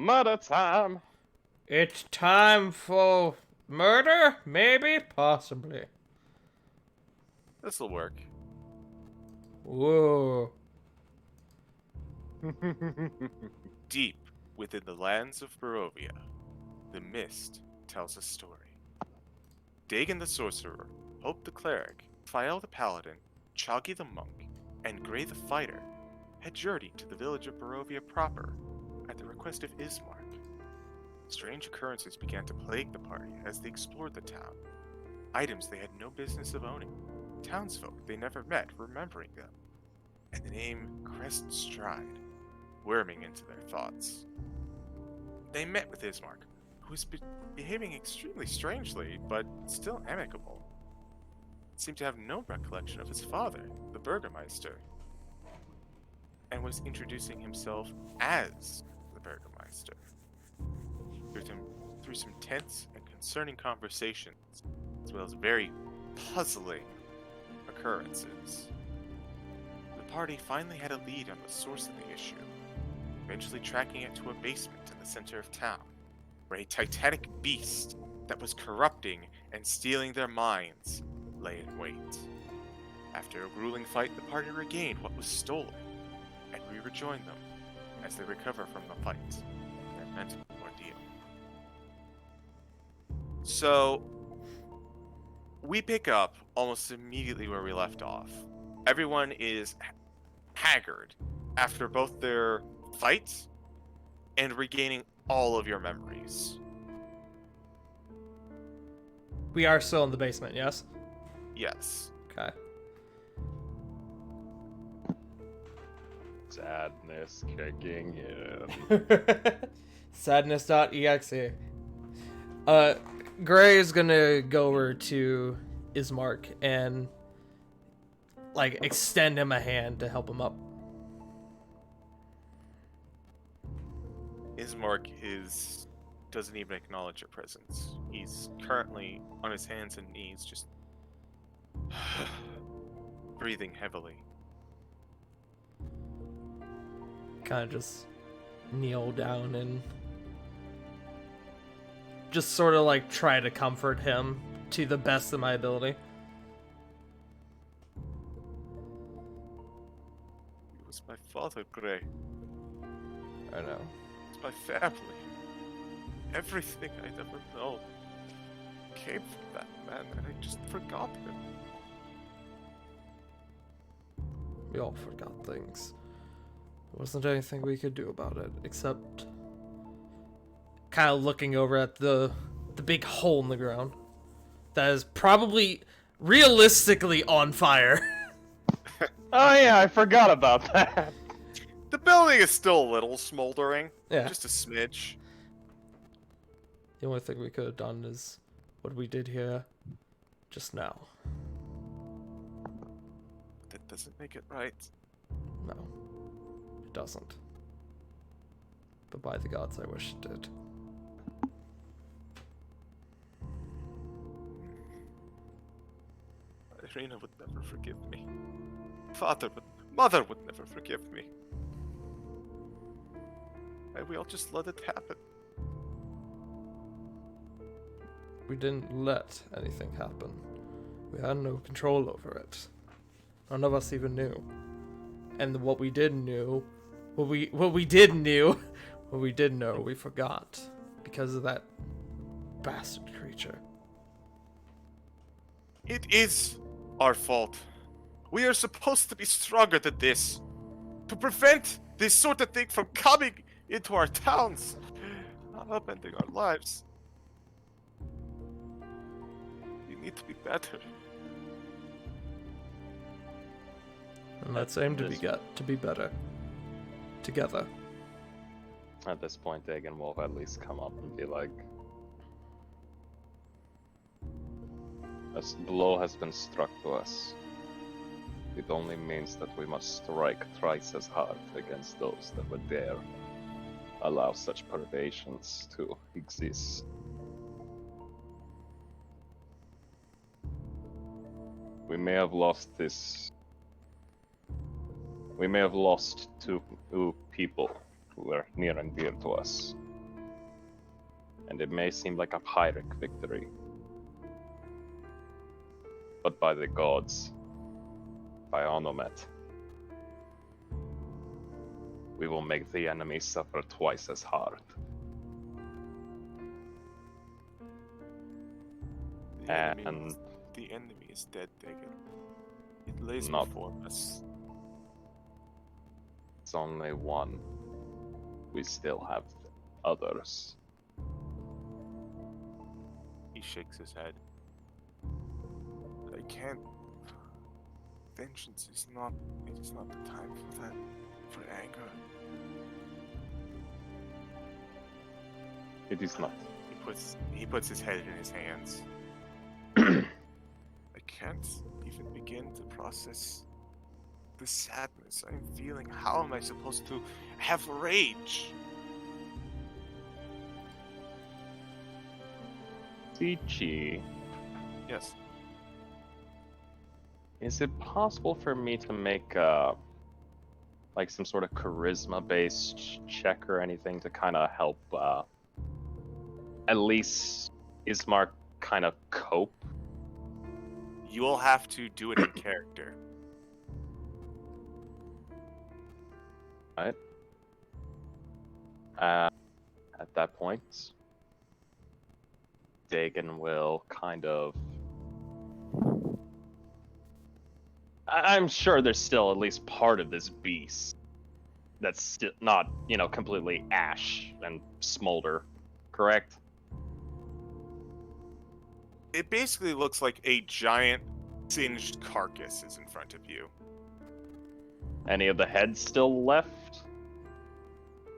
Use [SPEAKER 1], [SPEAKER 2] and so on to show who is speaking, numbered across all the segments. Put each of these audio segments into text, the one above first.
[SPEAKER 1] Murder time!
[SPEAKER 2] It's time for murder? Maybe? Possibly.
[SPEAKER 3] This'll work.
[SPEAKER 2] Whoa.
[SPEAKER 3] Deep within the lands of Barovia, the mist tells a story. Dagon the sorcerer, Hope the cleric, Fael the paladin, Chagi the monk, and Gray the fighter had journeyed to the village of Barovia proper at the request of Ismark. Strange occurrences began to plague the party as they explored the town. Items they had no business of owning, townsfolk they never met remembering them, and the name Crest Strahd worming into their thoughts. They met with Ismark, who was behaving extremely strangely, but still amicable. Seemed to have no recollection of his father, the Burgermeister, and was introducing himself as the Burgermeister. Through some tense and concerning conversations, as well as very puzzling occurrences. The party finally had a lead on the source of the issue, eventually tracking it to a basement in the center of town, where a titanic beast that was corrupting and stealing their minds lay in wait. After a grueling fight, the party regained what was stolen, and we rejoined them as they recover from the fight and their mental ordeal. So, we pick up almost immediately where we left off. Everyone is haggard after both their fights and regaining all of your memories.
[SPEAKER 2] We are still in the basement, yes?
[SPEAKER 3] Yes.
[SPEAKER 2] Okay.
[SPEAKER 1] Sadness kicking in.
[SPEAKER 2] Sadness.exe. Gray is gonna go over to Ismark and extend him a hand to help him up.
[SPEAKER 3] Ismark doesn't even acknowledge your presence. He's currently on his hands and knees, just breathing heavily.
[SPEAKER 2] Kind of just kneel down and just sort of try to comfort him to the best of my ability.
[SPEAKER 3] He was my father, Gray.
[SPEAKER 2] I know.
[SPEAKER 3] It's my family. Everything I'd ever known came from that man, and I just forgot him.
[SPEAKER 2] We all forgot things. There wasn't anything we could do about it, except kind of looking over at the big hole in the ground that is probably realistically on fire.
[SPEAKER 1] Oh yeah, I forgot about that.
[SPEAKER 3] The building is still a little smoldering.
[SPEAKER 2] Yeah.
[SPEAKER 3] Just a smidge.
[SPEAKER 2] The only thing we could have done is what we did here just now.
[SPEAKER 3] That doesn't make it right.
[SPEAKER 2] No, it doesn't. But by the gods, I wish it did.
[SPEAKER 3] Irina would never forgive me. Mother would never forgive me. And we all just let it happen.
[SPEAKER 2] We didn't let anything happen. We had no control over it. None of us even knew. And what we did know, we forgot because of that bastard creature.
[SPEAKER 3] It is our fault. We are supposed to be stronger than this. To prevent this sort of thing from coming into our towns. Not upending our lives. You need to be better.
[SPEAKER 2] And let's aim to be better. Together.
[SPEAKER 1] At this point, Dagon will at least come up and be like, a blow has been struck to us. It only means that we must strike thrice as hard against those that would dare allow such perversions to exist. We may have lost two people who were near and dear to us, And it may seem like a Pyrrhic victory. But by the gods, by Onomet, we will make the enemy suffer twice as hard. And
[SPEAKER 3] The enemy is dead, Dagon. It lays
[SPEAKER 1] Not-
[SPEAKER 3] before us.
[SPEAKER 1] it's only one. We still have others.
[SPEAKER 3] He shakes his head. I can't. Vengeance is not. It is not the time for that. For anger.
[SPEAKER 1] It is not.
[SPEAKER 3] He puts his head in his hands. I can't even begin to process the sadness I'm feeling. How am I supposed to have rage?
[SPEAKER 1] Tichi,
[SPEAKER 3] Yes.
[SPEAKER 1] is it possible for me to make like some sort of charisma-based check or anything to kind of help at least Ismark kind of cope?
[SPEAKER 3] You will have to do it in character.
[SPEAKER 1] Right? At that point, Dagon will kind of. I'm sure there's still at least part of this beast that's still not, completely ash and smolder, correct?
[SPEAKER 3] It basically looks like a giant singed carcass is in front of you.
[SPEAKER 1] Any of the heads still left?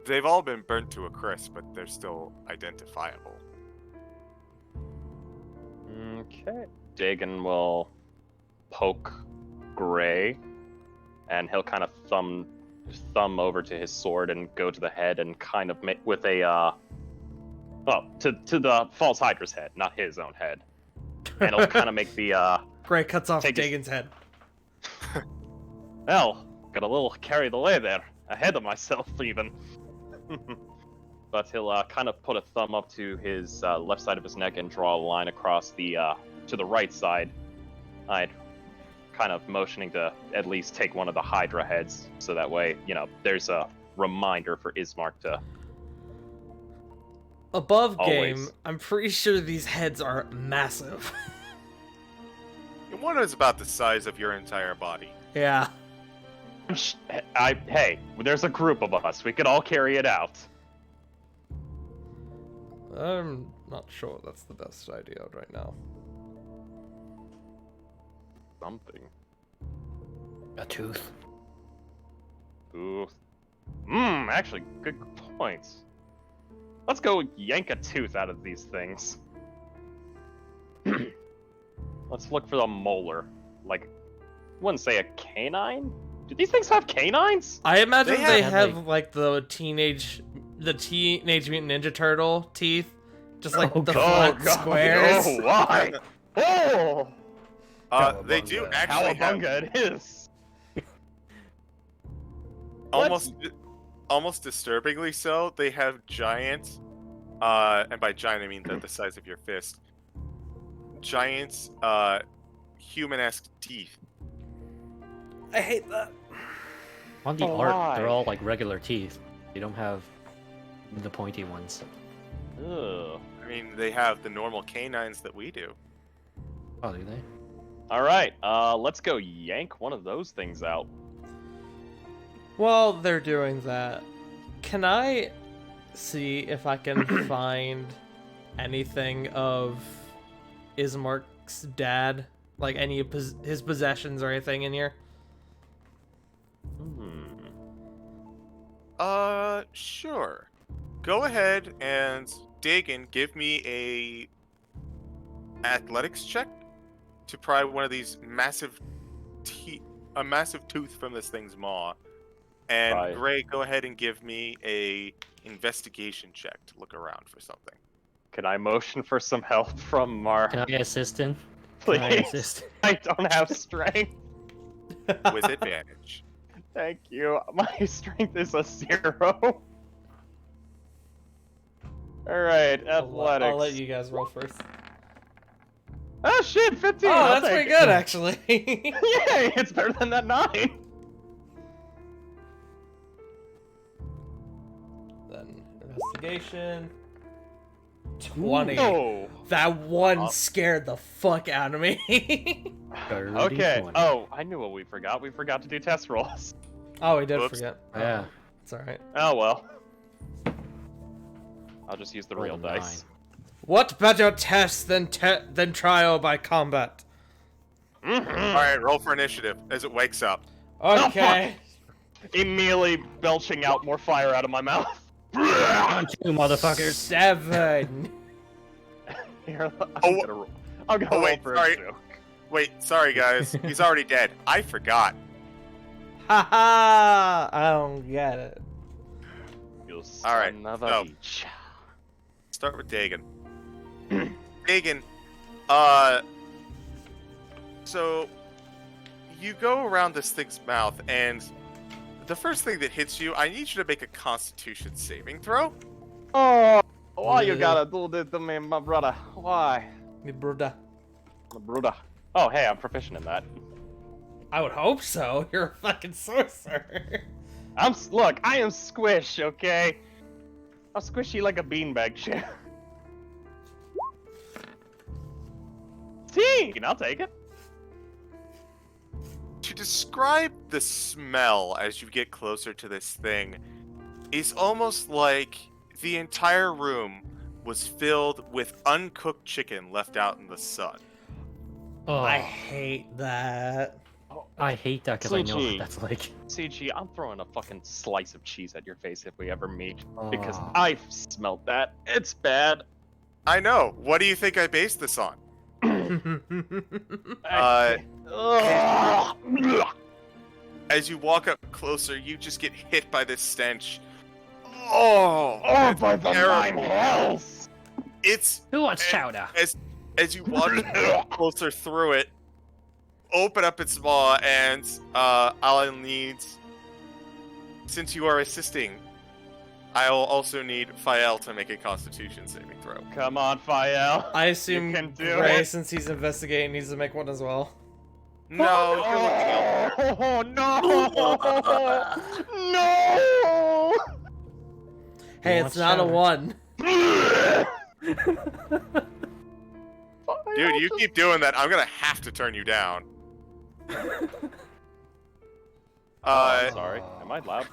[SPEAKER 3] They've all been burnt to a crisp, but they're still identifiable.
[SPEAKER 1] Okay. Dagon will poke Gray, and he'll kind of thumb over to his sword and go to the head and kind of make with a to the false Hydra's head, not his own head. And he'll kind of make the
[SPEAKER 2] Gray cuts off
[SPEAKER 1] take his-
[SPEAKER 2] Dagon's head.
[SPEAKER 1] well, got a little carried away there, ahead of myself even. But he'll kind of put a thumb up to his left side of his neck and draw a line across the to the right side. I'd kind of motioning to at least take one of the Hydra heads, so that way, there's a reminder for Ismark to.
[SPEAKER 2] Above game,
[SPEAKER 1] Always.
[SPEAKER 2] I'm pretty sure these heads are massive.
[SPEAKER 3] And one is about the size of your entire body.
[SPEAKER 2] Yeah.
[SPEAKER 1] Hey, there's a group of us. We could all carry it out.
[SPEAKER 2] I'm not sure that's the best idea right now.
[SPEAKER 1] Something.
[SPEAKER 4] A tooth.
[SPEAKER 1] Ooh. Actually, good points. Let's go yank a tooth out of these things. Let's look for the molar. Like, I wouldn't say a canine? Do these things have canines?
[SPEAKER 2] I imagine
[SPEAKER 3] They
[SPEAKER 2] they
[SPEAKER 4] have,
[SPEAKER 2] have like the Teenage Mutant Ninja Turtle teeth, just like
[SPEAKER 4] Oh,
[SPEAKER 2] the
[SPEAKER 4] God.
[SPEAKER 2] flat squares.
[SPEAKER 1] Oh, why? Oh!
[SPEAKER 3] They do
[SPEAKER 4] Cowabunga.
[SPEAKER 3] actually have
[SPEAKER 1] Cowabunga it is!
[SPEAKER 3] almost disturbingly so. They have giant, and by giant I mean the size of your fist. Giant, human-esque teeth.
[SPEAKER 2] I hate that.
[SPEAKER 4] On the
[SPEAKER 1] Oh,
[SPEAKER 4] art,
[SPEAKER 1] why?
[SPEAKER 4] they're all like regular teeth. You don't have the pointy ones.
[SPEAKER 1] Ugh.
[SPEAKER 3] I mean, they have the normal canines that we do.
[SPEAKER 4] Oh, do they?
[SPEAKER 1] Alright, let's go yank one of those things out.
[SPEAKER 2] While they're doing that, can I see if I can find anything of Ismark's dad? Like any of his possessions or anything in here?
[SPEAKER 3] Sure. Go ahead and Dagon, give me a athletics check to pry one of these massive a massive tooth from this thing's maw. And
[SPEAKER 1] Right.
[SPEAKER 3] Gray, go ahead and give me a investigation check to look around for something.
[SPEAKER 1] Can I motion for some help from our...
[SPEAKER 4] Can I assist him?
[SPEAKER 1] Please?
[SPEAKER 4] Can I assist?
[SPEAKER 1] I don't have strength.
[SPEAKER 3] With advantage.
[SPEAKER 1] Thank you. My strength is a 0. Alright, athletics.
[SPEAKER 2] I'll let you guys roll first.
[SPEAKER 1] Oh shit, 15!
[SPEAKER 2] Oh,
[SPEAKER 1] I'll
[SPEAKER 2] that's
[SPEAKER 1] take
[SPEAKER 2] pretty
[SPEAKER 1] it.
[SPEAKER 2] good, actually.
[SPEAKER 1] Yay, it's better than that 9!
[SPEAKER 2] Then, investigation. 20.
[SPEAKER 1] Oh!
[SPEAKER 2] That one scared the fuck out of me.
[SPEAKER 1] Okay, oh, I knew what we forgot. We forgot to do test rolls.
[SPEAKER 2] Oh, we did
[SPEAKER 3] Whoops.
[SPEAKER 2] forget.
[SPEAKER 4] Yeah.
[SPEAKER 2] It's alright.
[SPEAKER 1] Oh well. I'll just use the real
[SPEAKER 4] Rolled a
[SPEAKER 1] dice.
[SPEAKER 2] What better test than trial by combat?
[SPEAKER 3] Alright, roll for initiative as it wakes up.
[SPEAKER 2] Okay.
[SPEAKER 1] Immediately belching out more fire out of my mouth.
[SPEAKER 4] On you, motherfuckers.
[SPEAKER 2] 7.
[SPEAKER 1] Here,
[SPEAKER 3] Oh,
[SPEAKER 1] I'm gonna roll
[SPEAKER 3] wait,
[SPEAKER 1] for
[SPEAKER 3] sorry.
[SPEAKER 1] it too.
[SPEAKER 3] Wait, sorry guys. He's already dead. I forgot.
[SPEAKER 2] Haha! I don't get it.
[SPEAKER 1] You'll
[SPEAKER 3] Alright,
[SPEAKER 1] another
[SPEAKER 3] so-
[SPEAKER 1] beach.
[SPEAKER 3] Start with Dagon. Dagon, so you go around this thing's mouth, and the first thing that hits you, I need you to make a Constitution saving throw.
[SPEAKER 1] Oh, why you gotta do this to me, my brother? Why?
[SPEAKER 2] Me brother.
[SPEAKER 1] My brother. Oh, hey, I'm proficient in that.
[SPEAKER 2] I would hope so. You're a fucking sorcerer.
[SPEAKER 1] Look, I am squish, okay? I'm squishy like a beanbag shit. 16, I'll take it.
[SPEAKER 3] To describe the smell as you get closer to this thing is almost like the entire room was filled with uncooked chicken left out in the sun.
[SPEAKER 4] Oh,
[SPEAKER 2] I hate that.
[SPEAKER 4] I hate that because I know
[SPEAKER 1] CG.
[SPEAKER 4] what that's like.
[SPEAKER 1] CG, I'm throwing a fucking slice of cheese at your face if we ever meet. Because
[SPEAKER 4] Oh.
[SPEAKER 1] I've smelled that. It's bad.
[SPEAKER 3] I know. What do you think I based this on?
[SPEAKER 1] Ugh.
[SPEAKER 3] As you walk up closer, you just get hit by this stench. Oh,
[SPEAKER 1] Oh,
[SPEAKER 3] it's
[SPEAKER 1] by the nine
[SPEAKER 3] terrible.
[SPEAKER 1] hells!
[SPEAKER 3] It's
[SPEAKER 4] Who wants chowder?
[SPEAKER 3] as you walk closer through it, open up its maw, and I'll need, since you are assisting, I'll also need Fael to make a Constitution saving throw.
[SPEAKER 1] Come on, Fael.
[SPEAKER 2] I assume
[SPEAKER 1] You can do
[SPEAKER 2] Gray,
[SPEAKER 1] it.
[SPEAKER 2] since he's investigating, needs to make one as well.
[SPEAKER 3] No, you're looking
[SPEAKER 1] Oh, no! No!
[SPEAKER 2] Hey,
[SPEAKER 4] wants
[SPEAKER 2] it's not a
[SPEAKER 4] chowder?
[SPEAKER 2] 1.
[SPEAKER 3] Dude, you keep doing that, I'm gonna have to turn you down.
[SPEAKER 1] I'm sorry. Am I loud?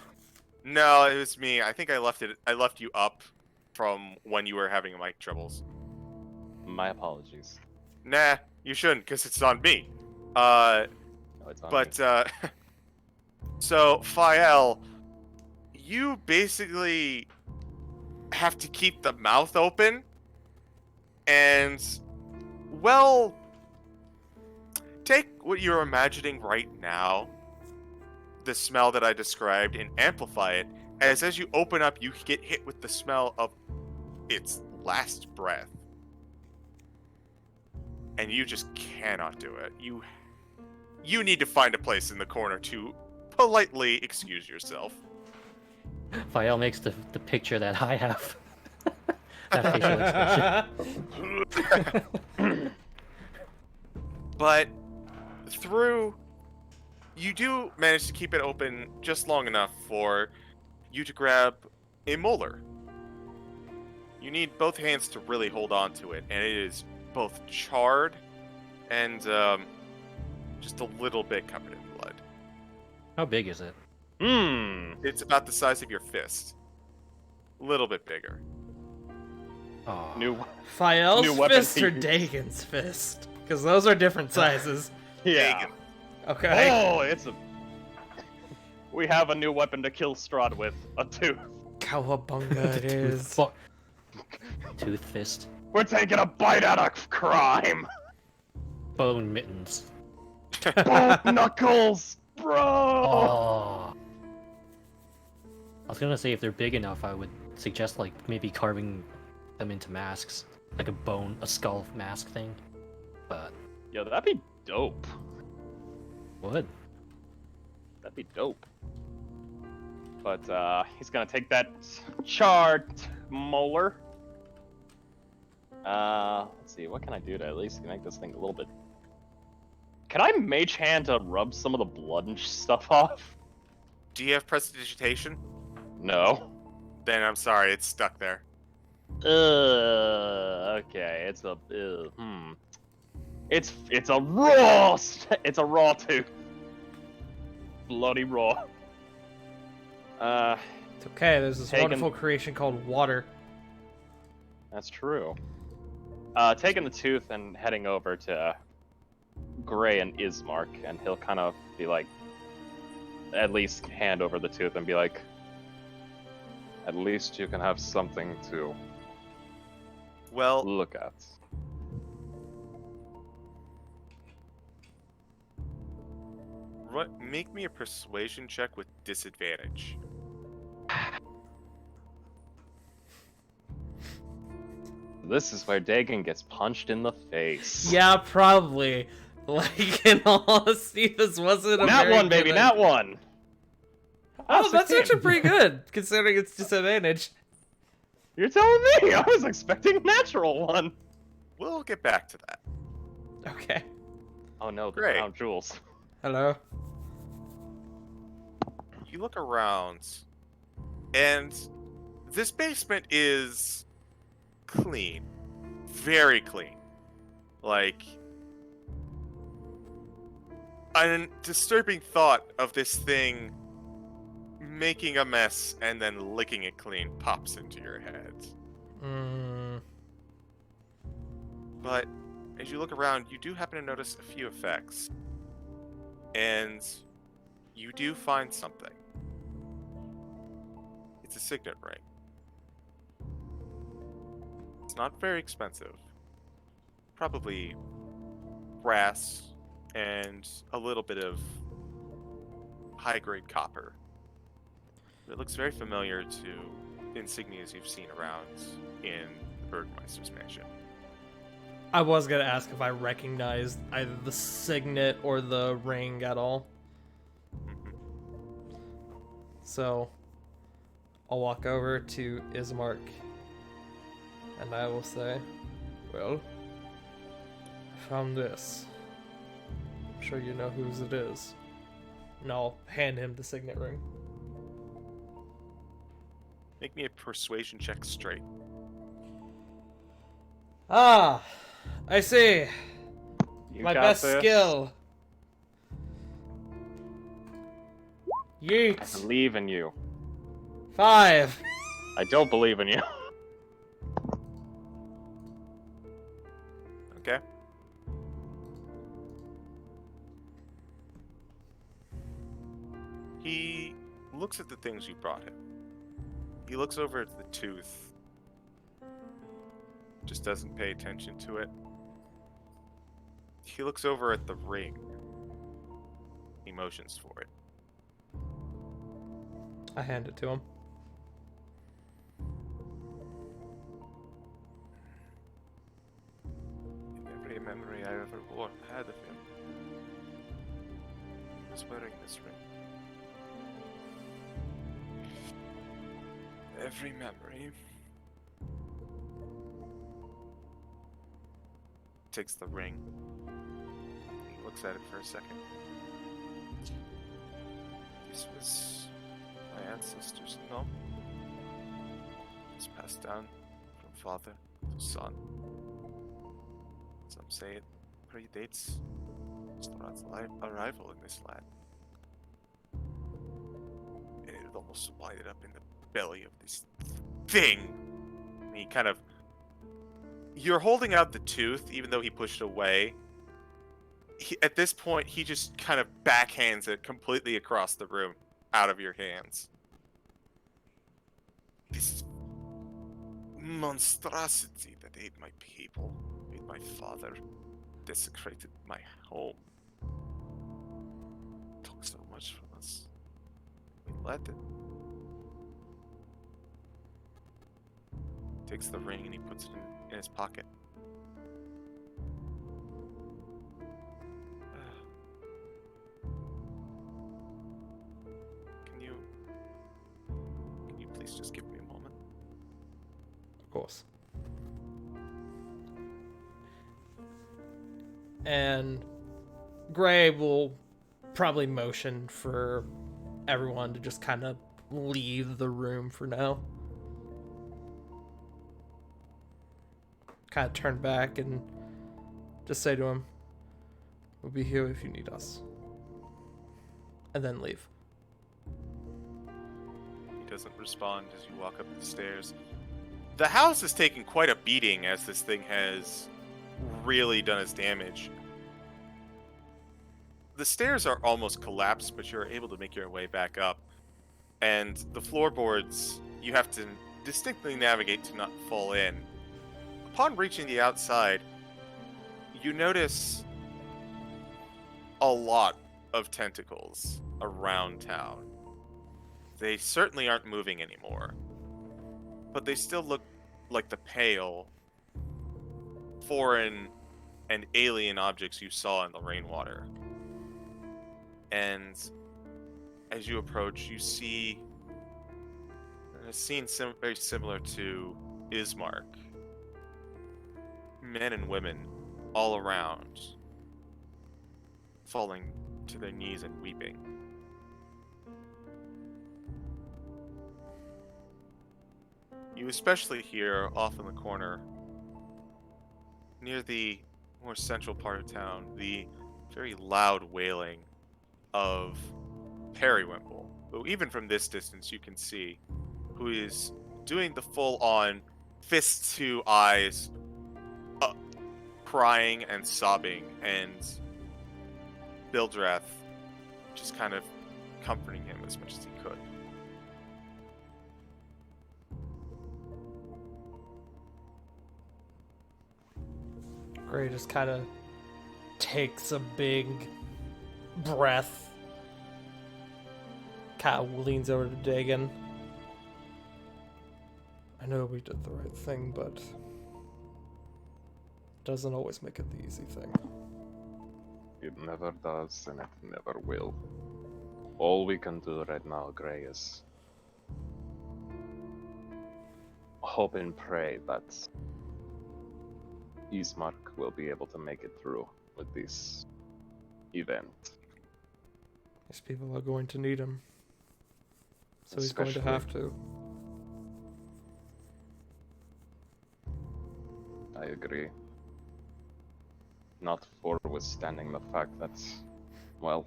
[SPEAKER 3] No, it was me. I think I left you up from when you were having mic troubles.
[SPEAKER 1] My apologies.
[SPEAKER 3] Nah, you shouldn't, because it's on me.
[SPEAKER 1] No, it's on me.
[SPEAKER 3] But, so, Fael, you basically have to keep the mouth open, and, well, take what you're imagining right now, the smell that I described, and amplify it, as you open up, you get hit with the smell of its last breath. And you just cannot do it. You need to find a place in the corner to politely excuse yourself.
[SPEAKER 4] Fael makes the picture that I have. That facial expression.
[SPEAKER 3] But you do manage to keep it open just long enough for you to grab a molar. You need both hands to really hold on to it, and it is both charred and just a little bit covered in blood.
[SPEAKER 4] How big is it?
[SPEAKER 3] It's about the size of your fist. A little bit bigger.
[SPEAKER 4] Oh.
[SPEAKER 1] New
[SPEAKER 2] Fael's
[SPEAKER 1] weapon
[SPEAKER 2] fist or
[SPEAKER 1] to use.
[SPEAKER 2] Dagon's fist? Because those are different sizes.
[SPEAKER 1] Yeah.
[SPEAKER 3] Dagon.
[SPEAKER 2] Okay.
[SPEAKER 1] Oh, it's a. We have a new weapon to kill Strahd with. A tooth.
[SPEAKER 2] Cowabunga it is.
[SPEAKER 4] Tooth fist.
[SPEAKER 1] We're taking a bite out of crime.
[SPEAKER 4] Bone mittens.
[SPEAKER 1] Both knuckles, bro.
[SPEAKER 4] Oh. I was gonna say if they're big enough, I would suggest like maybe carving them into masks, like a skull mask thing. But
[SPEAKER 1] Yo, that'd be dope.
[SPEAKER 4] would.
[SPEAKER 1] That'd be dope. But he's gonna take that charred molar Let's see, what can I do to at least make this thing a little bit... Can I mage hand to rub some of the blood and stuff off?
[SPEAKER 3] Do you have prestidigitation?
[SPEAKER 1] No.
[SPEAKER 3] Then I'm sorry, it's stuck there.
[SPEAKER 1] Okay, it's a... It's a raw... It's a raw tooth. Bloody raw.
[SPEAKER 2] It's okay, there's this
[SPEAKER 1] Taken-
[SPEAKER 2] wonderful creation called water.
[SPEAKER 1] That's true. Taking the tooth and heading over to Gray and Ismark, and he'll kind of be like, at least hand over the tooth and be like, at least you can have something to
[SPEAKER 3] Well,
[SPEAKER 1] look at.
[SPEAKER 3] make me a persuasion check with disadvantage.
[SPEAKER 1] This is where Dagon gets punched in the face.
[SPEAKER 2] Yeah, probably. Like, in all honesty, this wasn't a
[SPEAKER 1] Not
[SPEAKER 2] very
[SPEAKER 1] one, baby,
[SPEAKER 2] good
[SPEAKER 1] not one.
[SPEAKER 2] Oh, that's
[SPEAKER 1] 16.
[SPEAKER 2] actually pretty good, considering it's disadvantage.
[SPEAKER 1] You're telling me? I was expecting a natural one.
[SPEAKER 3] We'll get back to that.
[SPEAKER 2] Okay.
[SPEAKER 1] Oh no, the
[SPEAKER 3] Great.
[SPEAKER 1] crown jewels.
[SPEAKER 2] Hello?
[SPEAKER 3] You look around, and this basement is clean. Very clean. Like, a disturbing thought of this thing making a mess and then licking it clean pops into your head. But as you look around, you do happen to notice a few effects. And you do find something. It's a signet ring. It's not very expensive. Probably brass and a little bit of high-grade copper. It looks very familiar to insignias you've seen around in the Burgmeister's mansion.
[SPEAKER 2] I was gonna ask if I recognized either the signet or the ring at all. So, I'll walk over to Ismark, and I will say, well, I found this. I'm sure you know whose it is. And I'll hand him the signet ring.
[SPEAKER 3] Make me a persuasion check straight.
[SPEAKER 2] Ah, I see.
[SPEAKER 1] You
[SPEAKER 2] My
[SPEAKER 1] got
[SPEAKER 2] best
[SPEAKER 1] this.
[SPEAKER 2] skill.
[SPEAKER 1] I
[SPEAKER 2] Yeet.
[SPEAKER 1] believe in you.
[SPEAKER 2] 5.
[SPEAKER 1] I don't believe in you.
[SPEAKER 3] Okay? He looks at the things you brought him. He looks over at the tooth. Just doesn't pay attention to it. He looks over at the ring. He motions for it.
[SPEAKER 2] I hand it to him.
[SPEAKER 3] In every memory I ever had of him, he was wearing this ring. Every memory. Takes the ring. He looks at it for a second. This was my ancestors, no? It's passed down from father to son. Some say it predates Strahd's arrival in this land. And it would almost wind up in the belly of this thing. And he kind of... You're holding out the tooth, even though he pushed away. At this point, he just kind of backhands it completely across the room, out of your hands. This monstrosity that ate my people, ate my father, desecrated my home. Took so much from us. We let it. Takes the ring and he puts it in his pocket. Can you please just give me a moment?
[SPEAKER 2] Of course. and Gray will probably motion for everyone to just kind of leave the room for now. Kind of turn back and just say to him, "We'll be here if you need us." And then leave.
[SPEAKER 3] He doesn't respond as you walk up the stairs. The house is taking quite a beating as this thing has really done its damage. The stairs are almost collapsed, but you're able to make your way back up. And the floorboards, you have to distinctly navigate to not fall in. Upon reaching the outside, you notice a lot of tentacles around town. They certainly aren't moving anymore, but they still look like the pale, foreign, and alien objects you saw in the rainwater. And as you approach, you see a scene very similar to Ismark. Men and women all around, falling to their knees and weeping. You especially hear off in the corner, near the more central part of town, the very loud wailing of Periwimple, who even from this distance you can see, who is doing the full-on fists to eyes, crying and sobbing, and Bildrath just kind of comforting him as much as he could.
[SPEAKER 2] Gray just kind of takes a big breath, kind of leans over to Dagon. "I know we did the right thing, but it doesn't always make it the easy thing."
[SPEAKER 1] It never does, and it never will. All we can do right now, Gray, is hope and pray that Ismark will be able to make it through with this event.
[SPEAKER 2] These people are going to need him. So he's going to have to.
[SPEAKER 1] I agree. Not forwithstanding the fact that, well,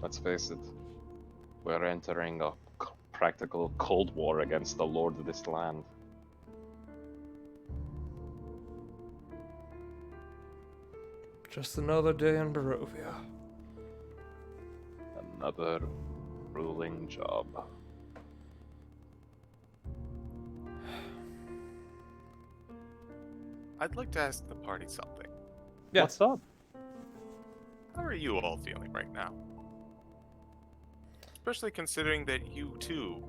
[SPEAKER 1] let's face it, we're entering a practical cold war against the lord of this land.
[SPEAKER 2] Just another day in Barovia.
[SPEAKER 1] Another ruling job.
[SPEAKER 3] I'd like to ask the party something.
[SPEAKER 2] Yeah.
[SPEAKER 1] What's up?
[SPEAKER 3] How are you all feeling right now? Especially considering that you, too,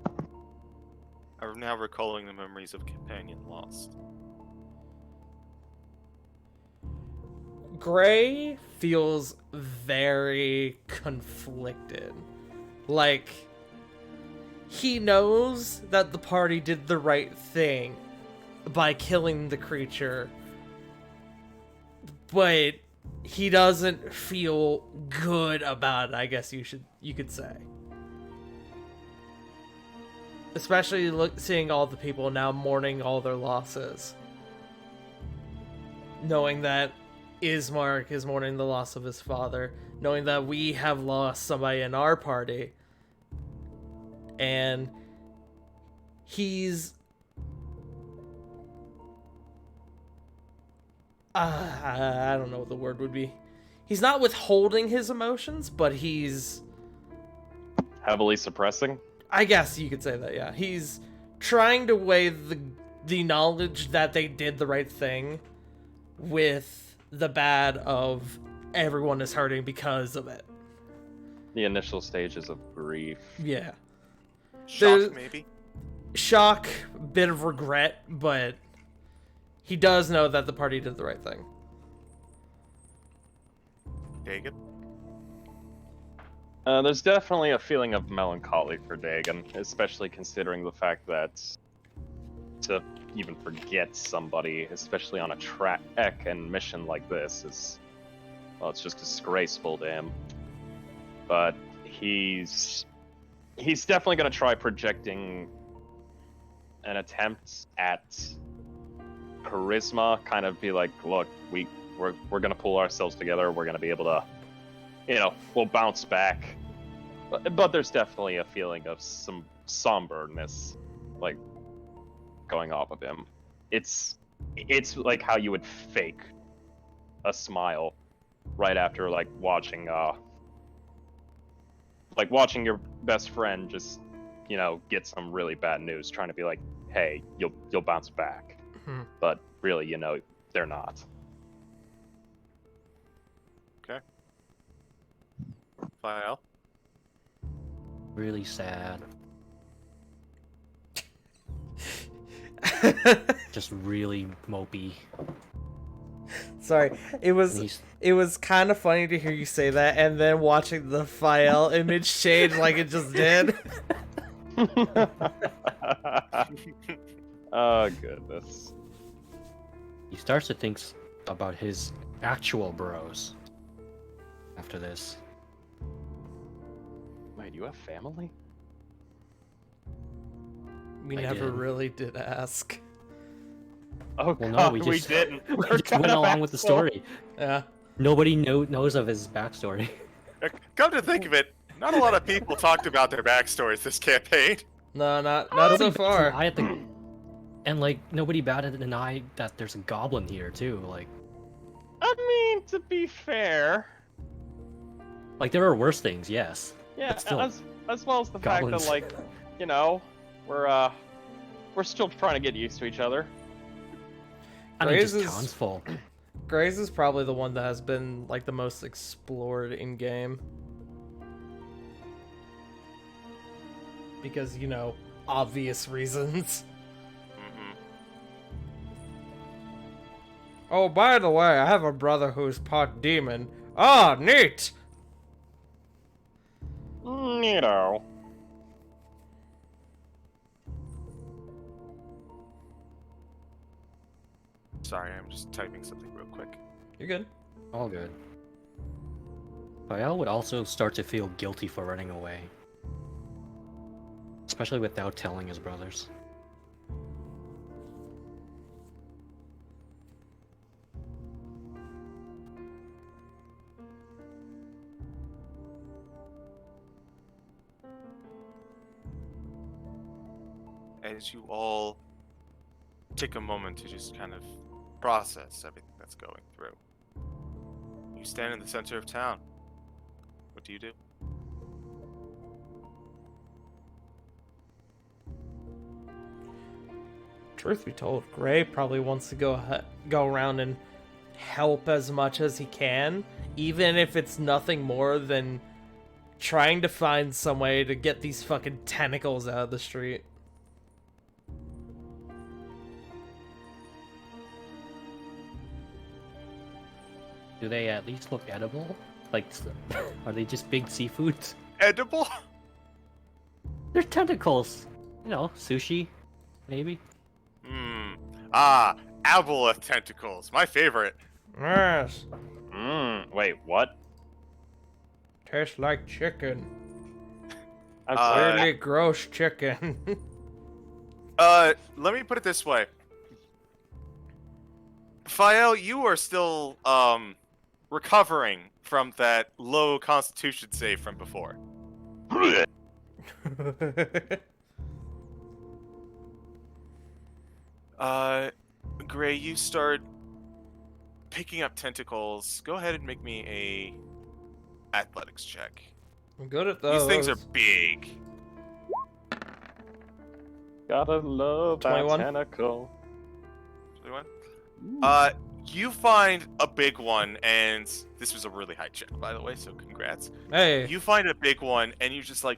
[SPEAKER 3] are now recalling the memories of Companion Lost.
[SPEAKER 2] Gray feels very conflicted. Like, he knows that the party did the right thing by killing the creature, but he doesn't feel good about it, I guess you could say. Especially seeing all the people now mourning all their losses. Knowing that Ismark is mourning the loss of his father. Knowing that we have lost somebody in our party. And he's... I don't know what the word would be. He's not withholding his emotions, but he's...
[SPEAKER 1] Heavily suppressing?
[SPEAKER 2] I guess you could say that, yeah. He's trying to weigh the knowledge that they did the right thing with the bad of everyone is hurting because of it.
[SPEAKER 1] The initial stages of grief.
[SPEAKER 2] Yeah.
[SPEAKER 3] Shock, maybe?
[SPEAKER 2] Shock, bit of regret, but he does know that the party did the right thing.
[SPEAKER 3] Dagon?
[SPEAKER 1] There's definitely a feeling of melancholy for Dagon, especially considering the fact that to even forget somebody, especially on a track and mission like this, is, well, it's just disgraceful to him. But he's definitely going to try projecting an attempt at charisma, kind of be like, look, we're going to pull ourselves together, we're going to be able to, we'll bounce back. But there's definitely a feeling of some somberness, like, going off of him. It's like how you would fake a smile right after watching your best friend just get some really bad news, trying to be like, hey, you'll bounce back. But really, they're not.
[SPEAKER 3] Okay. Fael?
[SPEAKER 4] Really sad. Just really mopey.
[SPEAKER 2] Sorry, it was kind of funny to hear you say that, and then watching the Fael image change like it just did.
[SPEAKER 1] Oh goodness.
[SPEAKER 4] He starts to think about his actual bros after this.
[SPEAKER 1] Wait, you have family?
[SPEAKER 2] We
[SPEAKER 4] I
[SPEAKER 2] never
[SPEAKER 4] did.
[SPEAKER 2] really did ask.
[SPEAKER 1] Oh
[SPEAKER 4] Well, no,
[SPEAKER 1] god,
[SPEAKER 4] we
[SPEAKER 1] we
[SPEAKER 4] just-
[SPEAKER 1] didn't.
[SPEAKER 4] We just went along with the story.
[SPEAKER 2] Yeah.
[SPEAKER 4] Nobody knows of his backstory.
[SPEAKER 3] Come to think of it, not a lot of people talked about their backstories this campaign.
[SPEAKER 2] No, not so
[SPEAKER 4] Nobody bats an
[SPEAKER 2] far.
[SPEAKER 4] eye at the... And nobody batted an eye that there's a goblin here too.
[SPEAKER 1] I mean, to be fair,
[SPEAKER 4] There are worse things, yes.
[SPEAKER 1] yeah,
[SPEAKER 4] But still,
[SPEAKER 1] as well as the fact
[SPEAKER 4] goblins.
[SPEAKER 1] that we're still trying to get used to each other.
[SPEAKER 4] I mean, just
[SPEAKER 2] Graze is-
[SPEAKER 4] town's full.
[SPEAKER 2] Graze is probably the one that has been the most explored in game. Because, obvious reasons.
[SPEAKER 3] Mm-hmm.
[SPEAKER 2] Oh, by the way, I have a brother who's part demon. Ah, neat!
[SPEAKER 3] Sorry, I'm just typing something real quick.
[SPEAKER 2] You're good.
[SPEAKER 4] All good. Fael would also start to feel guilty for running away. Especially without telling his brothers.
[SPEAKER 3] As you all take a moment to just kind of process everything that's going through, you stand in the center of town. What do you do?
[SPEAKER 2] Truth be told, Gray probably wants to go around and help as much as he can, even if it's nothing more than trying to find some way to get these fucking tentacles out of the street.
[SPEAKER 4] Do they at least look edible? Are they just big seafoods?
[SPEAKER 3] Edible?
[SPEAKER 4] They're tentacles. Sushi, maybe.
[SPEAKER 3] Aboleth tentacles, my favorite.
[SPEAKER 2] Yes,
[SPEAKER 1] Wait, what?
[SPEAKER 2] tastes like chicken.
[SPEAKER 1] I'm sorry.
[SPEAKER 2] Really gross chicken.
[SPEAKER 3] Let me put it this way. Fael, you are still, recovering from that low constitution save from before. Gray, you start picking up tentacles. Go ahead and make me a athletics check.
[SPEAKER 2] I'm good at those.
[SPEAKER 3] These things are big.
[SPEAKER 1] Gotta love that
[SPEAKER 2] 21.
[SPEAKER 1] tentacle.
[SPEAKER 3] 21? You find a big one, and this was a really high check, by the way, so congrats.
[SPEAKER 2] Hey.
[SPEAKER 3] You find a big one, and you're just like,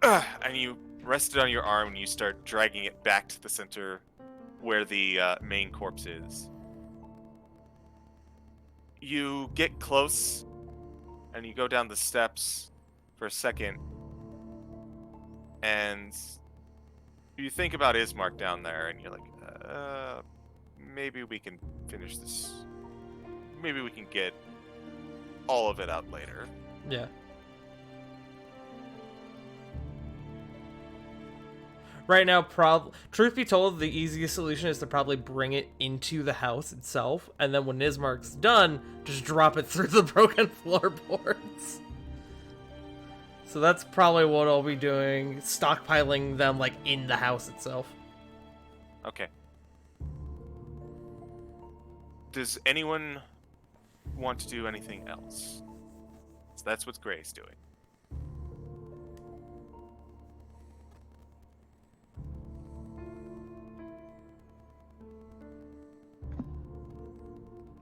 [SPEAKER 3] and you rest it on your arm, and you start dragging it back to the center where the main corpse is. You get close, and you go down the steps for a second, and You think about Ismark down there, and you're like, maybe we can finish this. Maybe we can get all of it out later.
[SPEAKER 2] Yeah. Right now, truth be told, the easiest solution is to probably bring it into the house itself, and then when Ismark's done, just drop it through the broken floorboards. So that's probably what I'll be doing, stockpiling them, like, in the house itself.
[SPEAKER 3] Okay. Does anyone want to do anything else? So that's what Gray's doing.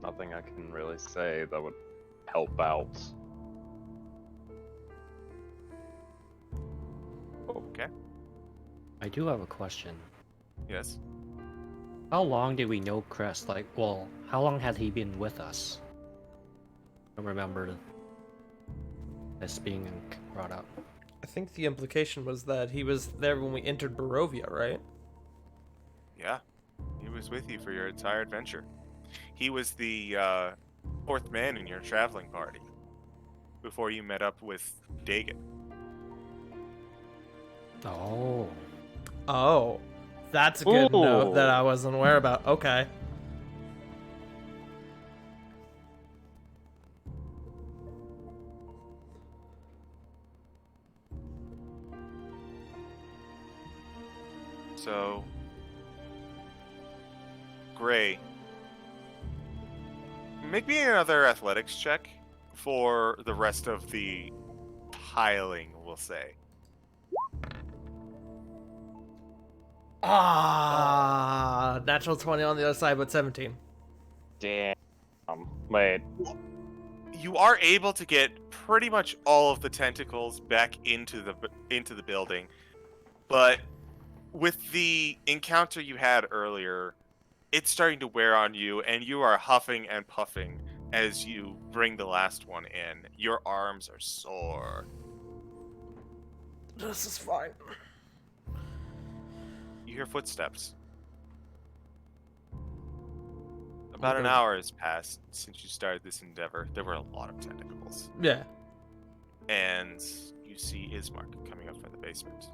[SPEAKER 1] Nothing I can really say that would help out.
[SPEAKER 3] Okay.
[SPEAKER 4] I do have a question.
[SPEAKER 3] Yes.
[SPEAKER 4] How long did we know Crest? Like, well, how long had he been with us? I don't remember this being brought up.
[SPEAKER 2] I think the implication was that he was there when we entered Barovia, right?
[SPEAKER 3] Yeah. He was with you for your entire adventure. He was the fourth man in your traveling party before you met up with Dagon.
[SPEAKER 4] Oh.
[SPEAKER 2] Oh. That's a good note
[SPEAKER 1] Ooh.
[SPEAKER 2] that I wasn't aware about. Okay.
[SPEAKER 3] So, Gray, make me another athletics check for the rest of the piling, we'll say.
[SPEAKER 2] Natural 20 on the other side, but 17.
[SPEAKER 1] Damn. Wait.
[SPEAKER 3] You are able to get pretty much all of the tentacles back into the building, but with the encounter you had earlier, it's starting to wear on you, and you are huffing and puffing as you bring the last one in. Your arms are sore.
[SPEAKER 2] This is fine.
[SPEAKER 3] You hear footsteps. About an
[SPEAKER 2] Okay.
[SPEAKER 3] hour has passed since you started this endeavor. There were a lot of tentacles.
[SPEAKER 2] Yeah.
[SPEAKER 3] And you see Ismark coming up from the basement.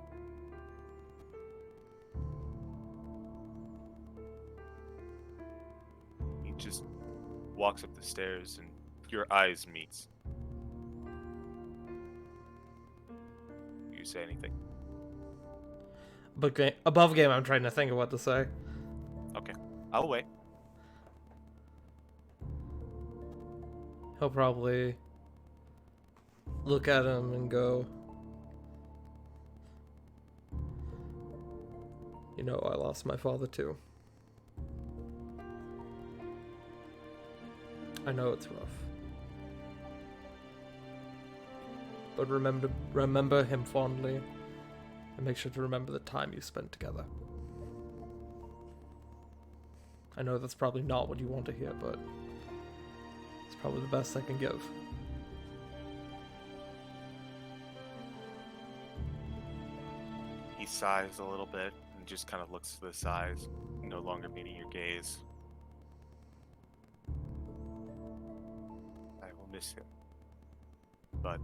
[SPEAKER 3] He just walks up the stairs and your eyes meet. Do you say anything?
[SPEAKER 2] But above game, I'm trying to think of what to say.
[SPEAKER 3] Okay, I'll wait.
[SPEAKER 2] He'll probably look at him and go, "You know, I lost my father too. I know it's rough. But remember him fondly, and make sure to remember the time you spent together." I know that's probably not what you want to hear, but it's probably the best I can give.
[SPEAKER 3] He sighs a little bit and just kind of looks to the sides, no longer meeting your gaze. I will miss him. But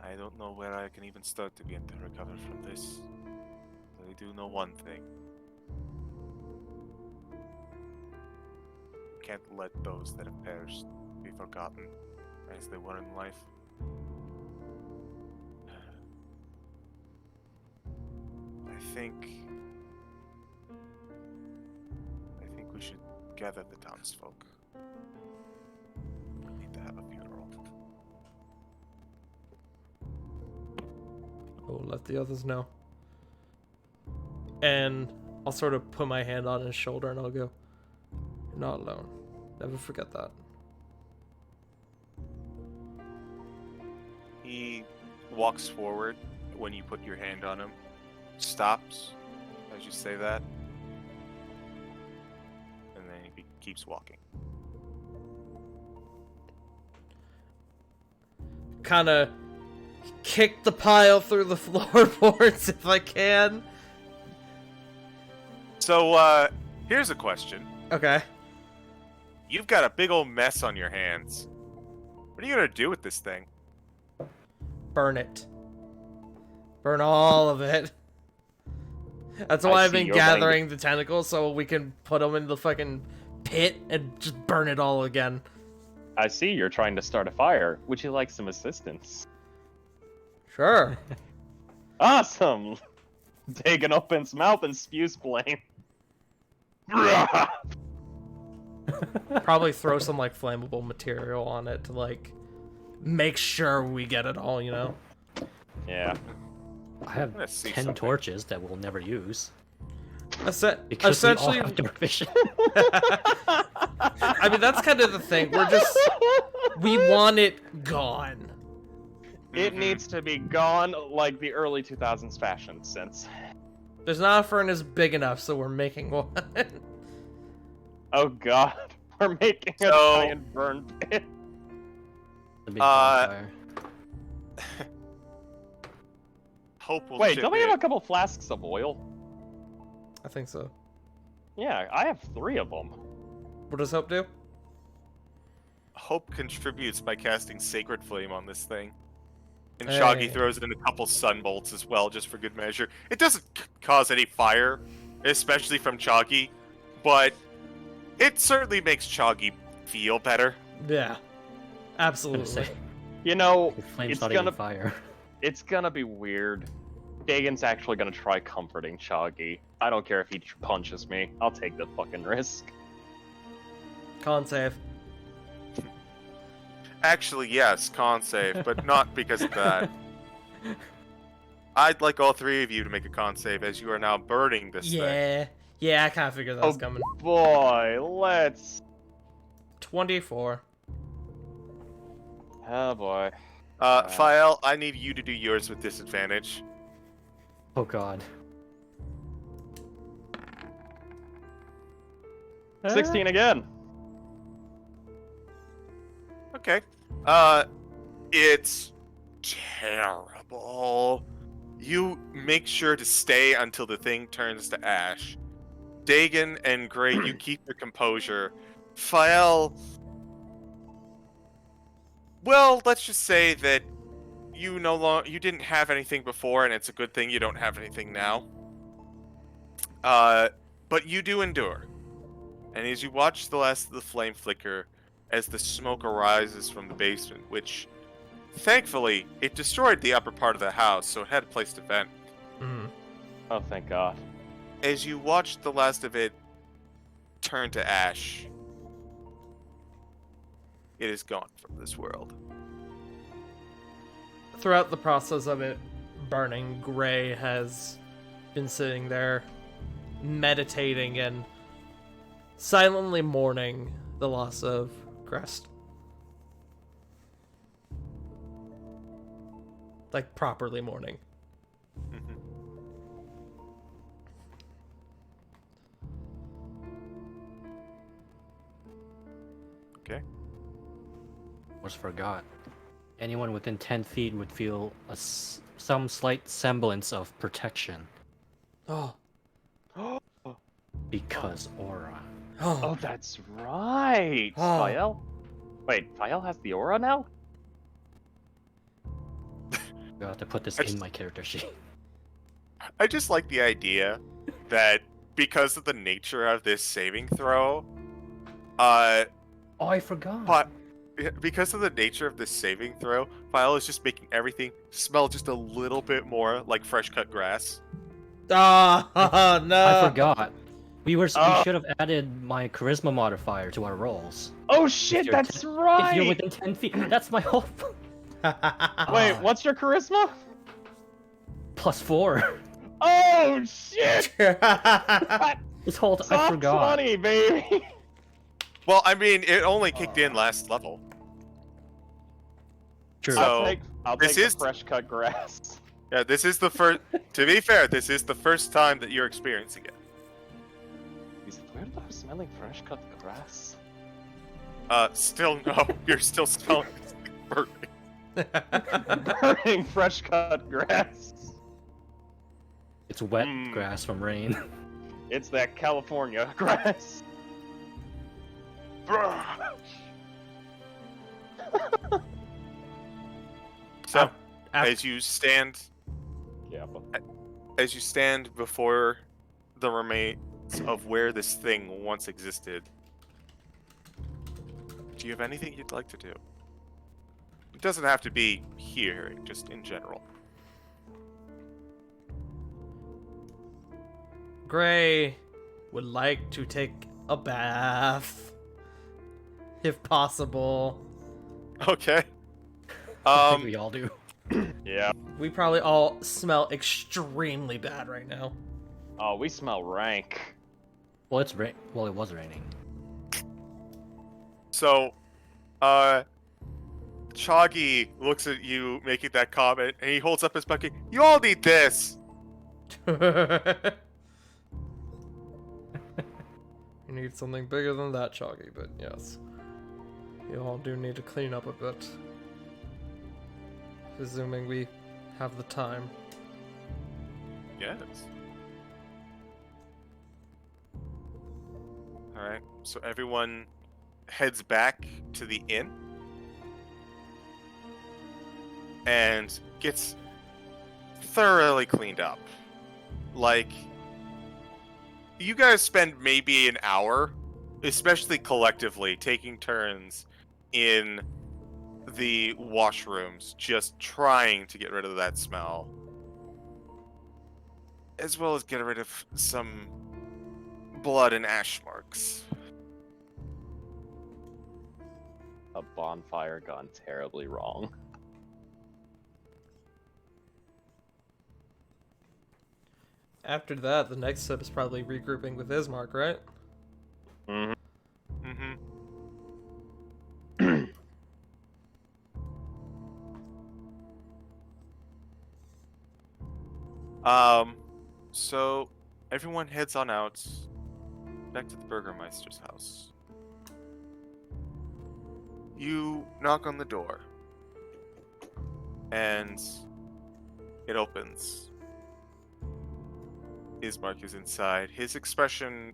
[SPEAKER 3] I don't know where I can even start to begin to recover from this. I do know one thing. Can't let those that have perished be forgotten as they were in life. I think we should gather the townsfolk. We need to have a funeral.
[SPEAKER 2] We'll let the others know. And I'll sort of put my hand on his shoulder and I'll go, "You're not alone. Never forget that."
[SPEAKER 3] He walks forward when you put your hand on him, stops as you say that, and then he keeps walking.
[SPEAKER 2] kick the pile through the floorboards if I can.
[SPEAKER 3] So, here's a question.
[SPEAKER 2] Okay.
[SPEAKER 3] You've got a big old mess on your hands. What are you gonna do with this thing?
[SPEAKER 2] Burn it. Burn all of it. That's why I've
[SPEAKER 1] see
[SPEAKER 2] been
[SPEAKER 1] you're going to-
[SPEAKER 2] gathering the tentacles so we can put them in the fucking pit and just burn it all again.
[SPEAKER 1] I see you're trying to start a fire. Would you like some assistance?
[SPEAKER 2] Sure.
[SPEAKER 1] Awesome! Dagon opens mouth and spews flame.
[SPEAKER 2] Probably throw some like flammable material on it to like make sure we get it all, you know?
[SPEAKER 1] Yeah.
[SPEAKER 4] I have
[SPEAKER 3] Let's see
[SPEAKER 4] 10
[SPEAKER 3] something.
[SPEAKER 4] torches that we'll never use. Because
[SPEAKER 2] Essentially,
[SPEAKER 4] we all have dark vision.
[SPEAKER 2] I mean, that's kind of the thing. We want it gone.
[SPEAKER 1] It needs to be gone like the early 2000s fashion sense.
[SPEAKER 2] There's not a furnace big enough, so we're making one.
[SPEAKER 1] Oh god. We're making a
[SPEAKER 3] So-
[SPEAKER 1] giant burn pit.
[SPEAKER 4] The big bonfire.
[SPEAKER 3] Hope will
[SPEAKER 1] Wait,
[SPEAKER 3] chip
[SPEAKER 1] don't we have
[SPEAKER 3] in.
[SPEAKER 1] a couple flasks of oil?
[SPEAKER 2] I think so.
[SPEAKER 1] Yeah, I have 3 of them.
[SPEAKER 2] What does Hope do?
[SPEAKER 3] Hope contributes by casting Sacred Flame on this thing. And
[SPEAKER 2] Hey.
[SPEAKER 3] Shoggy throws in a couple sun bolts as well, just for good measure. It doesn't cause any fire, especially from Choggy, but it certainly makes Choggy feel better.
[SPEAKER 2] Yeah.
[SPEAKER 4] I was
[SPEAKER 2] Absolutely.
[SPEAKER 4] gonna say,
[SPEAKER 1] You know,
[SPEAKER 4] the flame's
[SPEAKER 1] it's
[SPEAKER 4] not
[SPEAKER 1] gonna
[SPEAKER 4] even fire.
[SPEAKER 1] it's gonna be weird. Dagon's actually gonna try comforting Choggy. I don't care if he punches me. I'll take the fucking risk.
[SPEAKER 2] Con save.
[SPEAKER 3] Actually, yes, con save, but not because of that. I'd like all 3 of you to make a con save as you are now burning this thing.
[SPEAKER 2] Yeah. Yeah, I kind of figured that was coming.
[SPEAKER 1] Boy, let's.
[SPEAKER 2] 24.
[SPEAKER 1] Oh boy.
[SPEAKER 3] Fael, I need you to do yours with disadvantage.
[SPEAKER 4] Oh god.
[SPEAKER 1] 16 again.
[SPEAKER 3] Okay. It's terrible. You make sure to stay until the thing turns to ash. Dagon and Gray, you keep your composure. Fael, well, let's just say that you you didn't have anything before, and it's a good thing you don't have anything now. But you do endure. And as you watch the last of the flame flicker, as the smoke arises from the basement, which, thankfully, it destroyed the upper part of the house, so it had a place to vent.
[SPEAKER 2] Mm.
[SPEAKER 1] Oh, thank God.
[SPEAKER 3] As you watch the last of it turn to ash, it is gone from this world.
[SPEAKER 2] Throughout the process of it burning, Gray has been sitting there meditating and silently mourning the loss of Crest. Like, properly mourning.
[SPEAKER 3] Okay.
[SPEAKER 4] Almost forgot. Anyone within 10 feet would feel some slight semblance of protection.
[SPEAKER 2] Oh.
[SPEAKER 4] Because aura.
[SPEAKER 1] Oh, that's right.
[SPEAKER 2] Oh.
[SPEAKER 1] Fael? Wait, Fael has the aura now?
[SPEAKER 4] I have to put this
[SPEAKER 3] I
[SPEAKER 4] in
[SPEAKER 3] just-
[SPEAKER 4] my character sheet.
[SPEAKER 3] I just like the idea that because of the nature of this saving throw,
[SPEAKER 4] Oh, I forgot.
[SPEAKER 3] but because of the nature of this saving throw, Fael is just making everything smell just a little bit more like fresh cut grass.
[SPEAKER 2] Ah, no.
[SPEAKER 4] I forgot. We
[SPEAKER 1] Oh.
[SPEAKER 4] should have added my charisma modifier to our rolls.
[SPEAKER 1] Oh shit,
[SPEAKER 4] you're
[SPEAKER 1] that's
[SPEAKER 4] If you're
[SPEAKER 1] right!
[SPEAKER 4] within 10 feet, that's my whole
[SPEAKER 1] Wait, what's your charisma?
[SPEAKER 4] +4.
[SPEAKER 1] Oh shit!
[SPEAKER 4] This whole I
[SPEAKER 1] Top
[SPEAKER 4] forgot.
[SPEAKER 1] 20, baby!
[SPEAKER 3] Well, I mean, it only kicked in last level.
[SPEAKER 4] True.
[SPEAKER 3] So-
[SPEAKER 1] I'll
[SPEAKER 3] this
[SPEAKER 1] take
[SPEAKER 3] is-
[SPEAKER 1] the fresh cut grass.
[SPEAKER 3] Yeah, this is the first. To be fair, this is the first time that you're experiencing it.
[SPEAKER 1] Is it weird that I'm smelling fresh cut grass?
[SPEAKER 3] Still no. You're still smelling burning.
[SPEAKER 1] Burning fresh cut grass.
[SPEAKER 4] It's wet
[SPEAKER 1] Mm.
[SPEAKER 4] grass from rain.
[SPEAKER 1] It's that California grass.
[SPEAKER 3] So,
[SPEAKER 2] Af-
[SPEAKER 3] as you stand
[SPEAKER 1] Yeah, but
[SPEAKER 3] before the remains of where this thing once existed, do you have anything you'd like to do? It doesn't have to be here, just in general.
[SPEAKER 2] Gray would like to take a bath, if possible.
[SPEAKER 3] Okay.
[SPEAKER 4] I think we all do.
[SPEAKER 1] yeah.
[SPEAKER 2] We probably all smell extremely bad right now.
[SPEAKER 1] Oh, we smell rank.
[SPEAKER 4] Well, it's rain. Well, it was raining.
[SPEAKER 3] So, Choggy looks at you making that comment, and he holds up his bucket. You all need this.
[SPEAKER 2] You need something bigger than that, Choggy, but yes. You all do need to clean up a bit. Presuming we have the time.
[SPEAKER 3] Yes. All right. So everyone heads back to the inn and gets thoroughly cleaned up. Like, you guys spend maybe an hour, especially collectively, taking turns in the washrooms, just trying to get rid of that smell, as well as get rid of some blood and ash marks.
[SPEAKER 1] A bonfire gone terribly wrong.
[SPEAKER 2] After that, the next step is probably regrouping with Ismark, right?
[SPEAKER 1] Mm-hmm.
[SPEAKER 3] Mm-hmm. So everyone heads on out back to the Burgermeister's house. You knock on the door, and it opens. Ismark is inside. His expression,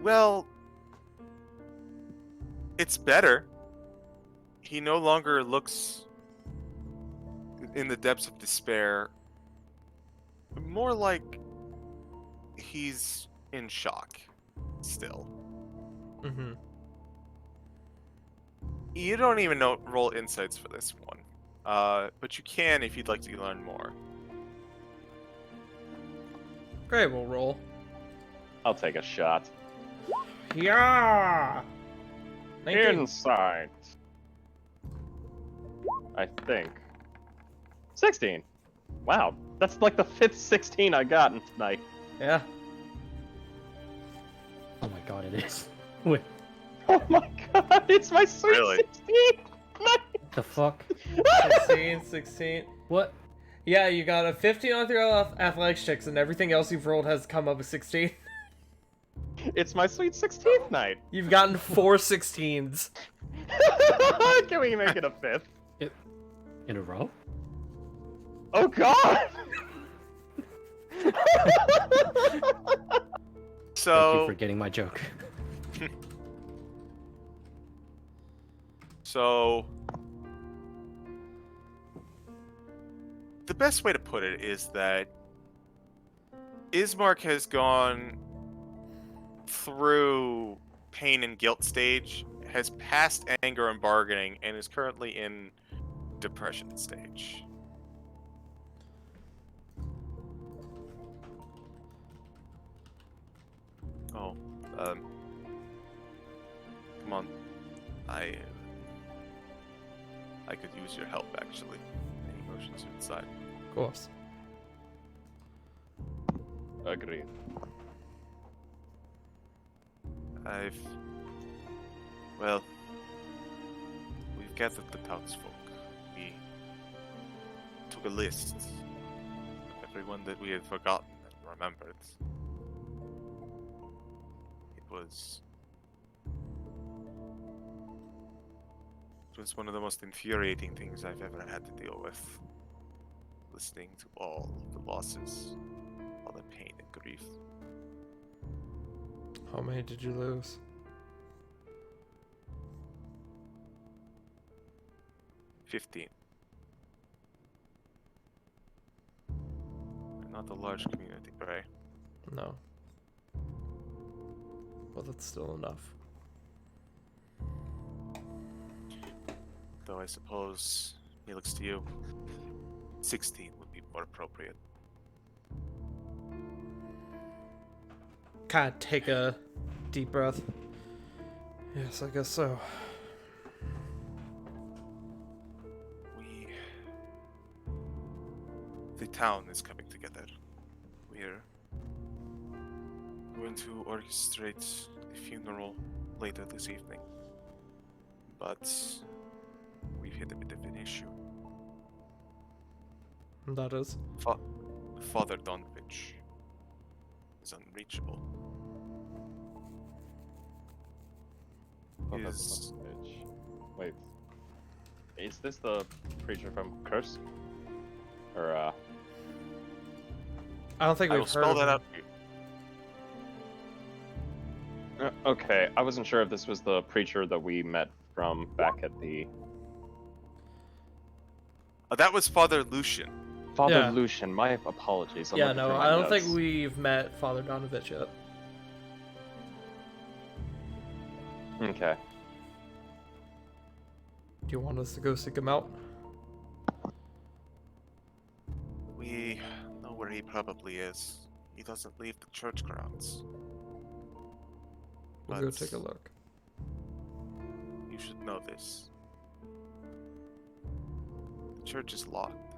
[SPEAKER 3] well, it's better. He no longer looks in the depths of despair. More like he's in shock still.
[SPEAKER 2] Mm-hmm.
[SPEAKER 3] You don't even know roll insights for this one. But you can if you'd like to learn more.
[SPEAKER 2] Great, we'll roll.
[SPEAKER 1] I'll take a shot.
[SPEAKER 2] Yeah! 19.
[SPEAKER 1] Insight. I think. 16. Wow, that's like the 5th 16 I gotten tonight.
[SPEAKER 2] Yeah.
[SPEAKER 4] Oh my god, it is. Wait,
[SPEAKER 1] Oh my god, it's my sweet
[SPEAKER 3] Really?
[SPEAKER 1] 16!
[SPEAKER 4] the fuck?
[SPEAKER 2] 16.
[SPEAKER 4] What?
[SPEAKER 2] Yeah, you got a 15 on your athletics checks, and everything else you've rolled has come up with 16.
[SPEAKER 1] It's my sweet 16th night.
[SPEAKER 2] You've gotten 4 16s.
[SPEAKER 1] Can we make it a 5th?
[SPEAKER 4] In a row?
[SPEAKER 1] Oh god!
[SPEAKER 4] Thank you
[SPEAKER 3] So,
[SPEAKER 4] for getting my joke.
[SPEAKER 3] so the best way to put it is that Ismark has gone through pain and guilt stage, has passed anger and bargaining, and is currently in depression stage. Oh, come on. I could use your help, actually. Any motions inside?
[SPEAKER 2] Of course.
[SPEAKER 1] Agreed.
[SPEAKER 3] Well, we've gathered the townsfolk. We took a list of everyone that we had forgotten and remembered. It was It was one of the most infuriating things I've ever had to deal with. Listening to all the losses, all the pain and grief.
[SPEAKER 2] How many did you lose?
[SPEAKER 3] 15. Not a large community, right?
[SPEAKER 2] No. Well, that's still enough.
[SPEAKER 3] Though I suppose, Neelix, to you, 16 would be more appropriate.
[SPEAKER 2] Kind of take a deep breath. Yes, I guess so.
[SPEAKER 3] The town is coming together. We're going to orchestrate the funeral later this evening. But we've hit a bit of an issue.
[SPEAKER 2] That is.
[SPEAKER 3] Father Donovich is unreachable.
[SPEAKER 1] Oh, that's not a bitch. Wait. Is this the preacher from Kursk? Or,
[SPEAKER 2] I don't think
[SPEAKER 3] I
[SPEAKER 2] we've
[SPEAKER 3] will
[SPEAKER 2] heard
[SPEAKER 3] spell
[SPEAKER 2] of
[SPEAKER 3] that
[SPEAKER 2] him.
[SPEAKER 3] out for you.
[SPEAKER 1] okay, I wasn't sure if this was the preacher that we met from back at the...
[SPEAKER 3] That was Father Lucian.
[SPEAKER 1] Father
[SPEAKER 2] Yeah.
[SPEAKER 1] Lucian, my apologies. I'm
[SPEAKER 2] Yeah,
[SPEAKER 1] looking
[SPEAKER 2] no,
[SPEAKER 1] through my
[SPEAKER 2] I don't think
[SPEAKER 1] notes.
[SPEAKER 2] we've met Father Donovich yet.
[SPEAKER 1] Okay.
[SPEAKER 2] Do you want us to go seek him out?
[SPEAKER 3] We know where he probably is. He doesn't leave the church grounds.
[SPEAKER 2] We'll go take a look.
[SPEAKER 3] You should know this. The church is locked.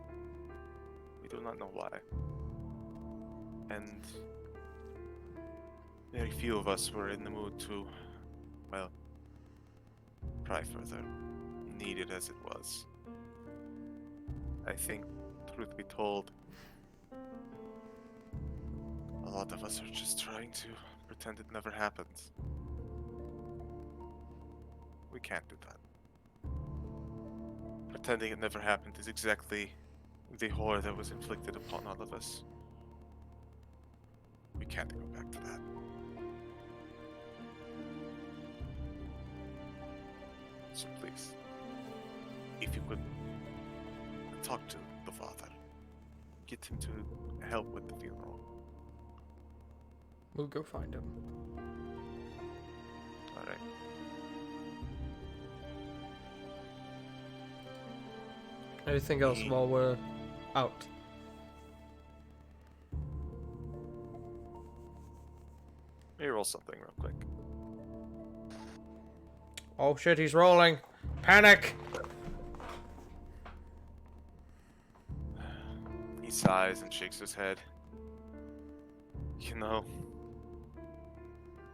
[SPEAKER 3] We do not know why. And very few of us were in the mood to, well, pry further, needed as it was. I think, truth be told, a lot of us are just trying to pretend it never happened. We can't do that. Pretending it never happened is exactly the horror that was inflicted upon all of us. We can't go back to that. So please, if you could talk to the father, get him to help with the funeral.
[SPEAKER 2] We'll go find him.
[SPEAKER 3] Alright.
[SPEAKER 2] Anything else while we're out?
[SPEAKER 3] Let me roll something real quick.
[SPEAKER 2] Oh shit, he's rolling. Panic!
[SPEAKER 3] He sighs and shakes his head. You know,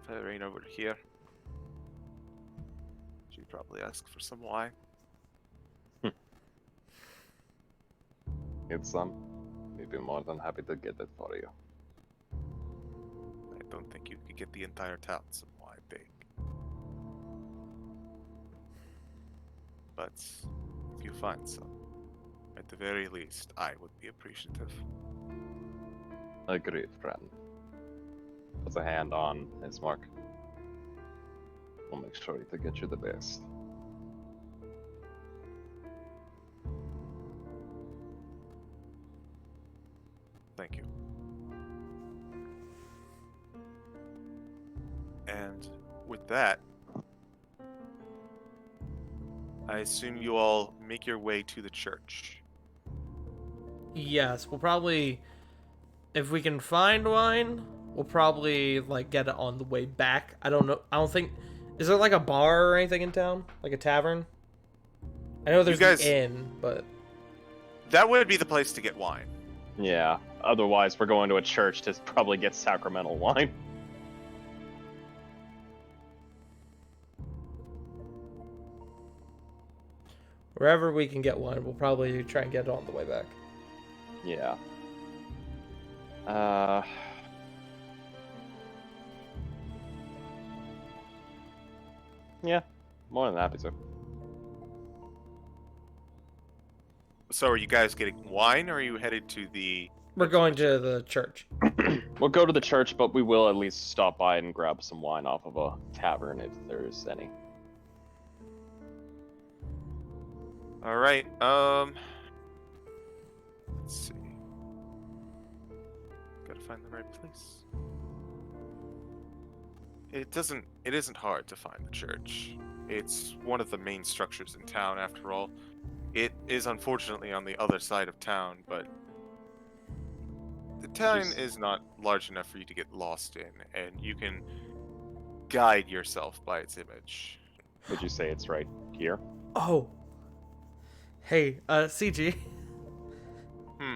[SPEAKER 3] if Irina were here, she'd probably ask for some wine.
[SPEAKER 1] It's some. We'd be more than happy to get it for you.
[SPEAKER 3] I don't think you could get the entire town some wine, big. But if you find some, at the very least, I would be appreciative.
[SPEAKER 1] Agreed, friend. Puts a hand on his mark. We'll make sure to get you the best.
[SPEAKER 3] Thank you. And with that, I assume you all make your way to the church.
[SPEAKER 2] Yes, we'll probably... If we can find wine, we'll probably, like, get it on the way back. I don't know. I don't think... Is there, like, a bar or anything in town? Like a tavern? I know there's
[SPEAKER 3] guys-
[SPEAKER 2] the inn, but...
[SPEAKER 3] That would be the place to get wine.
[SPEAKER 1] Yeah, otherwise we're going to a church to probably get sacramental wine.
[SPEAKER 2] Wherever we can get wine, we'll probably try and get it on the way back.
[SPEAKER 1] Yeah. Yeah, more than happy to.
[SPEAKER 3] So are you guys getting wine, or are you headed to the...
[SPEAKER 2] We're going to the church.
[SPEAKER 1] We'll go to the church, but we will at least stop by and grab some wine off of a tavern if there's any.
[SPEAKER 3] All right. Let's see. Gotta find the right place. It isn't hard to find the church. It's one of the main structures in town, after all. It is unfortunately on the other side of town, but the town is not large enough for you to get lost in, and you can guide yourself by its image.
[SPEAKER 1] Would you say it's right here?
[SPEAKER 2] Oh. Hey, CG.
[SPEAKER 3] Hmm.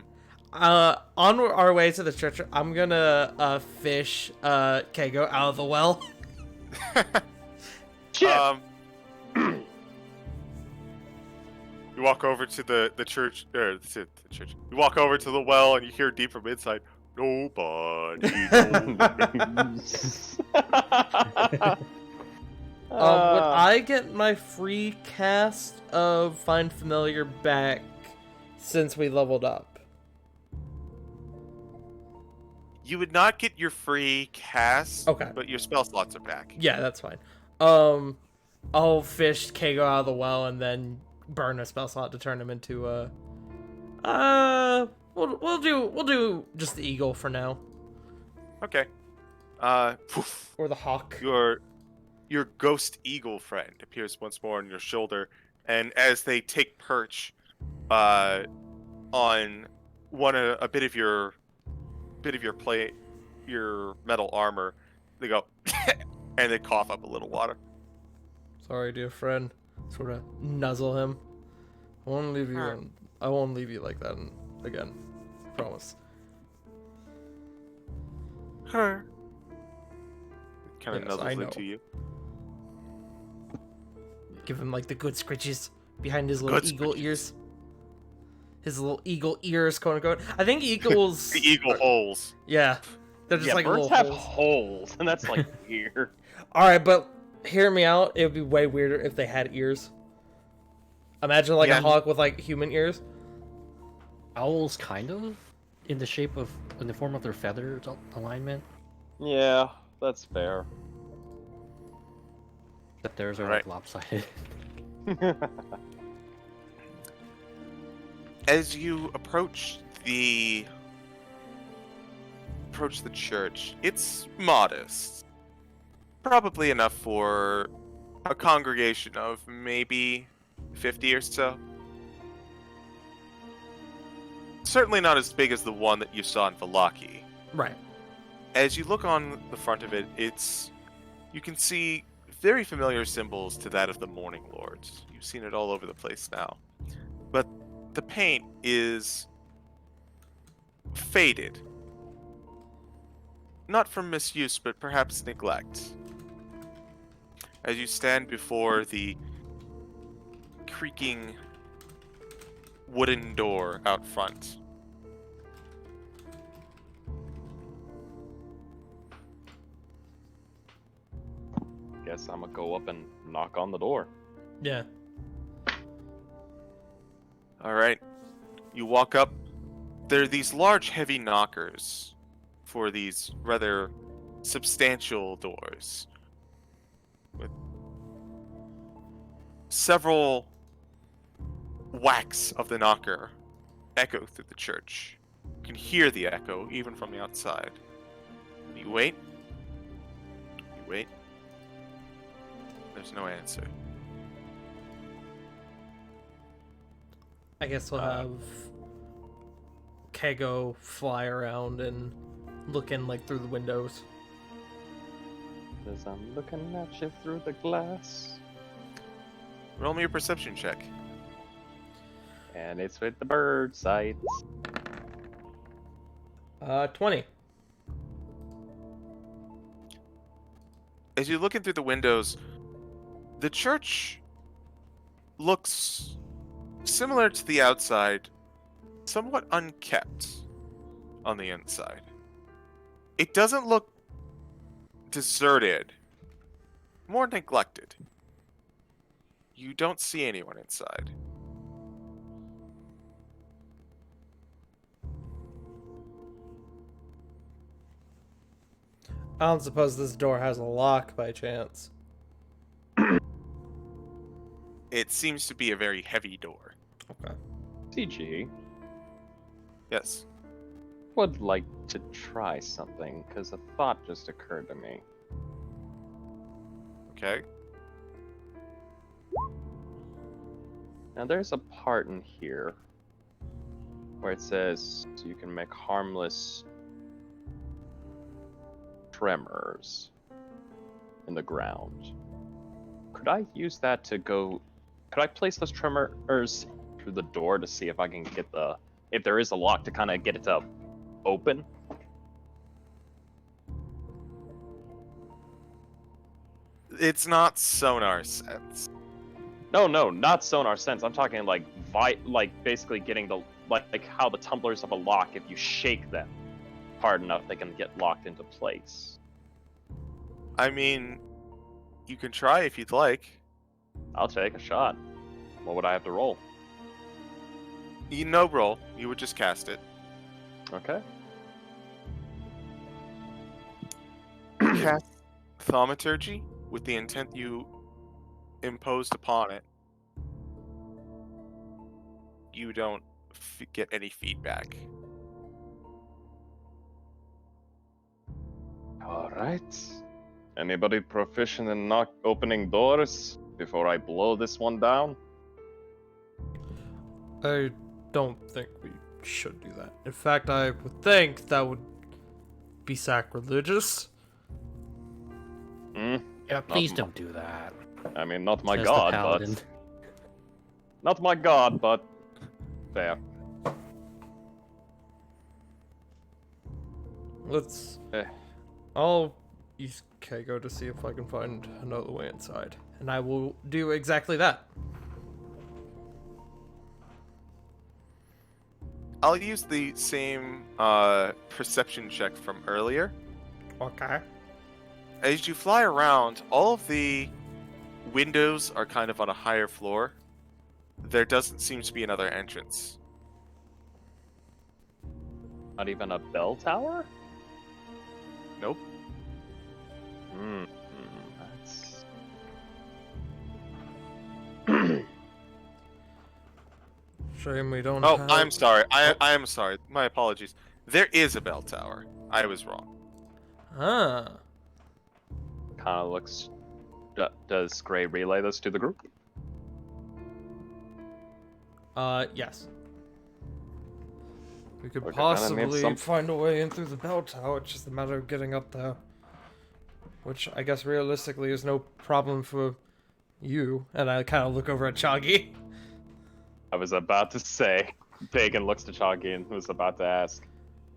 [SPEAKER 2] On our way to the church, I'm gonna fish Kago out of the well.
[SPEAKER 1] Shit!
[SPEAKER 3] You walk over to the church, or the church. You walk over to the well, and you hear deep from inside, "Nobody knows."
[SPEAKER 2] Would I get my free cast of Find Familiar back since we leveled up?
[SPEAKER 3] You would not get your free cast,
[SPEAKER 2] Okay.
[SPEAKER 3] but your spell slots are back.
[SPEAKER 2] Yeah, that's fine. I'll fish Kago out of the well and then burn a spell slot to turn him into we'll do just the eagle for now.
[SPEAKER 3] Okay. Poof.
[SPEAKER 2] Or the hawk.
[SPEAKER 3] Your ghost eagle friend appears once more on your shoulder, and as they take perch on a bit of your metal armor, they go and they cough up a little water.
[SPEAKER 2] Sorry, dear friend. Sort of nuzzle him. I won't leave you. I won't leave you like that again. Promise.
[SPEAKER 3] Her. Kind of
[SPEAKER 2] Yes, I
[SPEAKER 3] nuzzles
[SPEAKER 2] know.
[SPEAKER 3] into you.
[SPEAKER 2] Give him like the good scritches behind his little
[SPEAKER 3] Good
[SPEAKER 2] eagle
[SPEAKER 3] scritches.
[SPEAKER 2] ears. His little eagle ears, quote unquote. I think eagles.
[SPEAKER 3] The eagle holes.
[SPEAKER 2] Yeah, they're just
[SPEAKER 1] yeah,
[SPEAKER 2] like
[SPEAKER 1] birds
[SPEAKER 2] little
[SPEAKER 1] have
[SPEAKER 2] holes.
[SPEAKER 1] holes, and that's like weird.
[SPEAKER 2] All right, but hear me out. It would be way weirder if they had ears. Imagine like
[SPEAKER 3] Yeah.
[SPEAKER 2] a hawk with like human ears.
[SPEAKER 4] Owls, kind of, in the form of their feather alignment.
[SPEAKER 1] Yeah, that's fair.
[SPEAKER 4] Except theirs are
[SPEAKER 3] Right.
[SPEAKER 4] like lopsided.
[SPEAKER 3] As you approach the church, it's modest. Probably enough for a congregation of maybe 50 or so. Certainly not as big as the one that you saw in Valaki.
[SPEAKER 2] Right.
[SPEAKER 3] As you look on the front of it, you can see very familiar symbols to that of the Morning Lords. You've seen it all over the place now. But the paint is faded. Not from misuse, but perhaps neglect. As you stand before the creaking wooden door out front,
[SPEAKER 1] Guess I'm gonna go up and knock on the door.
[SPEAKER 2] Yeah.
[SPEAKER 3] Alright. You walk up. There are these large, heavy knockers for these rather substantial doors. With several whacks of the knocker echo through the church. You can hear the echo even from the outside. You wait. You wait. There's no answer.
[SPEAKER 2] I guess we'll have Kago fly around and look in like through the windows.
[SPEAKER 1] As I'm looking at you through the glass.
[SPEAKER 3] Roll me a perception check.
[SPEAKER 1] And it's with the bird sights.
[SPEAKER 2] 20.
[SPEAKER 3] As you look in through the windows, the church looks similar to the outside, somewhat unkept on the inside. It doesn't look deserted, more neglected. You don't see anyone inside.
[SPEAKER 2] I don't suppose this door has a lock by chance.
[SPEAKER 3] It seems to be a very heavy door.
[SPEAKER 2] Okay.
[SPEAKER 1] CG
[SPEAKER 3] Yes.
[SPEAKER 1] would like to try something, because a thought just occurred to me.
[SPEAKER 3] Okay.
[SPEAKER 1] Now there's a part in here where it says you can make harmless tremors in the ground. Could I use that to go... Could I place those tremors through the door to see if I can get the... If there is a lock to kind of get it to open?
[SPEAKER 3] It's not sonar sense.
[SPEAKER 1] No, not sonar sense. I'm talking like basically getting the like how the tumblers of a lock, if you shake them hard enough, they can get locked into place.
[SPEAKER 3] I mean, you can try if you'd like.
[SPEAKER 1] I'll take a shot. What would I have to roll?
[SPEAKER 3] No roll. You would just cast it.
[SPEAKER 1] Okay.
[SPEAKER 3] Cast thaumaturgy with the intent you imposed upon it. You don't get any feedback.
[SPEAKER 1] All right. Anybody proficient in opening doors before I blow this one down?
[SPEAKER 2] I don't think we should do that. In fact, I would think that would be sacrilegious.
[SPEAKER 4] Yeah, please don't do that.
[SPEAKER 1] I mean, not my
[SPEAKER 4] Says the
[SPEAKER 1] god,
[SPEAKER 4] paladin.
[SPEAKER 1] but... Not my god, but... Fair.
[SPEAKER 2] Let's...
[SPEAKER 1] Eh.
[SPEAKER 2] I'll use Kago to see if I can find another way inside. And I will do exactly that.
[SPEAKER 3] I'll use the same perception check from earlier.
[SPEAKER 2] Okay.
[SPEAKER 3] As you fly around, all of the windows are kind of on a higher floor. There doesn't seem to be another entrance.
[SPEAKER 1] Not even a bell tower?
[SPEAKER 3] Nope.
[SPEAKER 1] That's...
[SPEAKER 2] Shame we don't
[SPEAKER 3] Oh,
[SPEAKER 2] have...
[SPEAKER 3] I'm sorry. I am sorry. My apologies. There is a bell tower. I was wrong.
[SPEAKER 2] Ah.
[SPEAKER 1] Kind of looks... Does Gray relay this to the group?
[SPEAKER 2] Yes. We could
[SPEAKER 1] Okay, then I need
[SPEAKER 2] possibly
[SPEAKER 1] some-
[SPEAKER 2] find a way in through the bell tower. It's just a matter of getting up there. Which I guess realistically is no problem for you. And I kind of look over at Chagi.
[SPEAKER 1] I was about to say... Pagan looks to Chagi and was about to ask,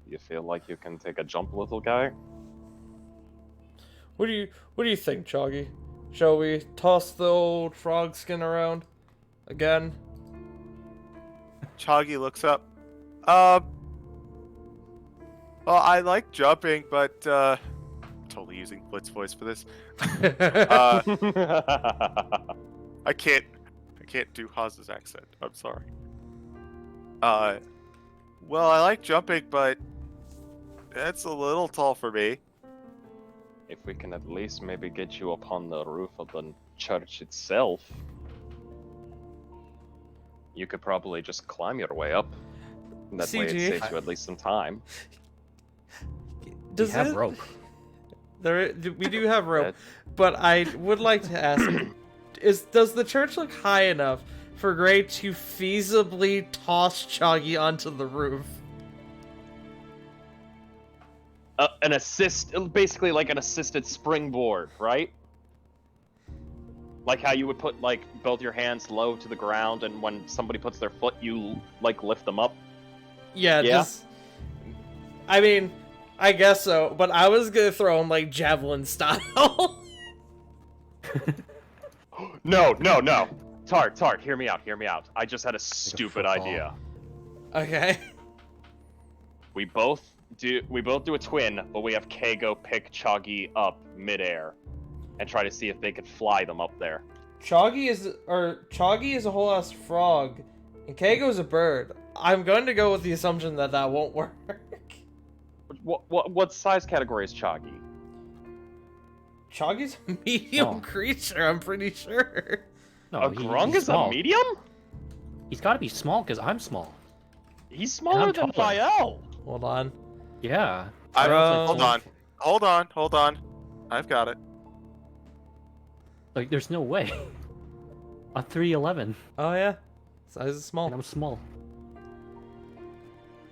[SPEAKER 1] you feel like you can take a jump, little guy?
[SPEAKER 2] What do you think, Chagi? Shall we toss the old frog skin around again?
[SPEAKER 3] Chagi looks up. Well, I like jumping, but totally using Blitz voice for this. I can't do Haz's accent. I'm sorry. Well, I like jumping, but that's a little tall for me.
[SPEAKER 1] If we can at least maybe get you upon the roof of the church itself, you could probably just climb your way up. That way it
[SPEAKER 2] CG.
[SPEAKER 1] saves you at least some time.
[SPEAKER 2] Does
[SPEAKER 4] We have
[SPEAKER 2] it-
[SPEAKER 4] rope.
[SPEAKER 2] We do have rope, but I would like to ask: does the church look high enough for Gray to feasibly toss Chagi onto the roof?
[SPEAKER 1] Basically like an assisted springboard, right? Like how you would put like both your hands low to the ground, and when somebody puts their foot, you like lift them up.
[SPEAKER 2] Yeah.
[SPEAKER 1] Yeah?
[SPEAKER 2] I mean, I guess so, but I was gonna throw him like javelin style.
[SPEAKER 1] No. Tark, hear me out. I just had a stupid
[SPEAKER 4] football.
[SPEAKER 1] idea.
[SPEAKER 2] Okay.
[SPEAKER 1] We both do a twin, but we have Kago pick Chagi up midair and try to see if they could fly them up there.
[SPEAKER 2] Chagi is a whole ass frog, and Kago's a bird. I'm going to go with the assumption that won't work.
[SPEAKER 1] What size category is Chagi?
[SPEAKER 2] Choggy's a medium
[SPEAKER 4] Oh.
[SPEAKER 2] creature, I'm pretty sure.
[SPEAKER 4] No,
[SPEAKER 1] A grung
[SPEAKER 4] he's
[SPEAKER 1] is
[SPEAKER 4] small.
[SPEAKER 1] a medium?
[SPEAKER 4] He's got to be small because I'm small.
[SPEAKER 1] He's smaller than
[SPEAKER 4] taller.
[SPEAKER 1] Fael.
[SPEAKER 2] Hold on.
[SPEAKER 4] Yeah.
[SPEAKER 3] Hold
[SPEAKER 2] Grung.
[SPEAKER 3] on. Hold on. I've got it.
[SPEAKER 4] Like, there's no way. A 3'11",
[SPEAKER 2] Oh yeah, size is
[SPEAKER 4] and
[SPEAKER 2] small.
[SPEAKER 4] I'm small.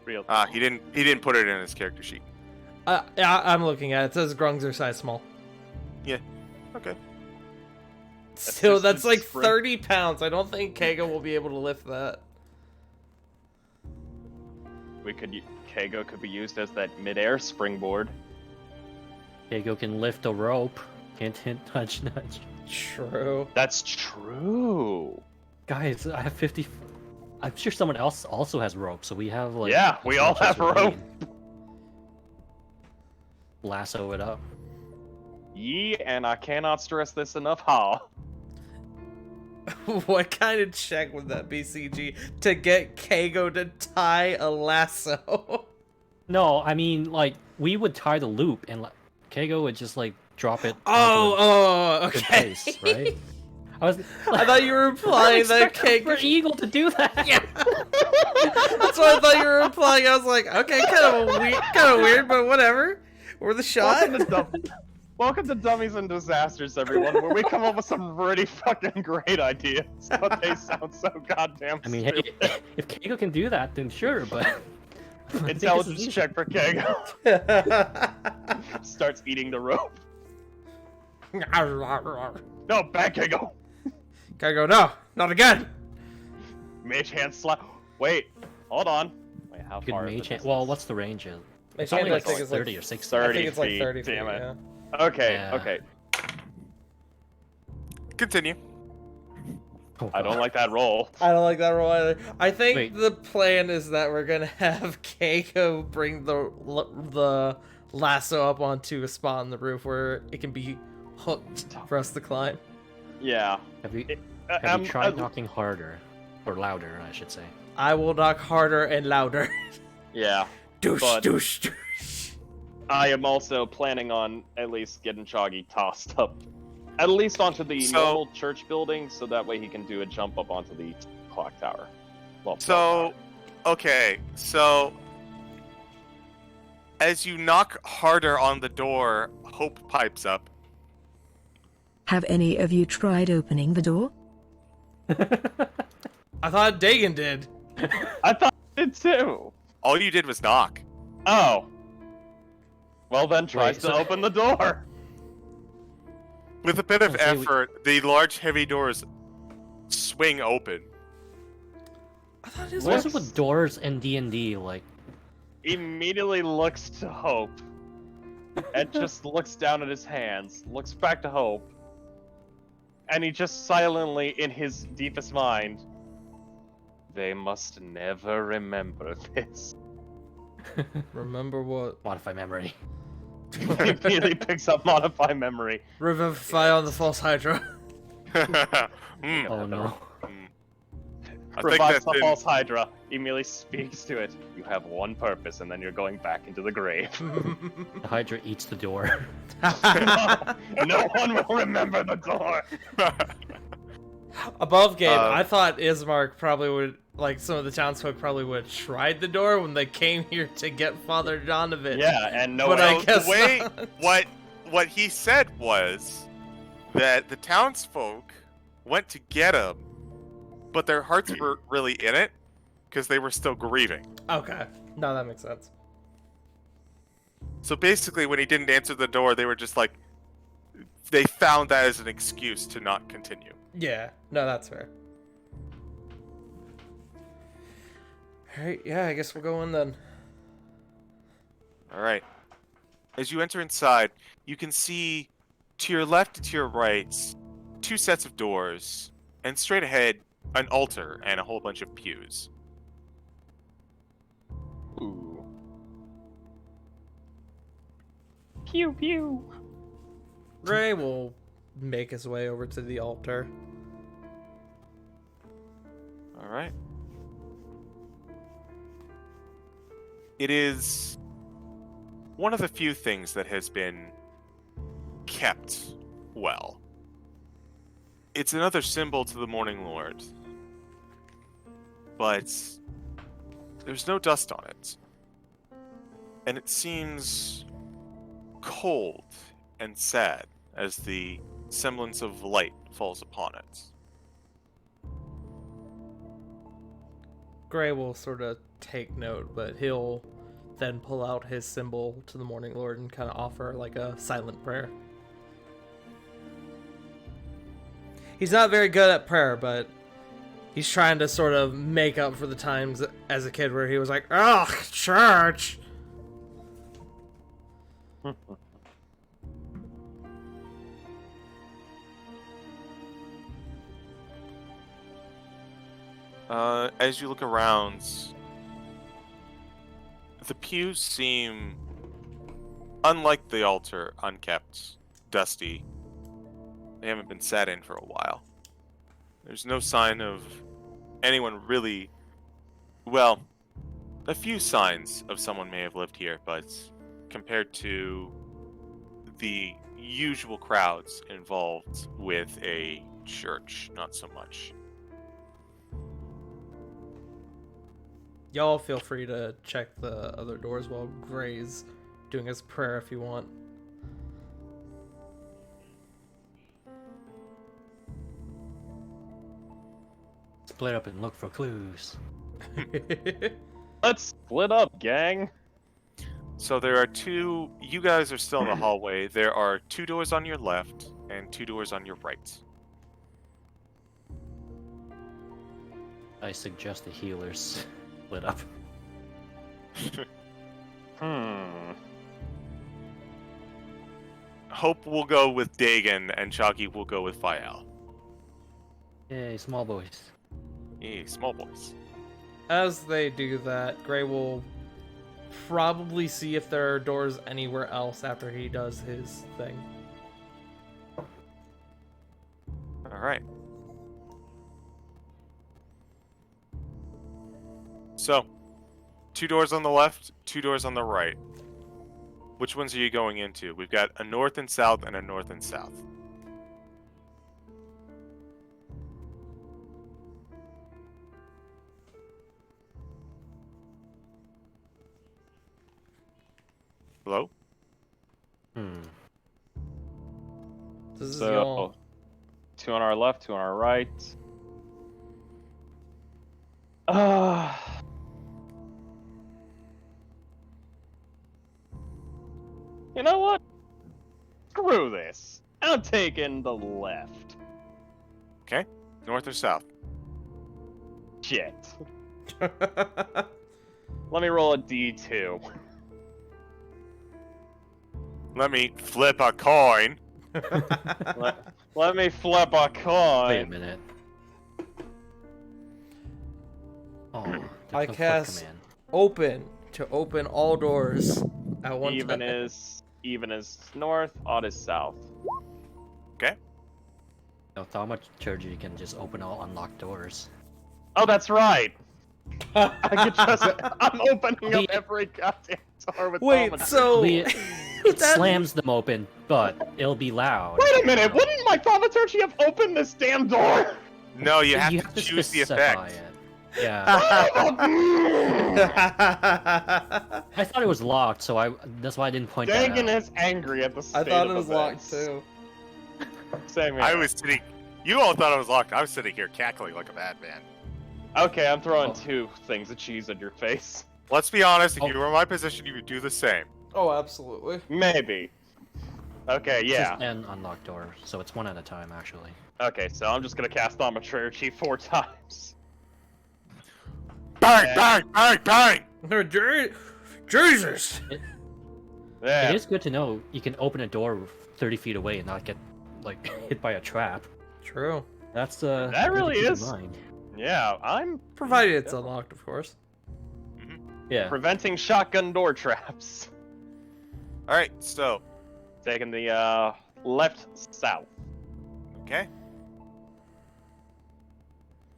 [SPEAKER 1] Real.
[SPEAKER 3] He didn't put it in his character sheet.
[SPEAKER 2] Yeah, I'm looking at it. It says grungs are size small.
[SPEAKER 3] Okay.
[SPEAKER 2] Still,
[SPEAKER 1] just
[SPEAKER 2] that's
[SPEAKER 1] a
[SPEAKER 2] like
[SPEAKER 1] spring.
[SPEAKER 2] 30 pounds. I don't think Kago will be able to lift that.
[SPEAKER 1] Kago could be used as that midair springboard.
[SPEAKER 4] Kago can lift a rope. Hint, hint, nudge, nudge.
[SPEAKER 2] True.
[SPEAKER 1] That's true.
[SPEAKER 4] Guys, I have 50. I'm sure someone else also has rope, so we have like.
[SPEAKER 1] Yeah,
[SPEAKER 4] as
[SPEAKER 1] we all
[SPEAKER 4] much as
[SPEAKER 1] have
[SPEAKER 4] we
[SPEAKER 1] rope.
[SPEAKER 4] need. Lasso it up.
[SPEAKER 1] Yee, and I cannot stress this enough. Ha.
[SPEAKER 2] What kind of check would that be, CG, to get Kago to tie a lasso?
[SPEAKER 4] No, I mean like we would tie the loop, and like Kago would just like drop it.
[SPEAKER 2] Oh,
[SPEAKER 4] onto a good
[SPEAKER 2] okay.
[SPEAKER 4] place, right? I
[SPEAKER 2] thought you were implying that
[SPEAKER 4] for
[SPEAKER 2] Kago.
[SPEAKER 4] Eagle to do that.
[SPEAKER 2] Yeah. That's what I thought you were implying. I was like, okay, kind of weird, but whatever. Worth a shot.
[SPEAKER 1] Welcome to Dummies and Disasters, everyone, where we come up with some really fucking great ideas, but they sound so goddamn
[SPEAKER 4] I mean, hey,
[SPEAKER 1] stupid.
[SPEAKER 4] if Kago can do that, then sure, but. I think this is
[SPEAKER 1] Intelligence
[SPEAKER 4] easy.
[SPEAKER 1] check for Kago. Starts eating the rope. No, back Kago.
[SPEAKER 2] Kago, no, not again.
[SPEAKER 1] Mage hand slap. Wait, hold on. Wait, how
[SPEAKER 4] Good
[SPEAKER 1] far is
[SPEAKER 4] mage
[SPEAKER 1] the
[SPEAKER 4] hand. Well, what's the range?
[SPEAKER 2] Mage
[SPEAKER 4] It's
[SPEAKER 2] hand,
[SPEAKER 4] only
[SPEAKER 2] I
[SPEAKER 4] like
[SPEAKER 2] think, is
[SPEAKER 4] 30
[SPEAKER 2] like
[SPEAKER 4] or 60.
[SPEAKER 1] 30
[SPEAKER 2] I think it's like
[SPEAKER 1] feet,
[SPEAKER 2] 30 feet.
[SPEAKER 1] damn it.
[SPEAKER 2] Yeah.
[SPEAKER 1] Okay,
[SPEAKER 4] Yeah.
[SPEAKER 1] okay.
[SPEAKER 3] Continue.
[SPEAKER 4] Oh,
[SPEAKER 1] I don't
[SPEAKER 4] God.
[SPEAKER 1] like that roll.
[SPEAKER 2] I don't like that roll either. I think
[SPEAKER 4] Wait.
[SPEAKER 2] the plan is that we're gonna have Keiko bring the lasso up onto a spot on the roof where it can be hooked for us to climb.
[SPEAKER 1] Yeah.
[SPEAKER 4] Have you
[SPEAKER 1] I'm-
[SPEAKER 4] tried knocking harder? Or louder, I should say.
[SPEAKER 2] I will knock harder and louder.
[SPEAKER 1] Yeah.
[SPEAKER 2] Douche,
[SPEAKER 1] But-
[SPEAKER 2] douche, douche.
[SPEAKER 1] I am also planning on at least getting Choggy tossed up. At least onto the
[SPEAKER 3] So-
[SPEAKER 1] normal church building, so that way he can do a jump up onto the clock tower. Well,
[SPEAKER 3] So, okay, so as you knock harder on the door, Hope pipes up.
[SPEAKER 5] Have any of you tried opening the door?
[SPEAKER 2] I thought Dagon did.
[SPEAKER 1] I thought it too.
[SPEAKER 3] All you did was knock.
[SPEAKER 1] Oh. Well then, tries
[SPEAKER 4] Wait,
[SPEAKER 1] to
[SPEAKER 4] so-
[SPEAKER 1] open the door.
[SPEAKER 3] With a bit of
[SPEAKER 4] Okay, we-
[SPEAKER 3] effort, the large, heavy doors swing open.
[SPEAKER 2] I thought it was
[SPEAKER 4] What is it with doors and D&D? Like,
[SPEAKER 1] Immediately looks to Hope. And just looks down at his hands, looks back to Hope. And he just silently, in his deepest mind, they must never remember this.
[SPEAKER 2] Remember what?
[SPEAKER 4] modify memory.
[SPEAKER 1] He immediately picks up Modify Memory.
[SPEAKER 2] Revivify on the false Hydra.
[SPEAKER 3] Hmm,
[SPEAKER 4] Oh no.
[SPEAKER 3] I think
[SPEAKER 1] Revives
[SPEAKER 3] that's
[SPEAKER 1] the
[SPEAKER 3] in,
[SPEAKER 1] false Hydra, immediately speaks to it. You have one purpose, and then you're going back into the grave.
[SPEAKER 4] The Hydra eats the door.
[SPEAKER 1] No one will remember the door.
[SPEAKER 2] Above game,
[SPEAKER 3] Uh,
[SPEAKER 2] I thought Ismark probably would, like some of the townsfolk probably would have tried the door when they came here to get Father Donovan.
[SPEAKER 1] Yeah, and no
[SPEAKER 2] But
[SPEAKER 1] one
[SPEAKER 2] I
[SPEAKER 1] else.
[SPEAKER 2] guess
[SPEAKER 3] the way
[SPEAKER 2] not.
[SPEAKER 3] what he said was that the townsfolk went to get him, but their hearts were really in it because they were still grieving.
[SPEAKER 2] Okay, no, that makes sense.
[SPEAKER 3] So basically, when he didn't answer the door, they were just like, they found that as an excuse to not continue.
[SPEAKER 2] Yeah, no, that's fair. Alright, yeah, I guess we'll go in then.
[SPEAKER 3] All right. As you enter inside, you can see to your left and to your right two sets of doors, and straight ahead, an altar and a whole bunch of pews.
[SPEAKER 1] Ooh. Pew pew.
[SPEAKER 2] Ray will make his way over to the altar.
[SPEAKER 3] All right. It is one of the few things that has been kept well. It's another symbol to the Morning Lord, but there's no dust on it. And it seems cold and sad as the semblance of light falls upon it.
[SPEAKER 2] Gray will sort of take note, but he'll then pull out his symbol to the Morning Lord and kind of offer like a silent prayer. He's not very good at prayer, but he's trying to sort of make up for the times as a kid where he was like, "Ugh, church."
[SPEAKER 3] As you look around, the pews seem, unlike the altar, unkept, dusty. They haven't been sat in for a while. There's no sign of anyone really... Well, a few signs of someone may have lived here, but compared to the usual crowds involved with a church, not so much.
[SPEAKER 2] Y'all feel free to check the other doors while Gray's doing his prayer if you want.
[SPEAKER 4] Split up and look for clues.
[SPEAKER 1] Let's split up, gang.
[SPEAKER 3] So there are two... You guys are still in the hallway. There are 2 doors on your left and 2 doors on your right.
[SPEAKER 4] I suggest the healers split up.
[SPEAKER 3] Hope will go with Dagon, and Chalky will go with Fael.
[SPEAKER 4] Yay, small boys.
[SPEAKER 3] Hey, small boys.
[SPEAKER 2] As they do that, Gray will probably see if there are doors anywhere else after he does his thing.
[SPEAKER 3] Alright. So, 2 doors on the left, 2 doors on the right. Which ones are you going into? We've got a north and south and a north and south. Hello?
[SPEAKER 2] This is
[SPEAKER 1] So,
[SPEAKER 2] y'all.
[SPEAKER 1] 2 on our left, 2 on our right. You know what? Screw this. I'm taking the left.
[SPEAKER 3] Okay. North or south?
[SPEAKER 1] Shit. Let me roll a D2.
[SPEAKER 3] Let me flip a coin.
[SPEAKER 1] Let me flip a coin.
[SPEAKER 4] Wait a minute. Oh, there's
[SPEAKER 2] I
[SPEAKER 4] no flip
[SPEAKER 2] cast
[SPEAKER 4] command.
[SPEAKER 2] open to open all doors at one
[SPEAKER 1] Even
[SPEAKER 2] time.
[SPEAKER 1] even is north, odd is south.
[SPEAKER 3] Okay.
[SPEAKER 4] No, thaumaturgy can just open all unlocked doors.
[SPEAKER 1] Oh, that's right. I could just. I'm opening up
[SPEAKER 4] The-
[SPEAKER 1] every goddamn door with
[SPEAKER 2] Wait,
[SPEAKER 1] thaumaturgy.
[SPEAKER 2] so
[SPEAKER 4] It
[SPEAKER 2] that-
[SPEAKER 4] slams them open, but it'll be loud.
[SPEAKER 1] Wait a minute! Wouldn't my thaumaturgy have opened this damn door?
[SPEAKER 3] No, you have to choose the
[SPEAKER 4] specify
[SPEAKER 3] effect.
[SPEAKER 4] it. Yeah, I thought it was locked, so that's why I didn't point that
[SPEAKER 1] Dagon
[SPEAKER 4] out.
[SPEAKER 1] is angry at the state
[SPEAKER 2] I thought it
[SPEAKER 1] of
[SPEAKER 2] was locked
[SPEAKER 1] events.
[SPEAKER 2] too.
[SPEAKER 1] Same here.
[SPEAKER 3] I was sitting... You all thought I was locked. I was sitting here cackling like a madman.
[SPEAKER 1] Okay, I'm throwing
[SPEAKER 4] Oh.
[SPEAKER 1] 2 things of cheese at your face.
[SPEAKER 3] Let's be honest, if
[SPEAKER 4] Oh.
[SPEAKER 3] you were in my position, you would do the same.
[SPEAKER 2] Oh, absolutely.
[SPEAKER 1] Maybe. Okay,
[SPEAKER 4] This
[SPEAKER 1] yeah.
[SPEAKER 4] is an unlocked door, so it's one at a time, actually.
[SPEAKER 1] Okay, so I'm just gonna cast thaumaturgy 4 times.
[SPEAKER 3] Bang,
[SPEAKER 1] Okay.
[SPEAKER 3] bang, bang, bang!
[SPEAKER 2] Jesus!
[SPEAKER 1] Yeah.
[SPEAKER 4] It is good to know you can open a door 30 feet away and not get, like, hit by a trap.
[SPEAKER 2] True.
[SPEAKER 4] That's
[SPEAKER 1] That
[SPEAKER 4] good to
[SPEAKER 1] really
[SPEAKER 4] keep in
[SPEAKER 1] is.
[SPEAKER 4] mind.
[SPEAKER 1] Yeah, I'm
[SPEAKER 2] Provided it's unlocked, of course.
[SPEAKER 4] Yeah.
[SPEAKER 1] preventing shotgun door traps.
[SPEAKER 3] Alright, so,
[SPEAKER 1] Taking the left south.
[SPEAKER 3] okay.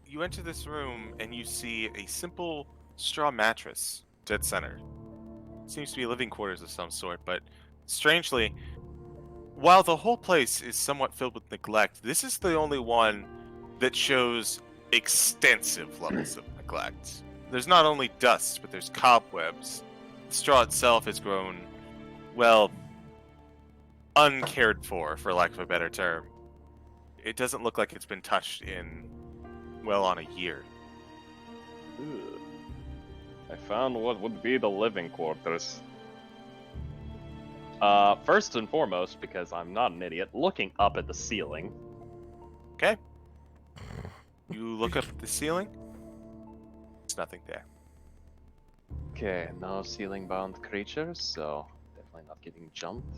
[SPEAKER 3] You enter this room and you see a simple straw mattress dead center. Seems to be living quarters of some sort, but strangely, while the whole place is somewhat filled with neglect, this is the only one that shows extensive levels of neglect. There's not only dust, but there's cobwebs. The straw itself has grown, well, uncared for lack of a better term. It doesn't look like it's been touched in, well, on a year.
[SPEAKER 1] Ugh. I found what would be the living quarters. First and foremost, because I'm not an idiot, looking up at the ceiling.
[SPEAKER 3] Okay. You look up at the ceiling. There's nothing there.
[SPEAKER 1] Okay, no ceiling-bound creatures, so definitely not getting jumped.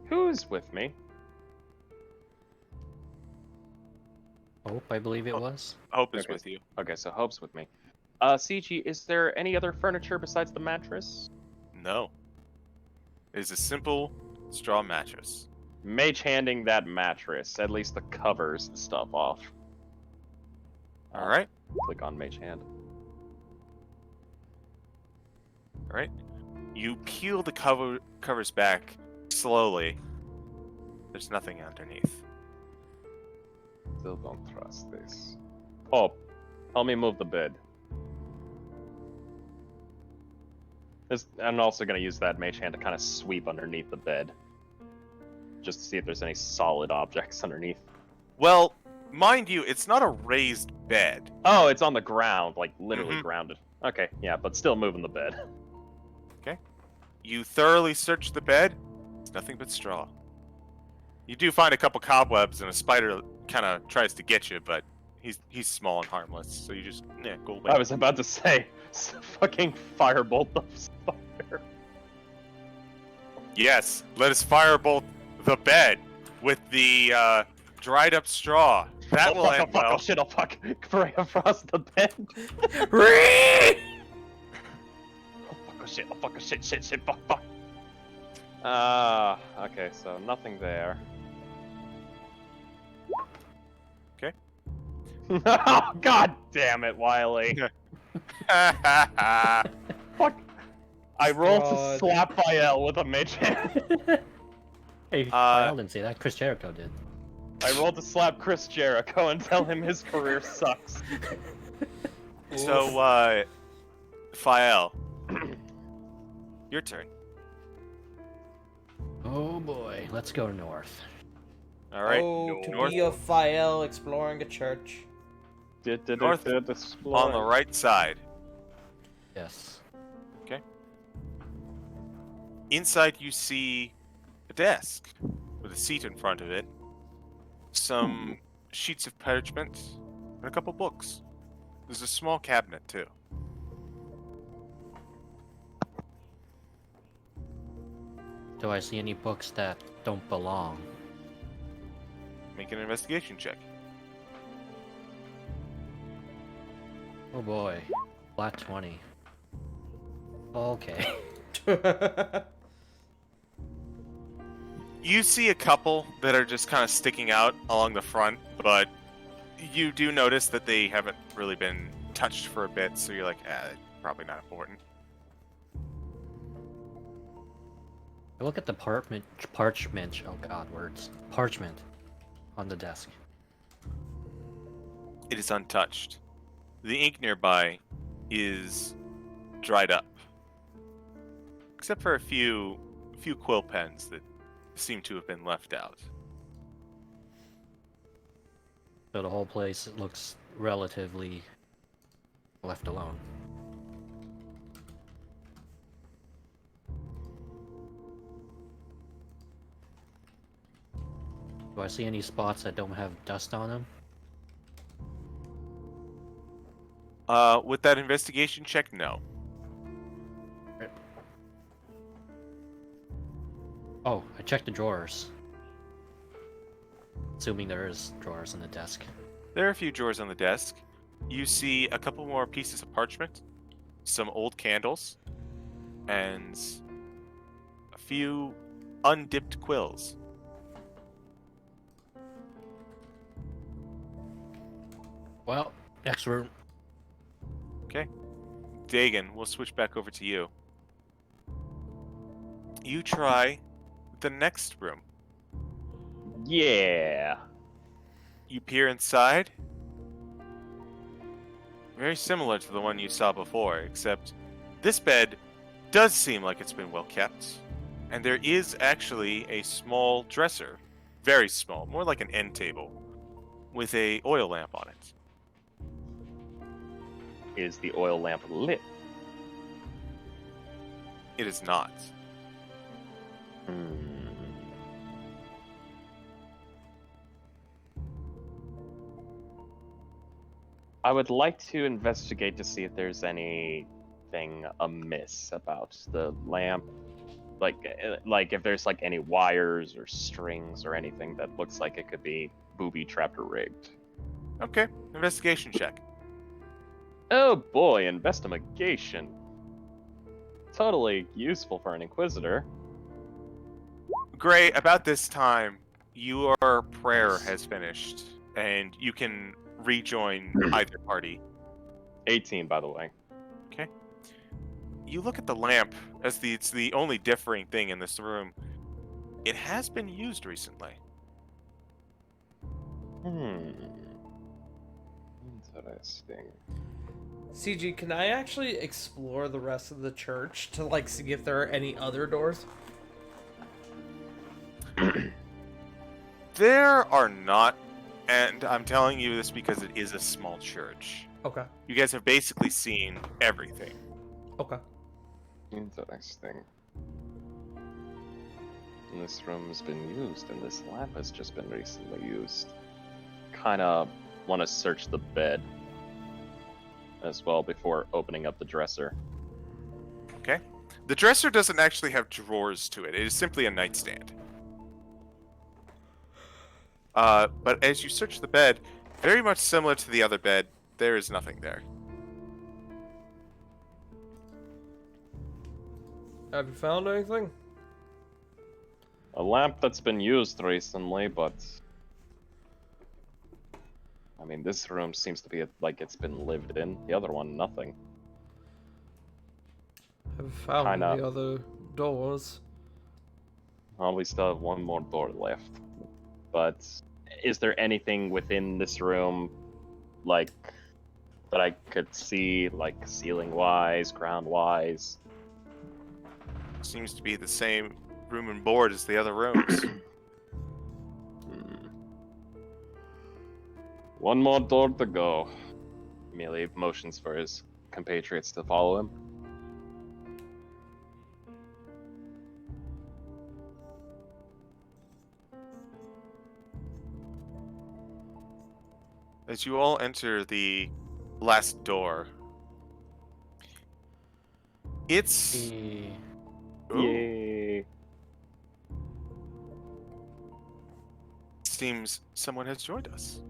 [SPEAKER 1] Who's with me?
[SPEAKER 4] Hope, I believe it was.
[SPEAKER 3] Hope is
[SPEAKER 1] Okay.
[SPEAKER 3] with you.
[SPEAKER 1] Okay, so Hope's with me. CG, is there any other furniture besides the mattress?
[SPEAKER 3] No. It is a simple straw mattress.
[SPEAKER 1] Mage handing that mattress, at least the covers and stuff off.
[SPEAKER 3] All right.
[SPEAKER 1] Click on Mage Hand.
[SPEAKER 3] All right. You peel the covers back slowly. There's nothing underneath.
[SPEAKER 1] Still don't trust this. Oh, help me move the bed. I'm also going to use that Mage Hand to kind of sweep underneath the bed. Just to see if there's any solid objects underneath.
[SPEAKER 3] Well, mind you, it's not a raised bed.
[SPEAKER 1] Oh, it's on the ground, like literally
[SPEAKER 3] Mhm.
[SPEAKER 1] grounded. Okay, yeah, but still moving the bed.
[SPEAKER 3] You thoroughly search the bed. It's nothing but straw. You do find a couple cobwebs and a spider kind of tries to get you, but he's small and harmless, so you just go away.
[SPEAKER 1] I was about to say, fucking firebolt the spider.
[SPEAKER 3] Yes, let us firebolt the bed with the dried up straw. That will end well.
[SPEAKER 1] Oh shit, oh fuck. Spray across the bed. Oh shit, oh fuck, oh shit, fuck. Okay, so nothing there.
[SPEAKER 3] Okay.
[SPEAKER 1] Oh, god damn it, Wiley. Fuck. I rolled to
[SPEAKER 2] Strahd.
[SPEAKER 1] slap Fael with a mage hand.
[SPEAKER 4] Hey, I didn't say that. Chris Jericho did.
[SPEAKER 1] I rolled to slap Chris Jericho and tell him his career sucks.
[SPEAKER 3] So, Fael, your turn.
[SPEAKER 4] Oh boy, let's go north.
[SPEAKER 3] All right.
[SPEAKER 2] Oh, to
[SPEAKER 3] north
[SPEAKER 2] be a Fael exploring a church.
[SPEAKER 3] North on the right side.
[SPEAKER 4] Yes.
[SPEAKER 3] Inside, you see a desk with a seat in front of it, some sheets of parchment, and a couple books. There's a small cabinet, too.
[SPEAKER 4] Do I see any books that don't belong?
[SPEAKER 3] Make an investigation check.
[SPEAKER 4] Oh boy. Flat 20. Okay.
[SPEAKER 3] You see a couple that are just kind of sticking out along the front, but you do notice that they haven't really been touched for a bit, so you're like, probably not important.
[SPEAKER 4] I look at the parchment. Oh god, words. Parchment on the desk.
[SPEAKER 3] It is untouched. The ink nearby is dried up, except for a few quill pens that seem to have been left out.
[SPEAKER 4] So the whole place looks relatively left alone. Do I see any spots that don't have dust on them?
[SPEAKER 3] With that investigation check, no.
[SPEAKER 4] Oh, I checked the drawers. Assuming there is drawers on the desk.
[SPEAKER 3] There are a few drawers on the desk. You see a couple more pieces of parchment, some old candles, and a few undipped quills.
[SPEAKER 4] Well, next room.
[SPEAKER 3] Okay. Dagon, we'll switch back over to you. You try the next room.
[SPEAKER 1] Yeah.
[SPEAKER 3] You peer inside. Very similar to the one you saw before, except this bed does seem like it's been well kept. And there is actually a small dresser. Very small, more like an end table, with a oil lamp on it.
[SPEAKER 1] Is the oil lamp lit?
[SPEAKER 3] It is not.
[SPEAKER 1] Hmm. I would like to investigate to see if there's anything amiss about the lamp. Like if there's like any wires or strings or anything that looks like it could be booby trapped or rigged.
[SPEAKER 3] Okay, investigation check.
[SPEAKER 1] Oh boy, investigation. Totally useful for an inquisitor.
[SPEAKER 3] Gray, about this time, your prayer has finished, and you can rejoin either party.
[SPEAKER 1] 18, by the way.
[SPEAKER 3] You look at the lamp as it's the only differing thing in this room. It has been used recently.
[SPEAKER 1] Interesting.
[SPEAKER 2] CG, can I actually explore the rest of the church to like see if there are any other doors?
[SPEAKER 3] There are not, and I'm telling you this because it is a small church.
[SPEAKER 2] Okay.
[SPEAKER 3] You guys have basically seen everything.
[SPEAKER 2] Okay.
[SPEAKER 1] Interesting. This room has been used, and this lamp has just been recently used. Kinda want to search the bed as well before opening up the dresser.
[SPEAKER 3] Okay? The dresser doesn't actually have drawers to it. It is simply a nightstand. But as you search the bed, very much similar to the other bed, there is nothing there.
[SPEAKER 2] Have you found anything?
[SPEAKER 1] A lamp that's been used recently, but I mean, this room seems to be like it's been lived in. The other one, nothing.
[SPEAKER 2] Have you found
[SPEAKER 1] Kinda.
[SPEAKER 2] the other doors?
[SPEAKER 1] Well, we still have one more door left. But is there anything within this room, like, that I could see, like, ceiling-wise, ground-wise?
[SPEAKER 3] Seems to be the same room and board as the other rooms.
[SPEAKER 1] One more door to go. Melee motions for his compatriots to follow him.
[SPEAKER 3] As you all enter the last door, it's... Ooh,
[SPEAKER 1] Yay!
[SPEAKER 3] seems someone has joined us.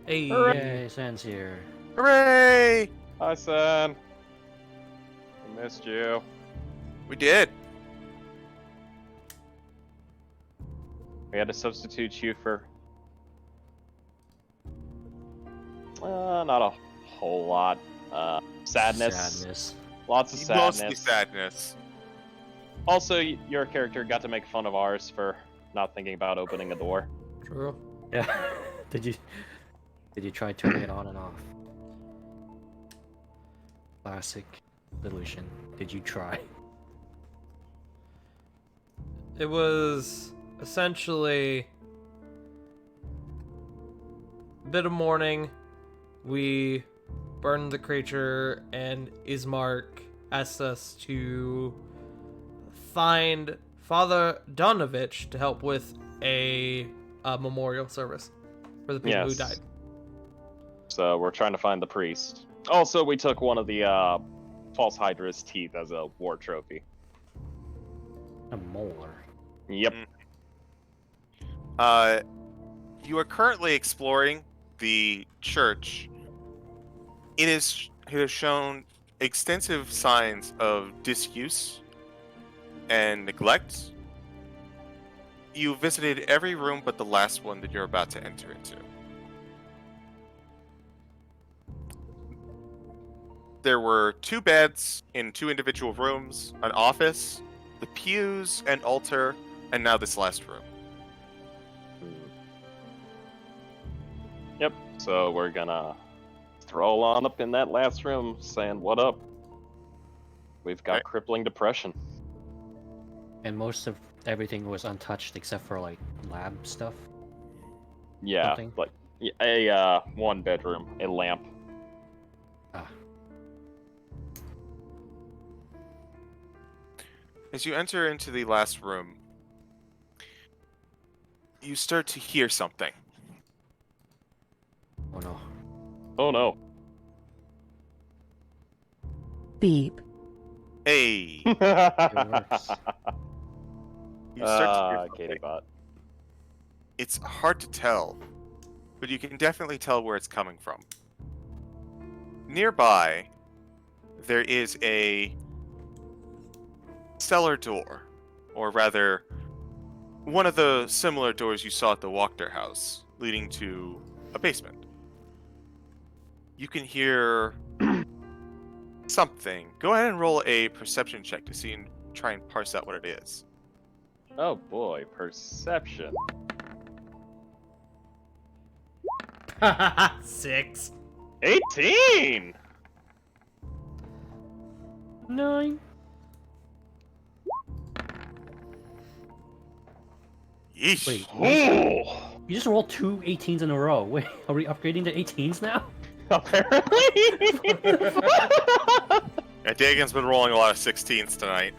[SPEAKER 2] Hey.
[SPEAKER 4] Yay, Sans here.
[SPEAKER 3] Hooray!
[SPEAKER 1] Hi, San. I missed you.
[SPEAKER 3] We did.
[SPEAKER 1] We had to substitute you for... not a whole lot. Sadness. Lots of sadness.
[SPEAKER 3] Mostly sadness.
[SPEAKER 1] Also, your character got to make fun of ours for not thinking about opening a door.
[SPEAKER 2] True.
[SPEAKER 4] Yeah. Did you try turning it on and off? Classic delusion. Did you try?
[SPEAKER 2] It was essentially a bit of mourning. We burned the creature, and Ismark asked us to find Father Donovich to help with a memorial service for the people who died.
[SPEAKER 1] So we're trying to find the priest. Also, we took one of the false Hydra's teeth as a war trophy.
[SPEAKER 4] A molar.
[SPEAKER 1] Yep.
[SPEAKER 3] You are currently exploring the church. It has shown extensive signs of disuse and neglect. You visited every room but the last one that you're about to enter into. There were 2 beds in 2 individual rooms, an office, the pews and altar, and now this last room.
[SPEAKER 1] Yep, so we're gonna stroll on up in that last room saying, "What up?" We've got
[SPEAKER 3] Right.
[SPEAKER 1] crippling depression.
[SPEAKER 4] And most of everything was untouched except for like lab stuff.
[SPEAKER 1] Yeah,
[SPEAKER 4] Something?
[SPEAKER 1] like a one bedroom, a lamp.
[SPEAKER 4] Ah.
[SPEAKER 3] As you enter into the last room, you start to hear something.
[SPEAKER 4] Oh no.
[SPEAKER 1] Oh no.
[SPEAKER 5] Beep.
[SPEAKER 3] Hey!
[SPEAKER 4] It works.
[SPEAKER 3] You start to hear something.
[SPEAKER 1] Katie bot.
[SPEAKER 3] It's hard to tell, but you can definitely tell where it's coming from. Nearby, there is a cellar door, or rather, one of the similar doors you saw at the Wachter house, leading to a basement. You can hear something. Go ahead and roll a perception check to see and try and parse out what it is.
[SPEAKER 1] Oh boy, perception.
[SPEAKER 2] 6.
[SPEAKER 1] 18!
[SPEAKER 4] 9.
[SPEAKER 3] Yeesh.
[SPEAKER 4] Wait,
[SPEAKER 1] Oh!
[SPEAKER 4] you just rolled 2 18s in a row. Wait, are we upgrading to 18s now?
[SPEAKER 1] Apparently!
[SPEAKER 3] Yeah, Dagon's been rolling a lot of 16s tonight.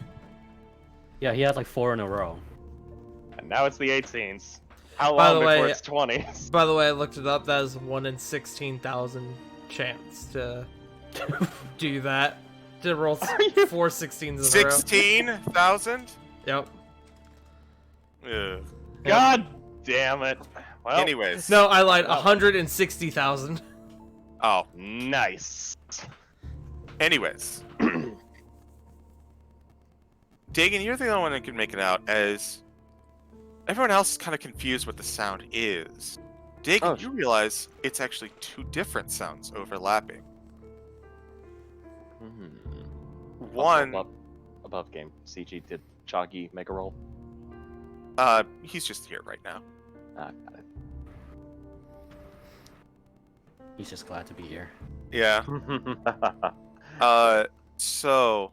[SPEAKER 4] Yeah, he had like 4 in a row.
[SPEAKER 1] And now it's the 18s. How
[SPEAKER 2] By
[SPEAKER 1] long
[SPEAKER 2] the
[SPEAKER 1] before
[SPEAKER 2] way-
[SPEAKER 1] it's 20s?
[SPEAKER 2] By the way, I looked it up. That is 1 in 16,000 chance to do that. To roll
[SPEAKER 1] you-
[SPEAKER 2] 4 16s in a row.
[SPEAKER 3] 16,000?
[SPEAKER 2] Yep.
[SPEAKER 3] Ugh.
[SPEAKER 1] God damn it. Well,
[SPEAKER 3] Anyways.
[SPEAKER 2] No, I lied.
[SPEAKER 1] Wow.
[SPEAKER 2] 160,000.
[SPEAKER 3] Oh.
[SPEAKER 1] nice.
[SPEAKER 3] Anyways. Dagon, you're the only one that can make it out, as everyone else is kind of confused what the sound is. Dagon,
[SPEAKER 1] Oh,
[SPEAKER 3] you realize it's actually 2 different sounds overlapping. One,
[SPEAKER 1] Above game. CG, did Choggy make a roll?
[SPEAKER 3] he's just here right now.
[SPEAKER 1] Got
[SPEAKER 4] He's just glad to be here.
[SPEAKER 3] Yeah.
[SPEAKER 1] it.
[SPEAKER 3] So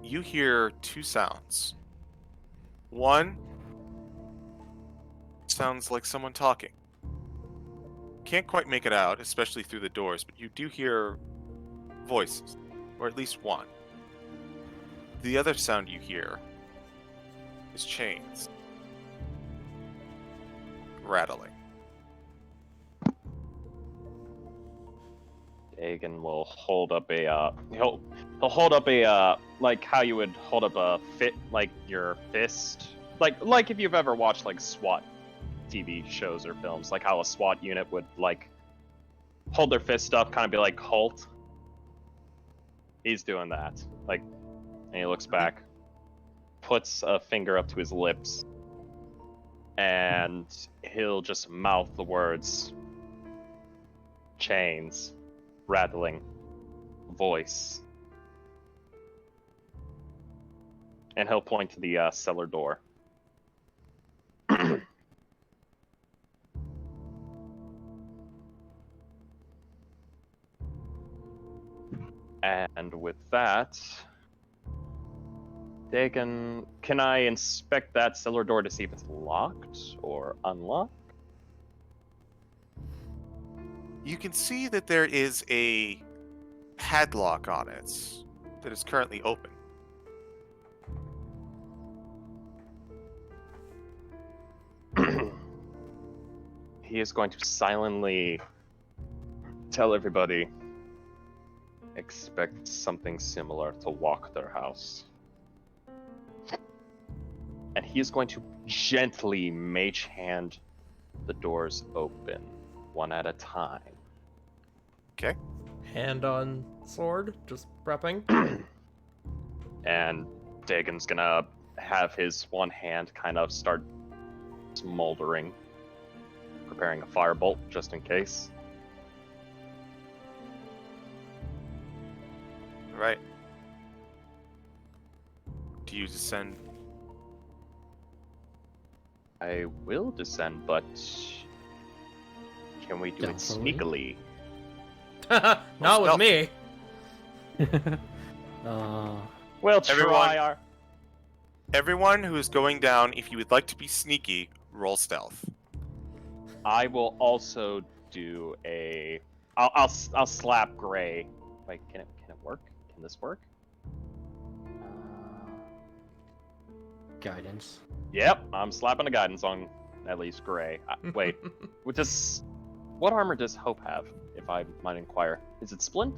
[SPEAKER 3] you hear 2 sounds. One sounds like someone talking. Can't quite make it out, especially through the doors, but you do hear voices, or at least one. The other sound you hear is chains rattling.
[SPEAKER 1] Dagon will hold up a he'll hold up a like how you would hold up a like your fist, like if you've ever watched like SWAT TV shows or films, like how a SWAT unit would like hold their fist up, kind of be like halt. He's doing that, like, and he looks back, puts a finger up to his lips, and he'll just mouth the words chains, rattling, voice. And he'll point to the cellar door. And with that, Dagon, can I inspect that cellar door to see if it's locked or unlocked?
[SPEAKER 3] You can see that there is a padlock on it that is currently open.
[SPEAKER 1] He is going to silently tell everybody, expect something similar to walk their house. And he is going to gently mage hand the doors open, one at a time.
[SPEAKER 3] Okay.
[SPEAKER 2] Hand on sword, just prepping.
[SPEAKER 1] And Dagon's gonna have his one hand kind of start smoldering, preparing a firebolt just in case.
[SPEAKER 3] Right. do you descend?
[SPEAKER 1] I will descend, but can we do it
[SPEAKER 4] Stealthily?
[SPEAKER 1] sneakily?
[SPEAKER 2] Not with
[SPEAKER 3] stealth.
[SPEAKER 2] me.
[SPEAKER 1] We'll
[SPEAKER 3] Everyone-
[SPEAKER 1] try our.
[SPEAKER 3] Everyone who is going down, if you would like to be sneaky, roll stealth.
[SPEAKER 1] I will also do a. I'll slap Gray. Wait, can it work? Can this work?
[SPEAKER 4] Guidance.
[SPEAKER 1] Yep, I'm slapping a guidance on at least Gray. Wait, what armor does Hope have? If I might inquire, is it splint?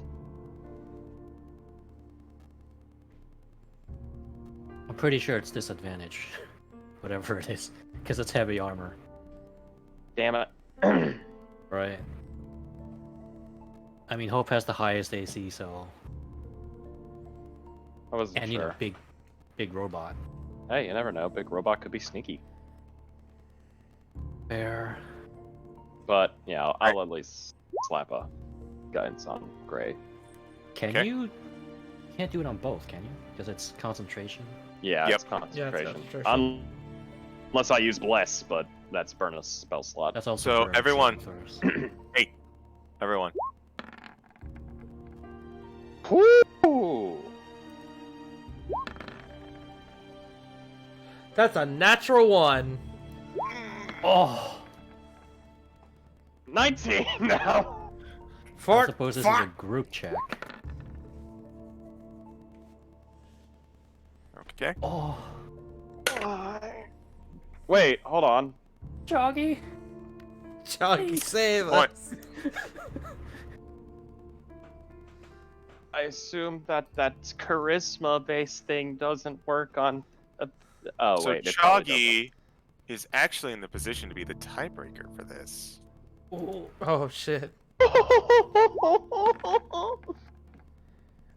[SPEAKER 4] I'm pretty sure it's disadvantage. Whatever it is. Because it's heavy armor.
[SPEAKER 1] Damn it.
[SPEAKER 4] Right. I mean, Hope has the highest AC, so...
[SPEAKER 1] I wasn't
[SPEAKER 4] And,
[SPEAKER 1] sure.
[SPEAKER 4] you know, big robot.
[SPEAKER 1] Hey, you never know. Big robot could be sneaky.
[SPEAKER 4] Fair.
[SPEAKER 1] But yeah, I'll at least slap a guidance on Gray.
[SPEAKER 4] Can
[SPEAKER 3] Okay.
[SPEAKER 4] you... Can't do it on both, can you? Because it's concentration.
[SPEAKER 1] Yeah,
[SPEAKER 3] Yep.
[SPEAKER 1] it's concentration.
[SPEAKER 2] concentration.
[SPEAKER 1] Unless I use Bless, but that's burn a spell slot.
[SPEAKER 4] That's also
[SPEAKER 3] So,
[SPEAKER 4] burn,
[SPEAKER 3] everyone-
[SPEAKER 4] first.
[SPEAKER 3] Everyone,
[SPEAKER 1] Woo!
[SPEAKER 2] That's a natural one.
[SPEAKER 4] Oh!
[SPEAKER 1] 19 now!
[SPEAKER 4] I
[SPEAKER 2] Fort.
[SPEAKER 4] suppose this is a group check.
[SPEAKER 3] okay?
[SPEAKER 4] Oh!
[SPEAKER 1] Wait, hold on.
[SPEAKER 4] Joggy!
[SPEAKER 2] Chunky, save
[SPEAKER 3] Point.
[SPEAKER 2] us.
[SPEAKER 1] I assume that charisma-based thing doesn't work on. Oh
[SPEAKER 3] So
[SPEAKER 1] wait, it probably
[SPEAKER 3] Choggy is actually in the position to be the tiebreaker for this.
[SPEAKER 2] Oh shit.
[SPEAKER 1] doesn't.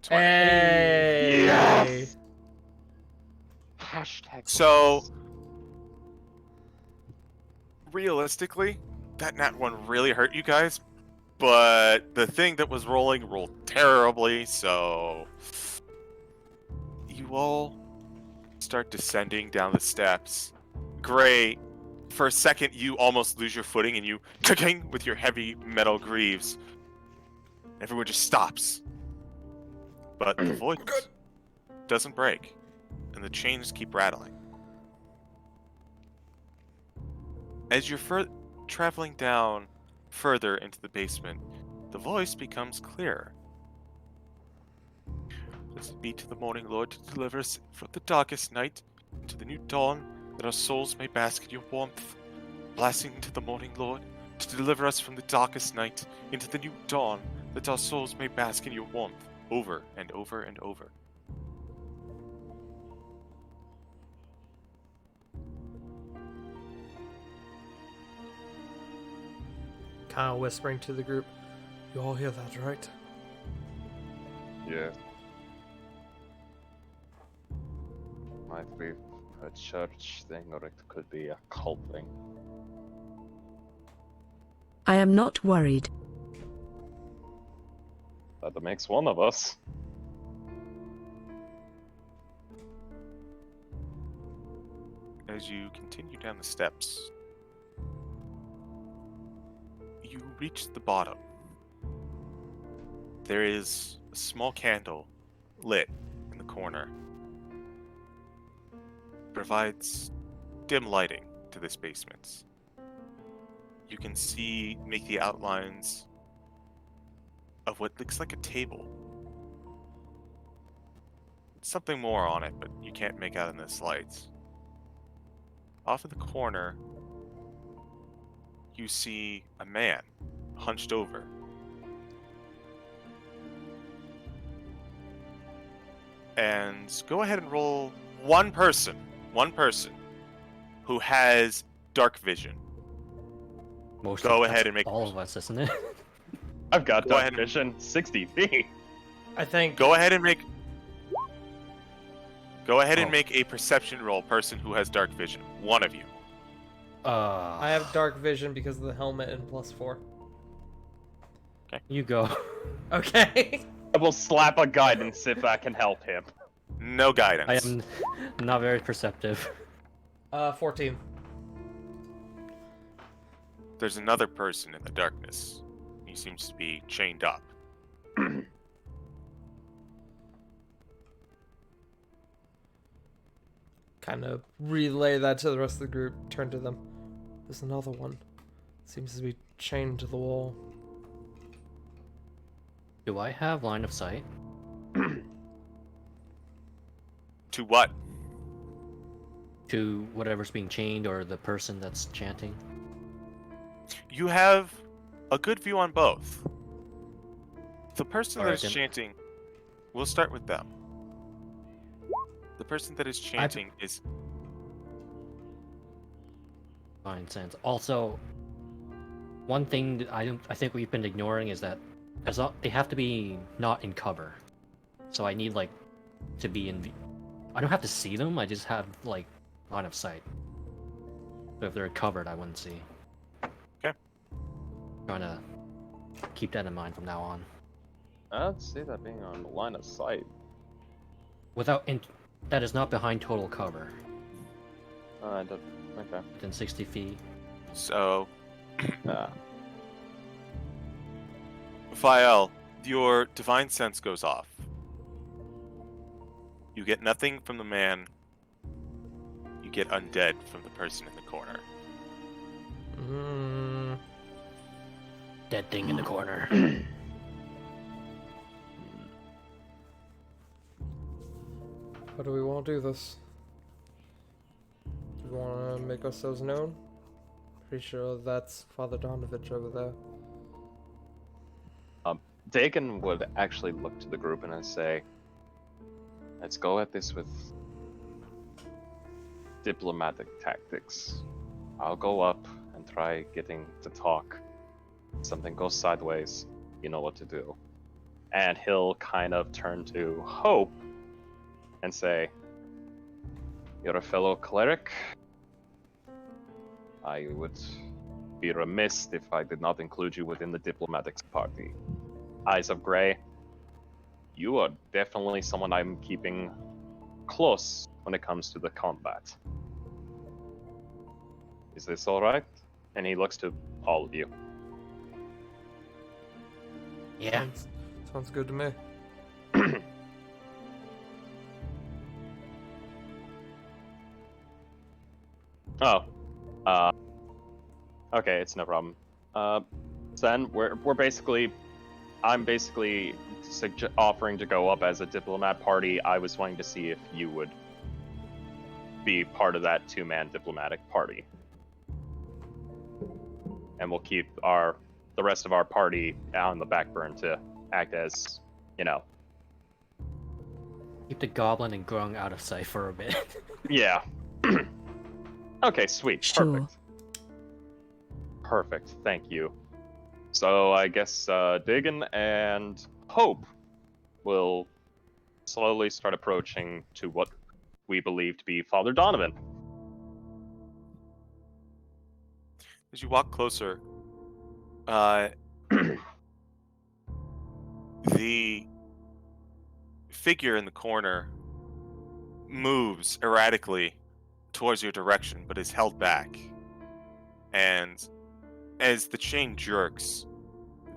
[SPEAKER 3] 20.
[SPEAKER 2] Hey.
[SPEAKER 1] Yes! Hashtag.
[SPEAKER 3] So, realistically, that nat one really hurt you guys, but the thing that was rolling rolled terribly, so you all start descending down the steps. Gray, for a second, you almost lose your footing and you kicking with your heavy metal greaves. Everyone just stops. But the voice doesn't break, and the chains keep rattling. As you're traveling down further into the basement, the voice becomes clearer. Blessed be to the morning Lord to deliver us from the darkest night into the new dawn, that our souls may bask in your warmth. Blessing to the morning Lord to deliver us from the darkest night into the new dawn, that our souls may bask in your warmth. Over and over and over.
[SPEAKER 2] Kind of whispering to the group. You all hear that, right?
[SPEAKER 1] Yeah. Might be a church thing, or it could be a cult thing.
[SPEAKER 5] I am not worried.
[SPEAKER 1] That makes one of us.
[SPEAKER 3] As you continue down the steps, you reach the bottom. There is a small candle lit in the corner. Provides dim lighting to this basement. You can make the outlines of what looks like a table. Something more on it, but you can't make out in this light. Off in the corner, you see a man hunched over. And go ahead and roll one person who has dark vision.
[SPEAKER 4] Most
[SPEAKER 3] Go
[SPEAKER 4] of,
[SPEAKER 3] ahead and make
[SPEAKER 4] all of us, isn't it?
[SPEAKER 1] I've got
[SPEAKER 3] Go
[SPEAKER 1] dark
[SPEAKER 3] ahead and-
[SPEAKER 1] vision, 60 feet.
[SPEAKER 2] I think.
[SPEAKER 3] Go ahead and make
[SPEAKER 4] Oh.
[SPEAKER 3] a perception roll, person who has dark vision. One of you.
[SPEAKER 2] I have dark vision because of the helmet and +4.
[SPEAKER 4] You go.
[SPEAKER 2] Okay.
[SPEAKER 1] I will slap a guidance if I can help him.
[SPEAKER 3] No
[SPEAKER 4] I
[SPEAKER 3] guidance.
[SPEAKER 4] am not very perceptive.
[SPEAKER 2] 14.
[SPEAKER 3] There's another person in the darkness. He seems to be chained up.
[SPEAKER 2] Kind of relay that to the rest of the group. Turn to them. There's another one. Seems to be chained to the wall.
[SPEAKER 4] Do I have line of sight?
[SPEAKER 3] To what?
[SPEAKER 4] To whatever's being chained or the person that's chanting?
[SPEAKER 3] You have a good view on both. The person that
[SPEAKER 4] Alright,
[SPEAKER 3] is
[SPEAKER 4] then.
[SPEAKER 3] chanting, we'll start with them. The person that is chanting is
[SPEAKER 4] Fine sense. Also, one thing that I think we've been ignoring is that they have to be not in cover. So I need like to be in. I don't have to see them. I just have like line of sight. So if they're covered, I wouldn't see.
[SPEAKER 3] Okay.
[SPEAKER 4] Trying to keep that in mind from now on.
[SPEAKER 1] I don't see that being on the line of sight.
[SPEAKER 4] That is not behind total cover.
[SPEAKER 1] Okay.
[SPEAKER 4] Within 60 feet.
[SPEAKER 3] so.
[SPEAKER 1] Yeah.
[SPEAKER 3] Fael, your divine sense goes off. You get nothing from the man. You get undead from the person in the corner.
[SPEAKER 4] Dead thing in the corner.
[SPEAKER 2] How do we want to do this? Do we want to make ourselves known? Pretty sure that's Father Donovich over there.
[SPEAKER 1] Dagon would actually look to the group and say, let's go at this with diplomatic tactics. I'll go up and try getting to talk. If something goes sideways, you know what to do. And he'll kind of turn to Hope and say, you're a fellow cleric. I would be remiss if I did not include you within the diplomatics party. Eyes of Grey, you are definitely someone I'm keeping close when it comes to the combat. Is this alright? And he looks to all of you.
[SPEAKER 4] Yeah.
[SPEAKER 2] Sounds good to me.
[SPEAKER 1] Oh. Okay, it's no problem. Then I'm basically offering to go up as a diplomat party. I was wanting to see if you would be part of that two-man diplomatic party. And we'll keep the rest of our party on the back burn to act as,
[SPEAKER 4] Keep the goblin and Grung out of sight for a bit.
[SPEAKER 1] Yeah. Okay, sweet.
[SPEAKER 5] Sure.
[SPEAKER 1] Perfect. Thank you. So I guess Dagon and Hope will slowly start approaching to what we believe to be Father Donovan.
[SPEAKER 3] As you walk closer, the figure in the corner moves erratically towards your direction, but is held back. And as the chain jerks,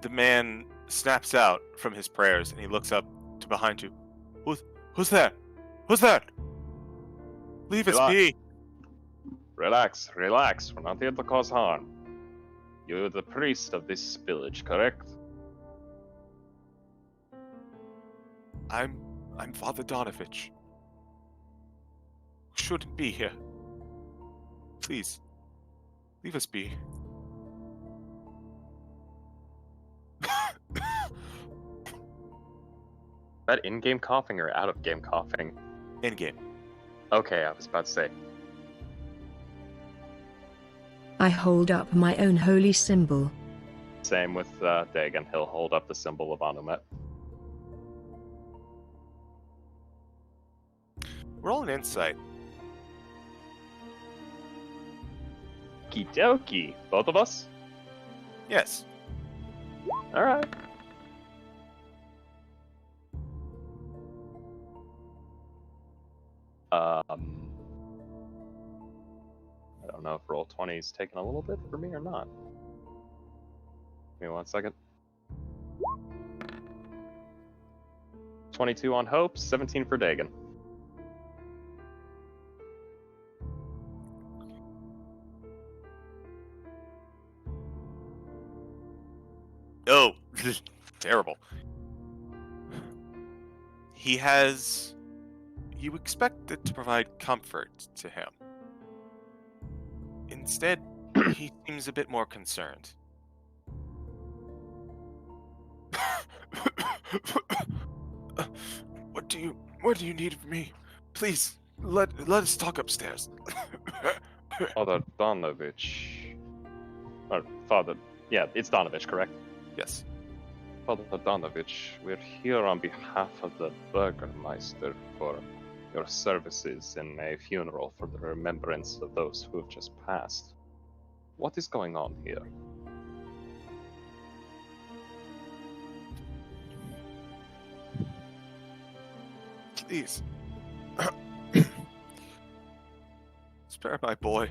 [SPEAKER 3] the man snaps out from his prayers and he looks up to behind you. Who's that? Who's that? Leave us be.
[SPEAKER 1] Relax. We're not here to cause harm. You're the priest of this village, correct?
[SPEAKER 3] I'm Father Donovich. Shouldn't be here. Please, leave us be.
[SPEAKER 1] That in-game coughing or out-of-game coughing?
[SPEAKER 3] In-game.
[SPEAKER 1] Okay, I was about to say.
[SPEAKER 5] I hold up my own holy symbol.
[SPEAKER 1] Same with Dagon. He'll hold up the symbol of Anumet.
[SPEAKER 3] Roll an insight.
[SPEAKER 1] Okie dokie. Both of us?
[SPEAKER 3] Yes.
[SPEAKER 1] Alright. I don't know if roll 20 is taking a little bit for me or not. Give me 1 second. 22 on Hope, 17 for Dagon.
[SPEAKER 3] Oh, terrible. He has. You expect it to provide comfort to him. Instead, he seems a bit more concerned. What do you need of me? Please, let us talk upstairs.
[SPEAKER 1] Father Donovich. Or Father. Yeah, it's Donovich, correct?
[SPEAKER 3] Yes.
[SPEAKER 1] Father Donovich, we're here on behalf of the Burgermeister for your services in a funeral for the remembrance of those who have just passed. What is going on here?
[SPEAKER 3] Please. Spare my boy.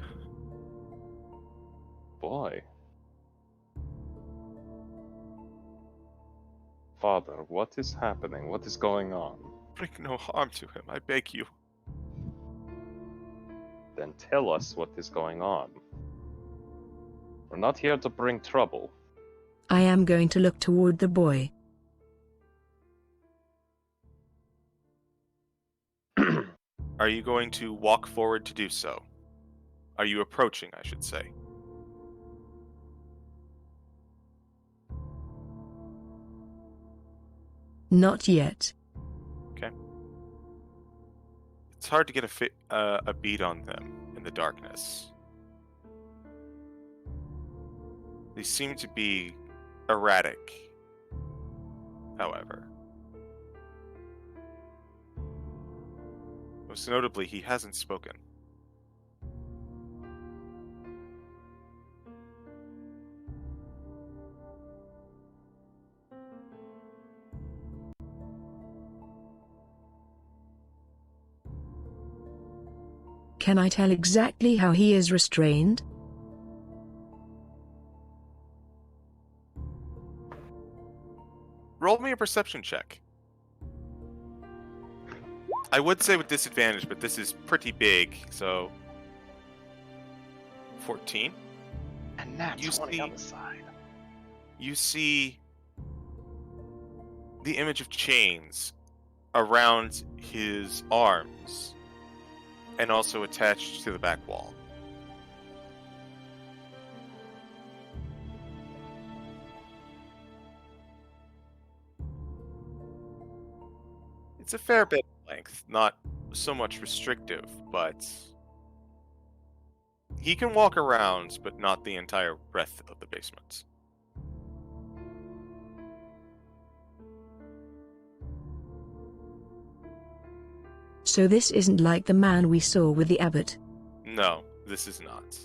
[SPEAKER 1] Boy. Father, what is happening? What is going on?
[SPEAKER 3] Bring no harm to him, I beg you.
[SPEAKER 1] Then tell us what is going on. We're not here to bring trouble.
[SPEAKER 5] I am going to look toward the boy.
[SPEAKER 3] Are you going to walk forward to do so? Are you approaching, I should say?
[SPEAKER 5] Not yet.
[SPEAKER 3] Okay. It's hard to get a beat on them in the darkness. They seem to be erratic, however. Most notably, he hasn't spoken.
[SPEAKER 5] Can I tell exactly how he is restrained?
[SPEAKER 3] Roll me a perception check. I would say with disadvantage, but this is pretty big, so 14.
[SPEAKER 1] And that's
[SPEAKER 3] You
[SPEAKER 1] 20
[SPEAKER 3] see-
[SPEAKER 1] on the side.
[SPEAKER 3] You see the image of chains around his arms and also attached to the back wall. It's a fair bit of length, not so much restrictive, but he can walk around, but not the entire breadth of the basement.
[SPEAKER 5] So this isn't like the man we saw with the abbot.
[SPEAKER 3] No, this is not.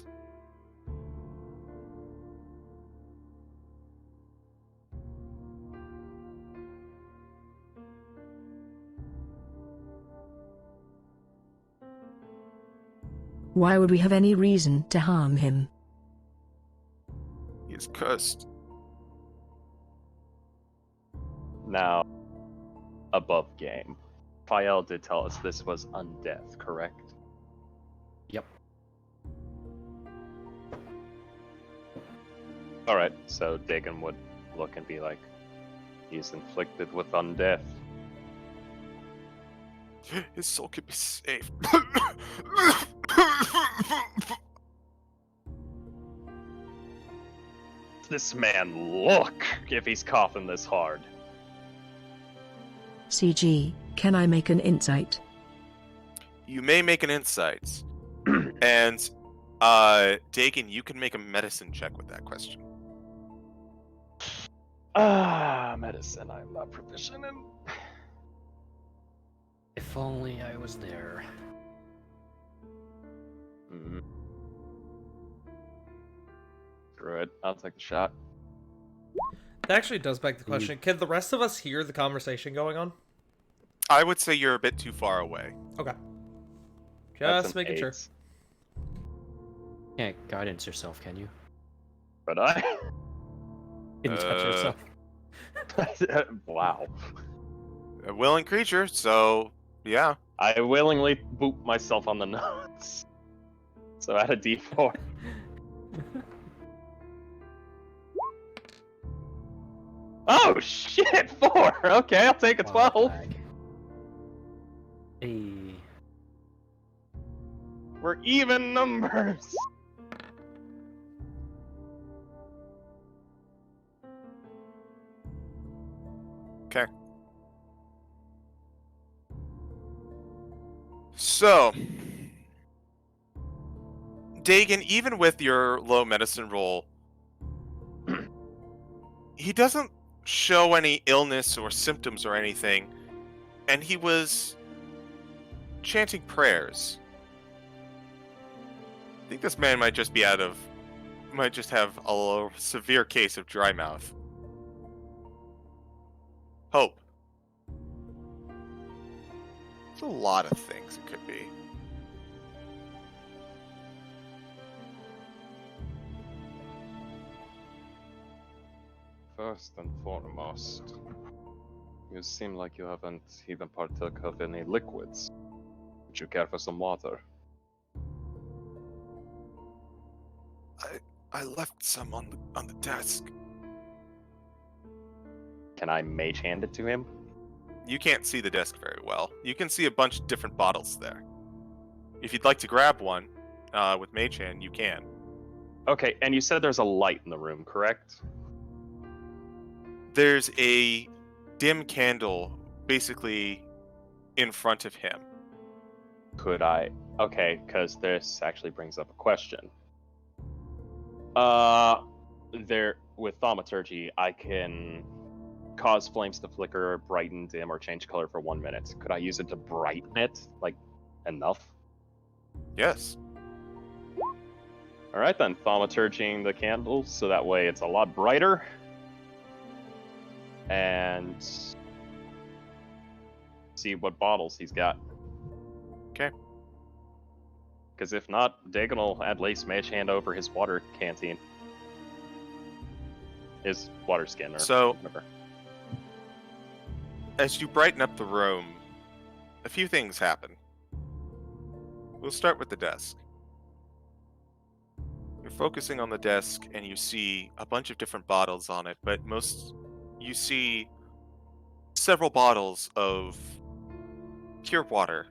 [SPEAKER 5] Why would we have any reason to harm him?
[SPEAKER 3] He is cursed.
[SPEAKER 1] Now, above game. Fael did tell us this was undeath, correct?
[SPEAKER 4] Yep.
[SPEAKER 1] Alright, so Dagon would look and be like, he's inflicted with undeath.
[SPEAKER 3] His soul can be saved.
[SPEAKER 1] This man look if he's coughing this hard.
[SPEAKER 5] CG, can I make an insight?
[SPEAKER 3] You may make an insight. And, Dagon, you can make a medicine check with that question.
[SPEAKER 1] Medicine I'm not proficient in.
[SPEAKER 4] If only I was there.
[SPEAKER 1] Screw it, I'll take a shot.
[SPEAKER 2] That actually does beg the question. Can the rest of us hear the conversation going on?
[SPEAKER 3] I would say you're a bit too far away.
[SPEAKER 2] Okay.
[SPEAKER 1] That's
[SPEAKER 2] Just
[SPEAKER 1] an
[SPEAKER 2] making sure.
[SPEAKER 1] 8.
[SPEAKER 4] Can't guidance yourself, can you?
[SPEAKER 1] But I.
[SPEAKER 4] Can you touch yourself?
[SPEAKER 1] Wow.
[SPEAKER 3] A willing creature, so yeah.
[SPEAKER 1] I willingly boop myself on the nose. So add a d4. Oh shit! 4! Okay, I'll take a 12.
[SPEAKER 4] Wild lag. Hey.
[SPEAKER 1] We're even numbers!
[SPEAKER 3] Okay. So, Dagon, even with your low medicine roll, he doesn't show any illness or symptoms or anything, and he was chanting prayers. I think this man might just have a severe case of dry mouth. Hope. There's a lot of things it could be.
[SPEAKER 1] First and foremost, you seem like you haven't even partook of any liquids. Would you care for some water?
[SPEAKER 3] I left some on the desk.
[SPEAKER 1] Can I mage hand it to him?
[SPEAKER 3] You can't see the desk very well. You can see a bunch of different bottles there. If you'd like to grab one with Mage Hand, you can.
[SPEAKER 1] Okay, and you said there's a light in the room, correct?
[SPEAKER 3] There's a dim candle basically in front of him.
[SPEAKER 1] Could I? Okay, because this actually brings up a question. There, with thaumaturgy, I can cause flames to flicker, brighten, dim, or change color for 1 minute. Could I use it to brighten it, like, enough?
[SPEAKER 3] Yes.
[SPEAKER 1] All right then, thaumaturgying the candle so that way it's a lot brighter. And see what bottles he's got.
[SPEAKER 3] Okay.
[SPEAKER 1] Because if not, Dagon will at least mage hand over his water canteen. His water skin or
[SPEAKER 3] So-
[SPEAKER 1] whatever.
[SPEAKER 3] As you brighten up the room, a few things happen. We'll start with the desk. You're focusing on the desk and you see a bunch of different bottles on it, but you see several bottles of pure water,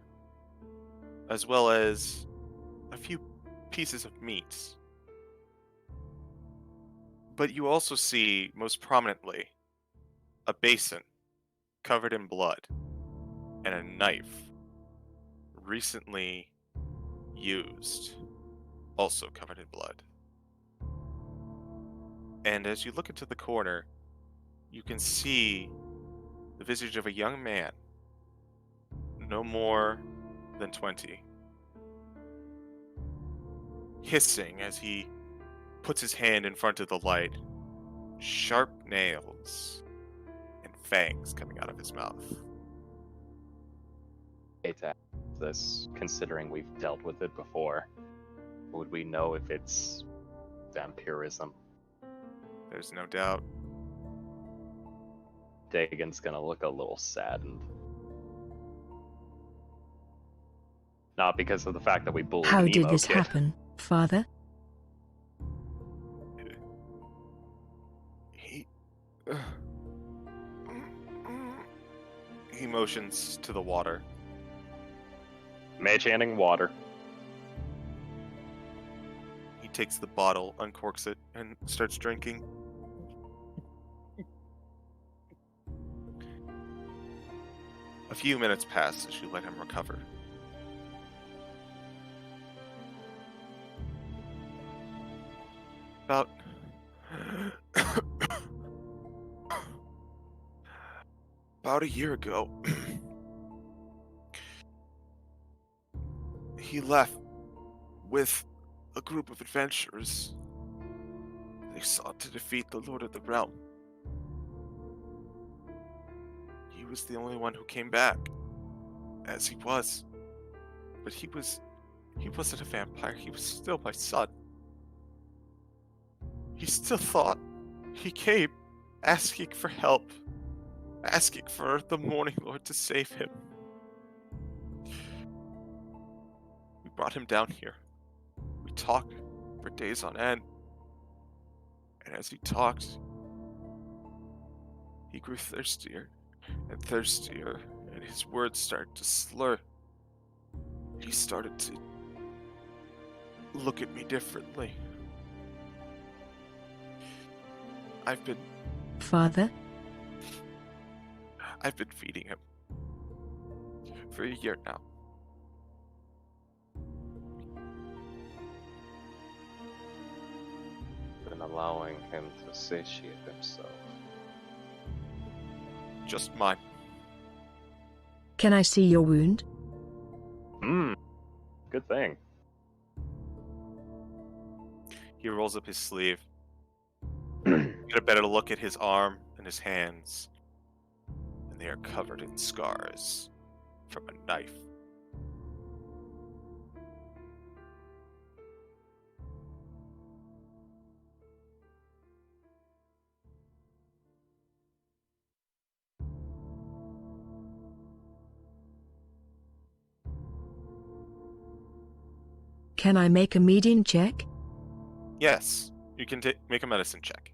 [SPEAKER 3] as well as a few pieces of meat. But you also see, most prominently, a basin covered in blood and a knife recently used, also covered in blood. And as you look into the corner, you can see the visage of a young man, no more than 20, hissing as he puts his hand in front of the light, sharp nails and fangs coming out of his mouth.
[SPEAKER 1] Hate to ask this, considering we've dealt with it before. Would we know if it's vampirism?
[SPEAKER 3] There's no doubt.
[SPEAKER 1] Dagon's gonna look a little saddened. Not because of the fact that we bullied
[SPEAKER 5] How
[SPEAKER 1] an
[SPEAKER 5] did
[SPEAKER 1] emo
[SPEAKER 5] this
[SPEAKER 1] kid.
[SPEAKER 5] happen, Father?
[SPEAKER 3] He motions to the water.
[SPEAKER 1] Mage handing water.
[SPEAKER 3] He takes the bottle, uncorks it, and starts drinking. A few minutes pass as you let him recover. About about a year ago, he left with a group of adventurers. They sought to defeat the Lord of the Realm. He was the only one who came back, as he was. But he was He wasn't a vampire, he was still my son. He still thought. He came asking for help, asking for the Morning Lord to save him. We brought him down here. We talked for days on end. And as he talked, he grew thirstier and thirstier, and his words started to slur. He started to look at me differently. I've been
[SPEAKER 5] Father?
[SPEAKER 3] feeding him for a year now.
[SPEAKER 1] Been allowing him to satiate himself.
[SPEAKER 3] Just mine.
[SPEAKER 5] Can I see your wound?
[SPEAKER 1] Good thing.
[SPEAKER 3] He rolls up his sleeve. Get a better look at his arm and his hands, and they are covered in scars from a knife.
[SPEAKER 5] Can I make a median check?
[SPEAKER 3] Yes, you can make a medicine check.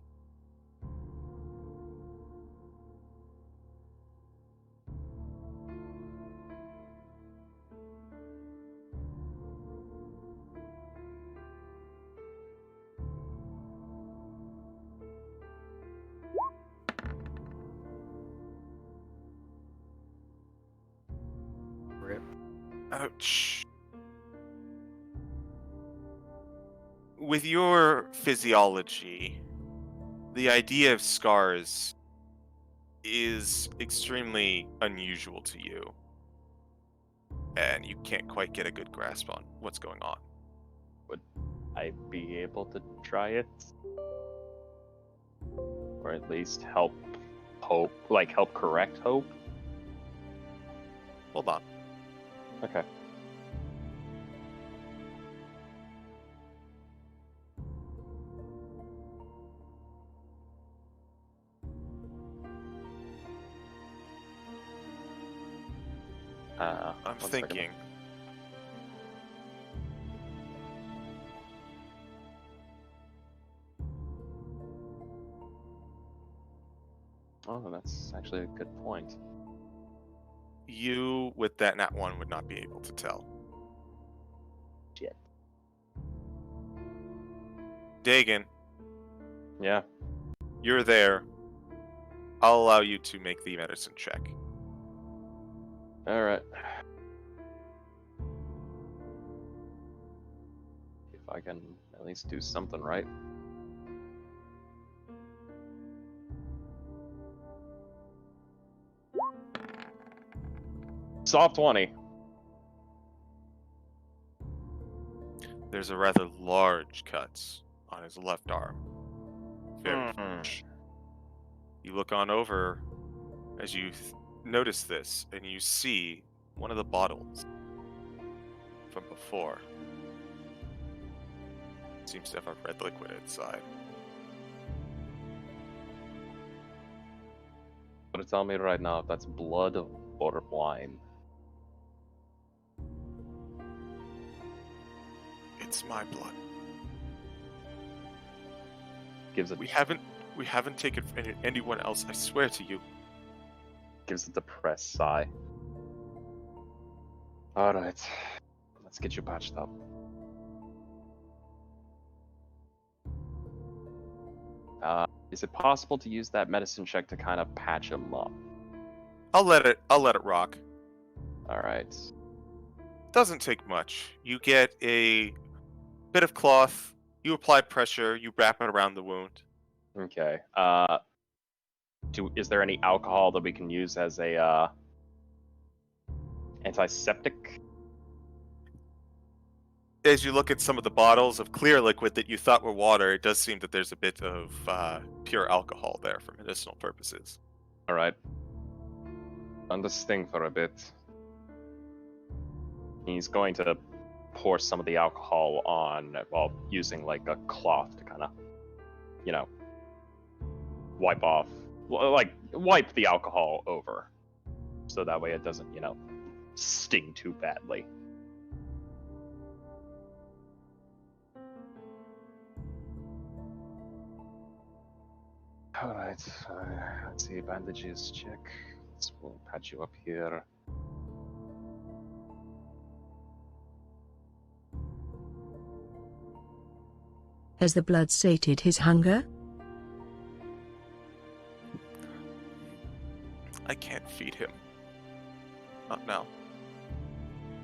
[SPEAKER 4] Rip.
[SPEAKER 3] Ouch. With your physiology, the idea of scars is extremely unusual to you, and you can't quite get a good grasp on what's going on.
[SPEAKER 1] Would I be able to try it? Or at least help Hope, like help correct Hope?
[SPEAKER 3] Hold on.
[SPEAKER 1] Okay.
[SPEAKER 3] I'm
[SPEAKER 1] one second.
[SPEAKER 3] thinking.
[SPEAKER 1] Oh, that's actually a good point.
[SPEAKER 3] You, with that nat 1, would not be able to tell.
[SPEAKER 1] Shit.
[SPEAKER 3] Dagon,
[SPEAKER 1] Yeah.
[SPEAKER 3] you're there. I'll allow you to make the medicine check.
[SPEAKER 1] Alright. If I can at least do something right. Soft 20.
[SPEAKER 3] There's a rather large cut on his left arm. Very
[SPEAKER 1] Mhm.
[SPEAKER 3] large. You look on over as you notice this, and you see one of the bottles from before. Seems to have a red liquid inside.
[SPEAKER 1] But tell me right now if that's blood or wine.
[SPEAKER 3] It's my blood.
[SPEAKER 1] Gives it
[SPEAKER 3] We haven't taken anyone else, I swear to you.
[SPEAKER 1] gives a depressed sigh. Alright. Let's get you patched up. Is it possible to use that medicine check to kind of patch him up?
[SPEAKER 3] I'll let it rock.
[SPEAKER 1] Alright.
[SPEAKER 3] Doesn't take much. You get a bit of cloth, you apply pressure, you wrap it around the wound.
[SPEAKER 1] Okay. Is there any alcohol that we can use as a antiseptic?
[SPEAKER 3] As you look at some of the bottles of clear liquid that you thought were water, it does seem that there's a bit of pure alcohol there for medicinal purposes.
[SPEAKER 1] Alright. On this thing for a bit. He's going to pour some of the alcohol on, well, using like a cloth to kind of, wipe off, wipe the alcohol over, so that way it doesn't, sting too badly. All right, let's see, bandages, check. We'll patch you up here.
[SPEAKER 5] Has the blood sated his hunger?
[SPEAKER 3] I can't feed him. Not now.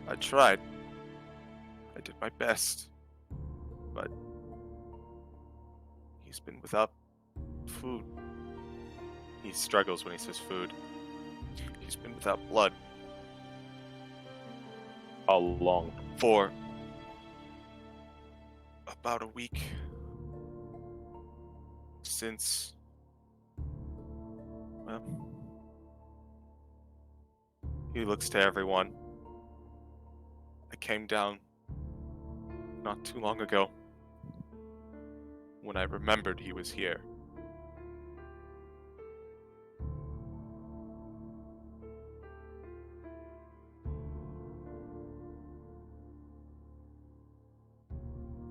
[SPEAKER 3] I tried. I did my best. But he's been without food. He struggles when he says food. He's been without blood
[SPEAKER 1] How long?
[SPEAKER 3] for about a week. Since, well, he looks to everyone. I came down not too long ago when I remembered he was here.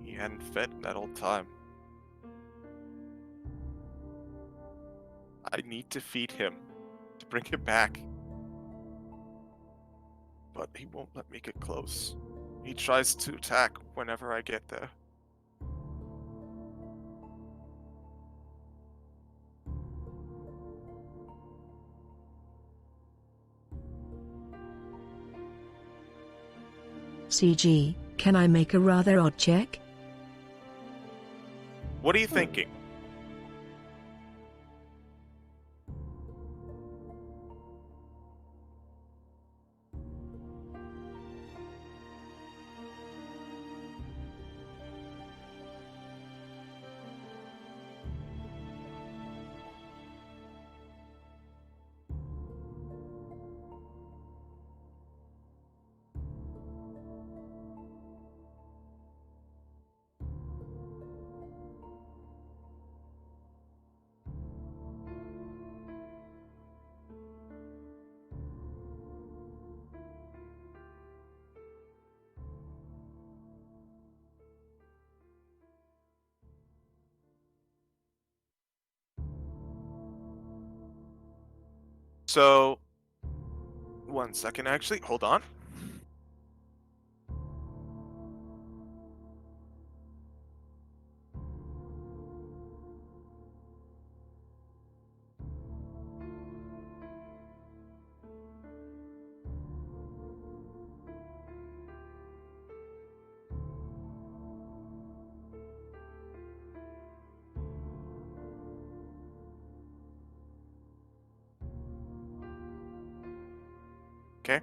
[SPEAKER 3] He hadn't fed in that whole time. I need to feed him to bring him back. But he won't let me get close. He tries to attack whenever I get there.
[SPEAKER 5] CG, can I make a rather odd check?
[SPEAKER 3] What are you thinking? So, 1 second actually, hold on. Okay.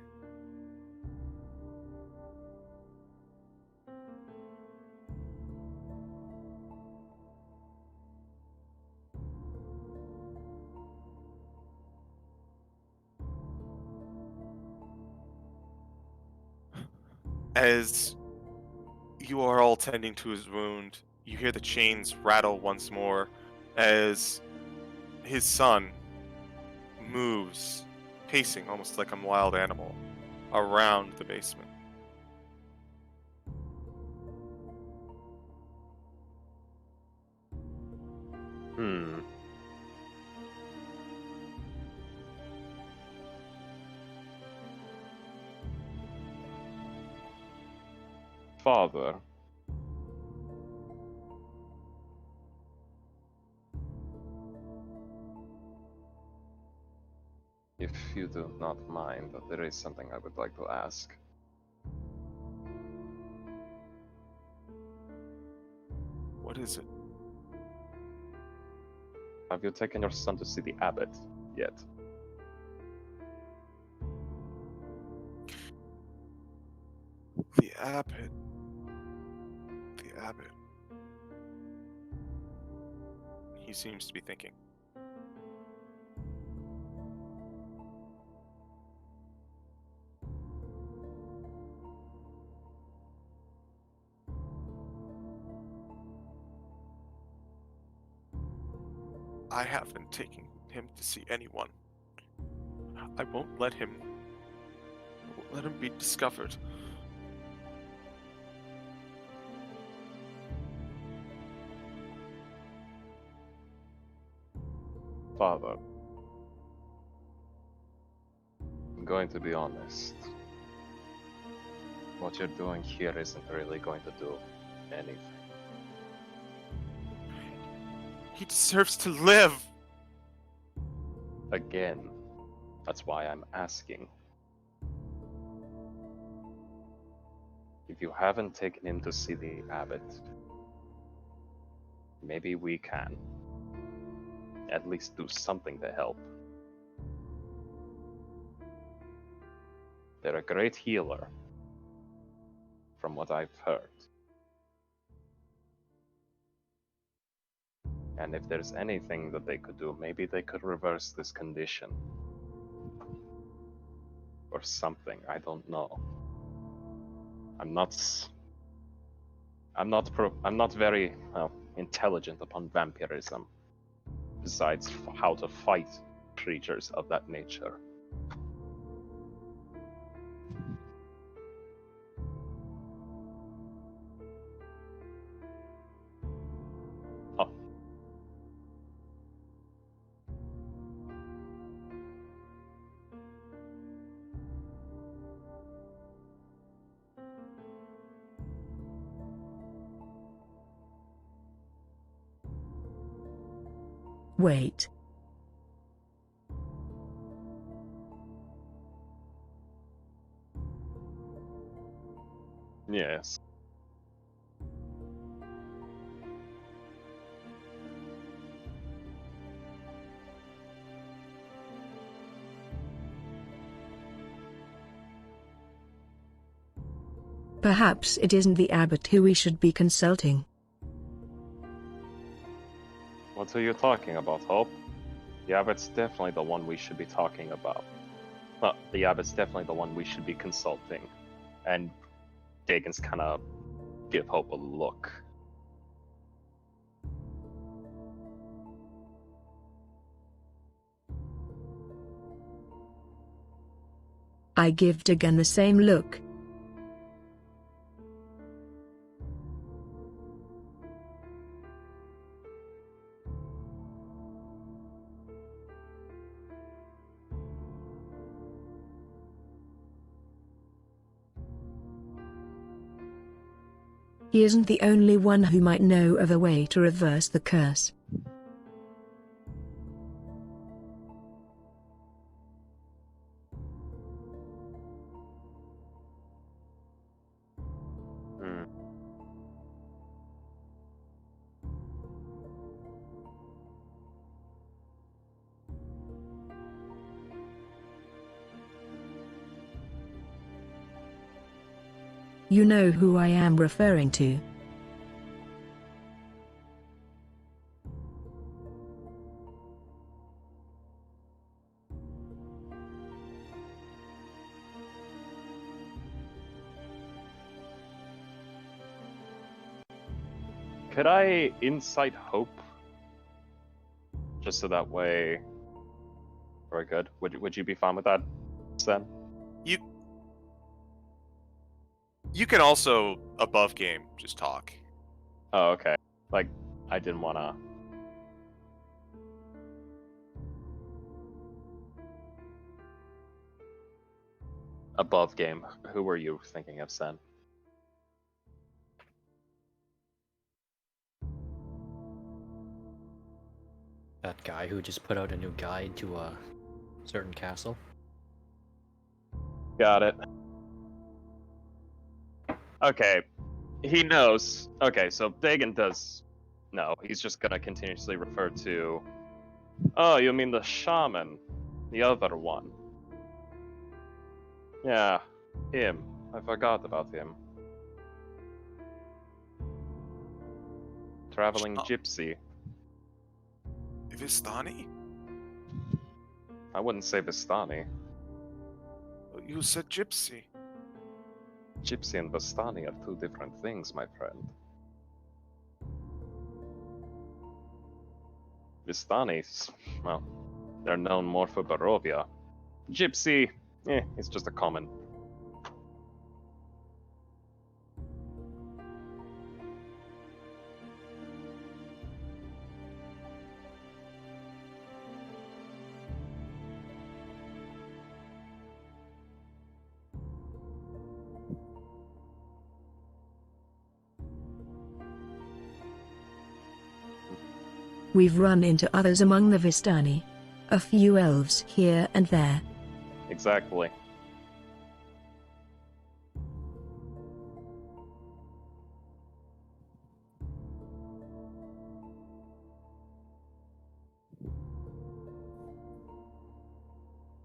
[SPEAKER 3] As you are all tending to his wound, you hear the chains rattle once more as his son moves, pacing almost like a wild animal, around the basement.
[SPEAKER 1] Hmm. Father. If you do not mind, there is something I would like to ask.
[SPEAKER 3] What is it?
[SPEAKER 1] Have you taken your son to see the abbot yet?
[SPEAKER 3] The abbot. The abbot. He seems to be thinking. I haven't taken him to see anyone. I won't let him be discovered.
[SPEAKER 1] Father, I'm going to be honest. What you're doing here isn't really going to do anything.
[SPEAKER 3] He deserves to live!
[SPEAKER 1] Again, that's why I'm asking. If you haven't taken him to see the abbot, maybe we can at least do something to help. They're a great healer, from what I've heard. And if there's anything that they could do, maybe they could reverse this condition. Or something, I don't know. I'm not very intelligent upon vampirism, besides how to fight creatures of that nature. Oh.
[SPEAKER 5] Wait.
[SPEAKER 1] Yes.
[SPEAKER 5] Perhaps it isn't the abbot who we should be consulting.
[SPEAKER 1] What are you talking about, Hope? The abbot's definitely the one we should be talking about. The abbot's definitely the one we should be consulting. And Dagon's kind of give Hope a look.
[SPEAKER 5] I give Dagon the same look. He isn't the only one who might know of a way to reverse the curse. You know who I am referring to.
[SPEAKER 1] Could I incite Hope? Just so that way... Very good. Would you be fine with that, Sen?
[SPEAKER 3] You can also, above game, just talk.
[SPEAKER 1] Oh, okay. Like, I didn't wanna... Above game, who were you thinking of, Sen?
[SPEAKER 4] That guy who just put out a new guide to a certain castle.
[SPEAKER 1] Got it. Okay. He knows. Okay, so Dagon does know. He's just gonna continuously refer to... Oh, you mean the shaman? The other one. Yeah, him. I forgot about him. Traveling gypsy.
[SPEAKER 3] Vistani?
[SPEAKER 1] I wouldn't say Vistani.
[SPEAKER 3] You said gypsy.
[SPEAKER 1] Gypsy and Vistani are two different things, my friend. Vistanis, well, they're known more for Barovia. Gypsy, it's just a common.
[SPEAKER 5] We've run into others among the Vistani. A few elves here and there.
[SPEAKER 1] Exactly.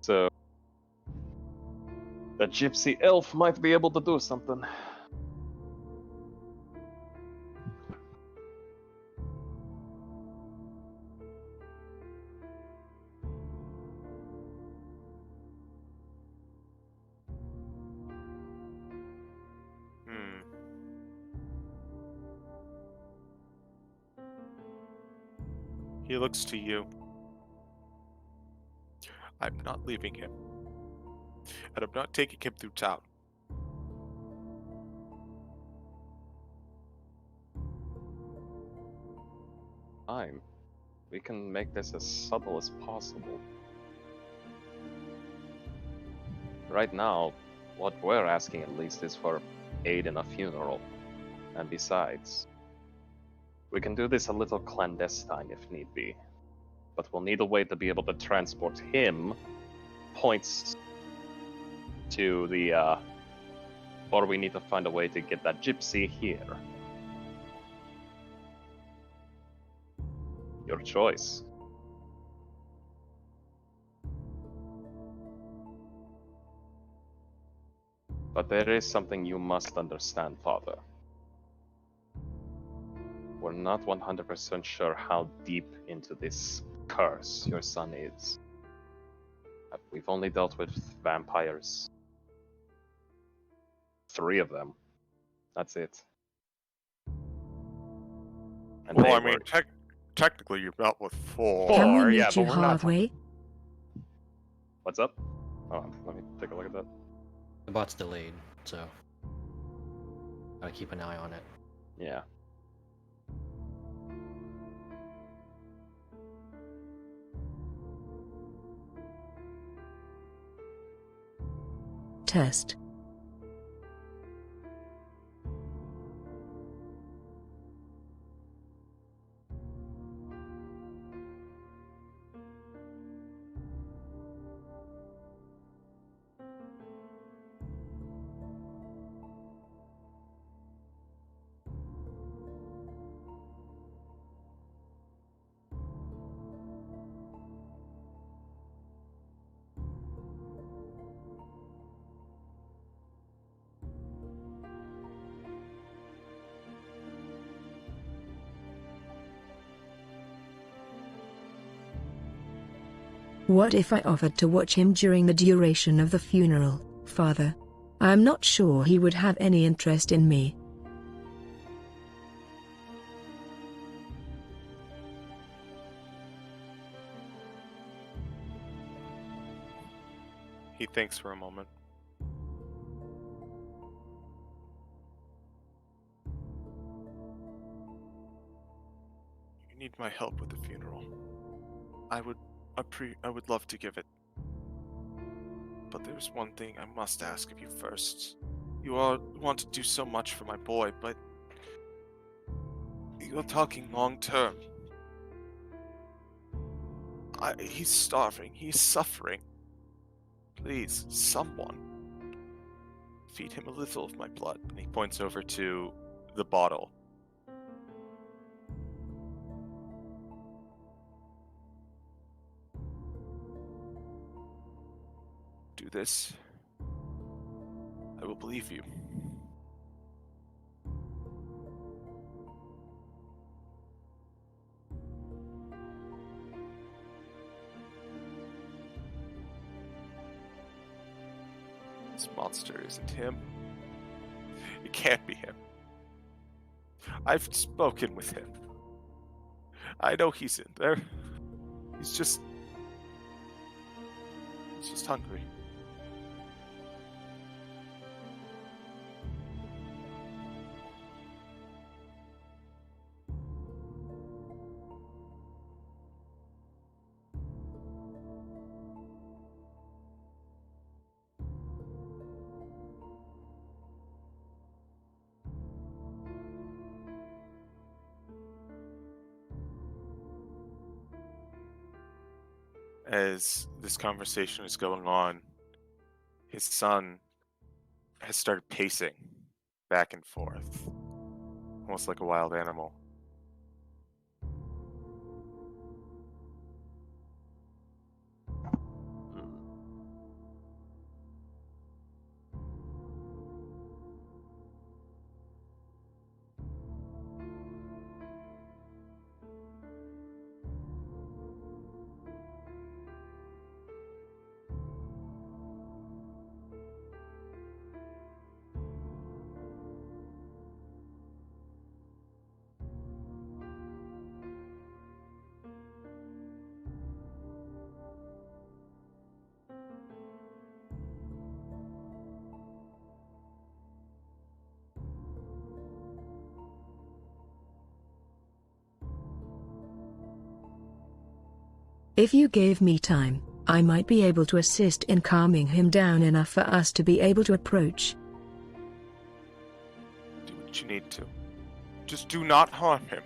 [SPEAKER 1] So, the gypsy elf might be able to do something.
[SPEAKER 3] He looks to you. I'm not leaving him. And I'm not taking him through town.
[SPEAKER 1] Fine. We can make this as subtle as possible. Right now, what we're asking at least is for aid in a funeral. And besides, we can do this a little clandestine if need be. But we'll need a way to be able to transport him points to the, or we need to find a way to get that gypsy here. Your choice. But there is something you must understand, Father. We're not 100% sure how deep into this curse your son is. We've only dealt with vampires. 3 of them. That's it. And
[SPEAKER 3] Well,
[SPEAKER 1] they
[SPEAKER 3] I mean,
[SPEAKER 1] were-
[SPEAKER 3] technically you've dealt with 4.
[SPEAKER 1] Four.
[SPEAKER 5] Can we meet
[SPEAKER 1] yeah,
[SPEAKER 5] you
[SPEAKER 1] but we're not-
[SPEAKER 5] halfway?
[SPEAKER 1] What's up? Oh, let me take a look at that.
[SPEAKER 4] The bot's delayed, so gotta keep an eye on it.
[SPEAKER 1] Yeah.
[SPEAKER 5] Test. What if I offered to watch him during the duration of the funeral, Father? I'm not sure he would have any interest in me.
[SPEAKER 3] He thinks for a moment. You need my help with the funeral. I would love to give it. But there's one thing I must ask of you first. You all want to do so much for my boy, but you're talking long term. He's starving. He's suffering. Please, someone, feed him a little of my blood. And he points over to the bottle. Do this. I will believe you. This monster isn't him. It can't be him. I've spoken with him. I know he's in there. He's just hungry. As this conversation is going on, his son has started pacing back and forth, almost like a wild animal.
[SPEAKER 5] If you gave me time, I might be able to assist in calming him down enough for us to be able to approach.
[SPEAKER 3] Do what you need to. Just do not harm him.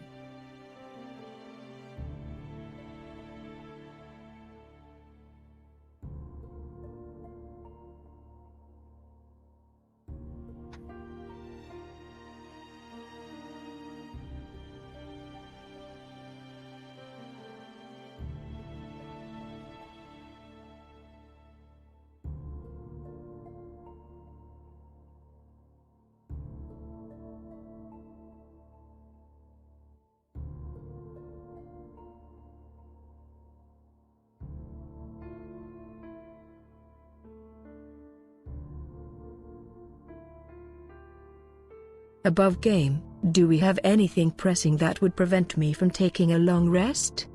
[SPEAKER 5] Above game, do we have anything pressing that would prevent me from taking a long rest?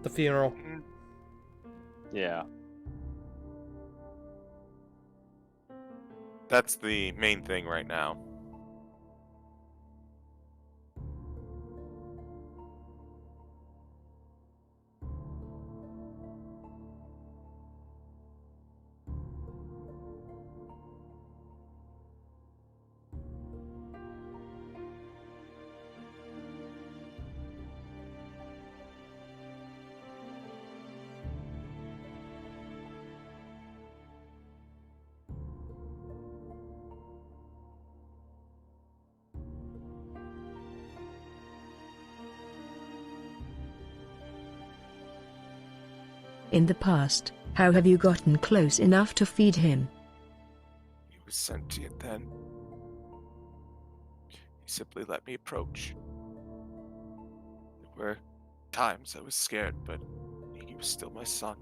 [SPEAKER 2] The funeral.
[SPEAKER 1] Yeah.
[SPEAKER 3] That's the main thing right now.
[SPEAKER 5] In the past, how have you gotten close enough to feed him?
[SPEAKER 3] He was sentient then. He simply let me approach. There were times I was scared, but he was still my son,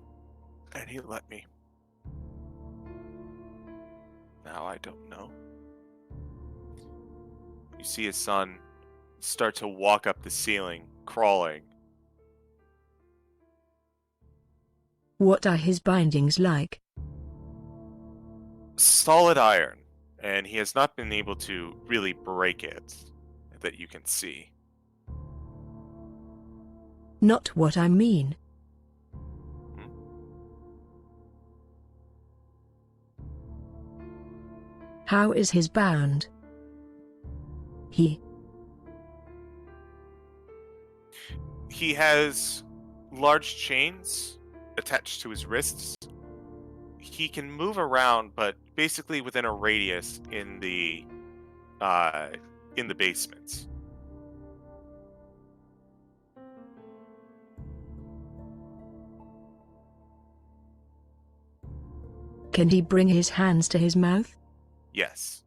[SPEAKER 3] and he let me. Now I don't know. You see his son start to walk up the ceiling, crawling.
[SPEAKER 5] What are his bindings like?
[SPEAKER 3] Solid iron, and he has not been able to really break it, that you can see.
[SPEAKER 5] Not what I mean. How is his bound? He
[SPEAKER 3] has large chains attached to his wrists. He can move around, but basically within a radius in the basement.
[SPEAKER 5] Can he bring his hands to his mouth?
[SPEAKER 3] Yes.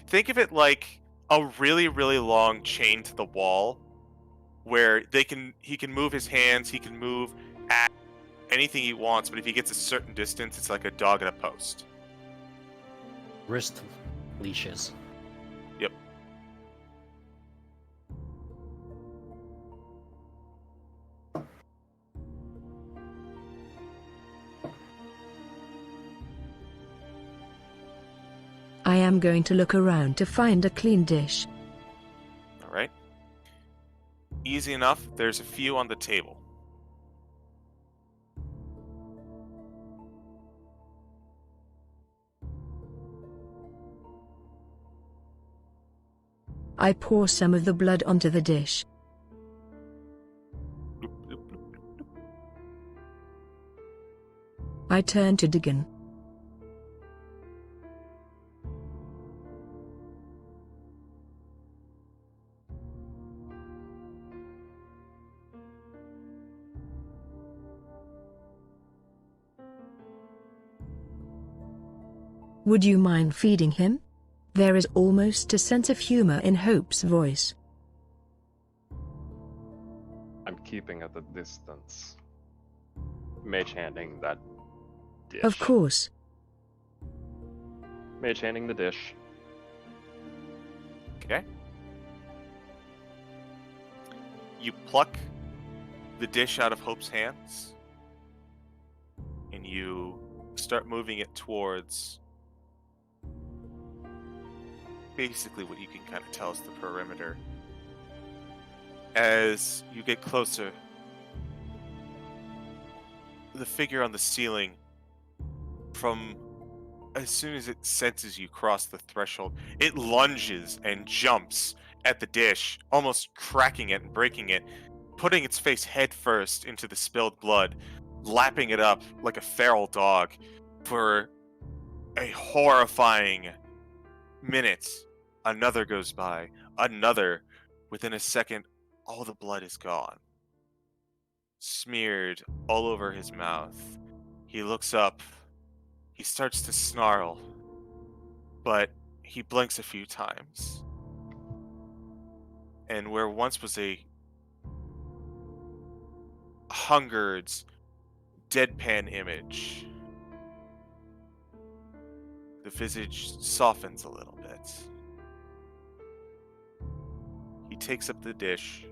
[SPEAKER 3] Think of it like a really, really long chain to the wall, where he can move his hands, he can move at anything he wants, but if he gets a certain distance, it's like a dog at a post.
[SPEAKER 4] Wrist leashes.
[SPEAKER 3] Yep.
[SPEAKER 5] I am going to look around to find a clean dish.
[SPEAKER 3] All right. Easy enough. There's a few on the table.
[SPEAKER 5] I pour some of the blood onto the dish.
[SPEAKER 3] Bloop, bloop, bloop, bloop, bloop.
[SPEAKER 5] I turn to Diggin. Would you mind feeding him? There is almost a sense of humor in Hope's voice.
[SPEAKER 1] I'm keeping at a distance. Mage handing that dish.
[SPEAKER 5] Of course.
[SPEAKER 1] Mage handing the dish.
[SPEAKER 3] Okay. You pluck the dish out of Hope's hands, and you start moving it towards basically what you can kind of tell is the perimeter. As you get closer, the figure on the ceiling, from as soon as it senses you cross the threshold, it lunges and jumps at the dish, almost cracking it and breaking it, putting its face head first into the spilled blood, lapping it up like a feral dog for a horrifying minute. Another goes by, another. Within a second, all the blood is gone, smeared all over his mouth. He looks up. He starts to snarl, but he blinks a few times. And where once was a hungered, deadpan image, the visage softens a little bit. He takes up the dish,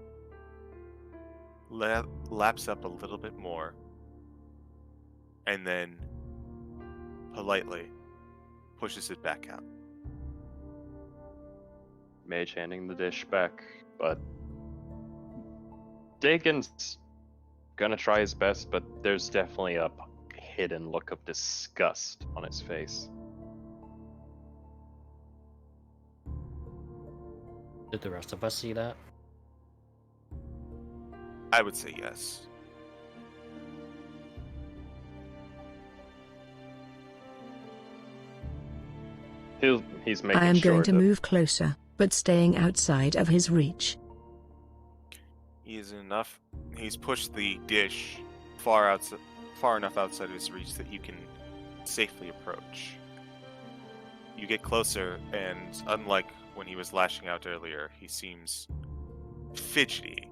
[SPEAKER 3] laps up a little bit more, and then politely pushes it back out.
[SPEAKER 1] Mage handing the dish back, but Dagon's gonna try his best, but there's definitely a hidden look of disgust on his face.
[SPEAKER 4] Did the rest of us see that?
[SPEAKER 3] I would say yes.
[SPEAKER 1] He's making
[SPEAKER 5] I am
[SPEAKER 1] sure
[SPEAKER 5] going to
[SPEAKER 1] that
[SPEAKER 5] move closer, but staying outside of his reach.
[SPEAKER 3] Easy enough. He's pushed the dish far enough outside of his reach that you can safely approach. You get closer, and unlike when he was lashing out earlier, he seems fidgety,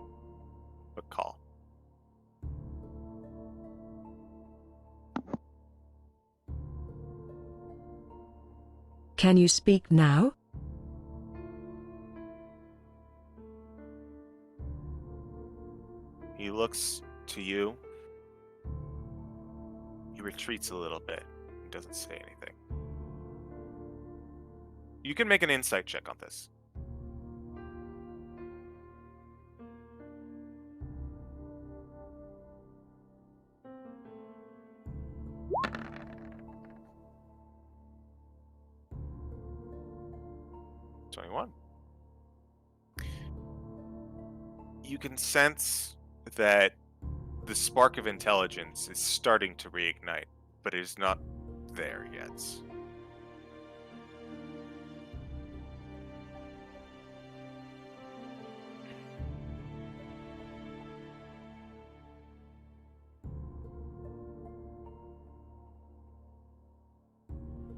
[SPEAKER 3] but calm.
[SPEAKER 5] Can you speak now?
[SPEAKER 3] He looks to you. He retreats a little bit and doesn't say anything. You can make an insight check on this. You can sense that the spark of intelligence is starting to reignite, but it is not there yet.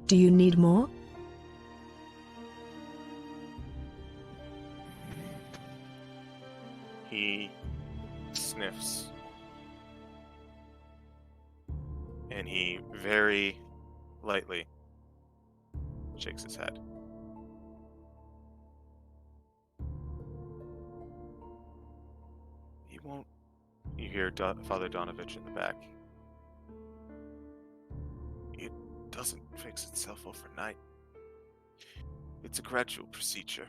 [SPEAKER 5] Do you need more?
[SPEAKER 3] He sniffs. And he very lightly shakes his head. He won't. You hear Father Donovich in the back. It doesn't fix itself overnight. It's a gradual procedure.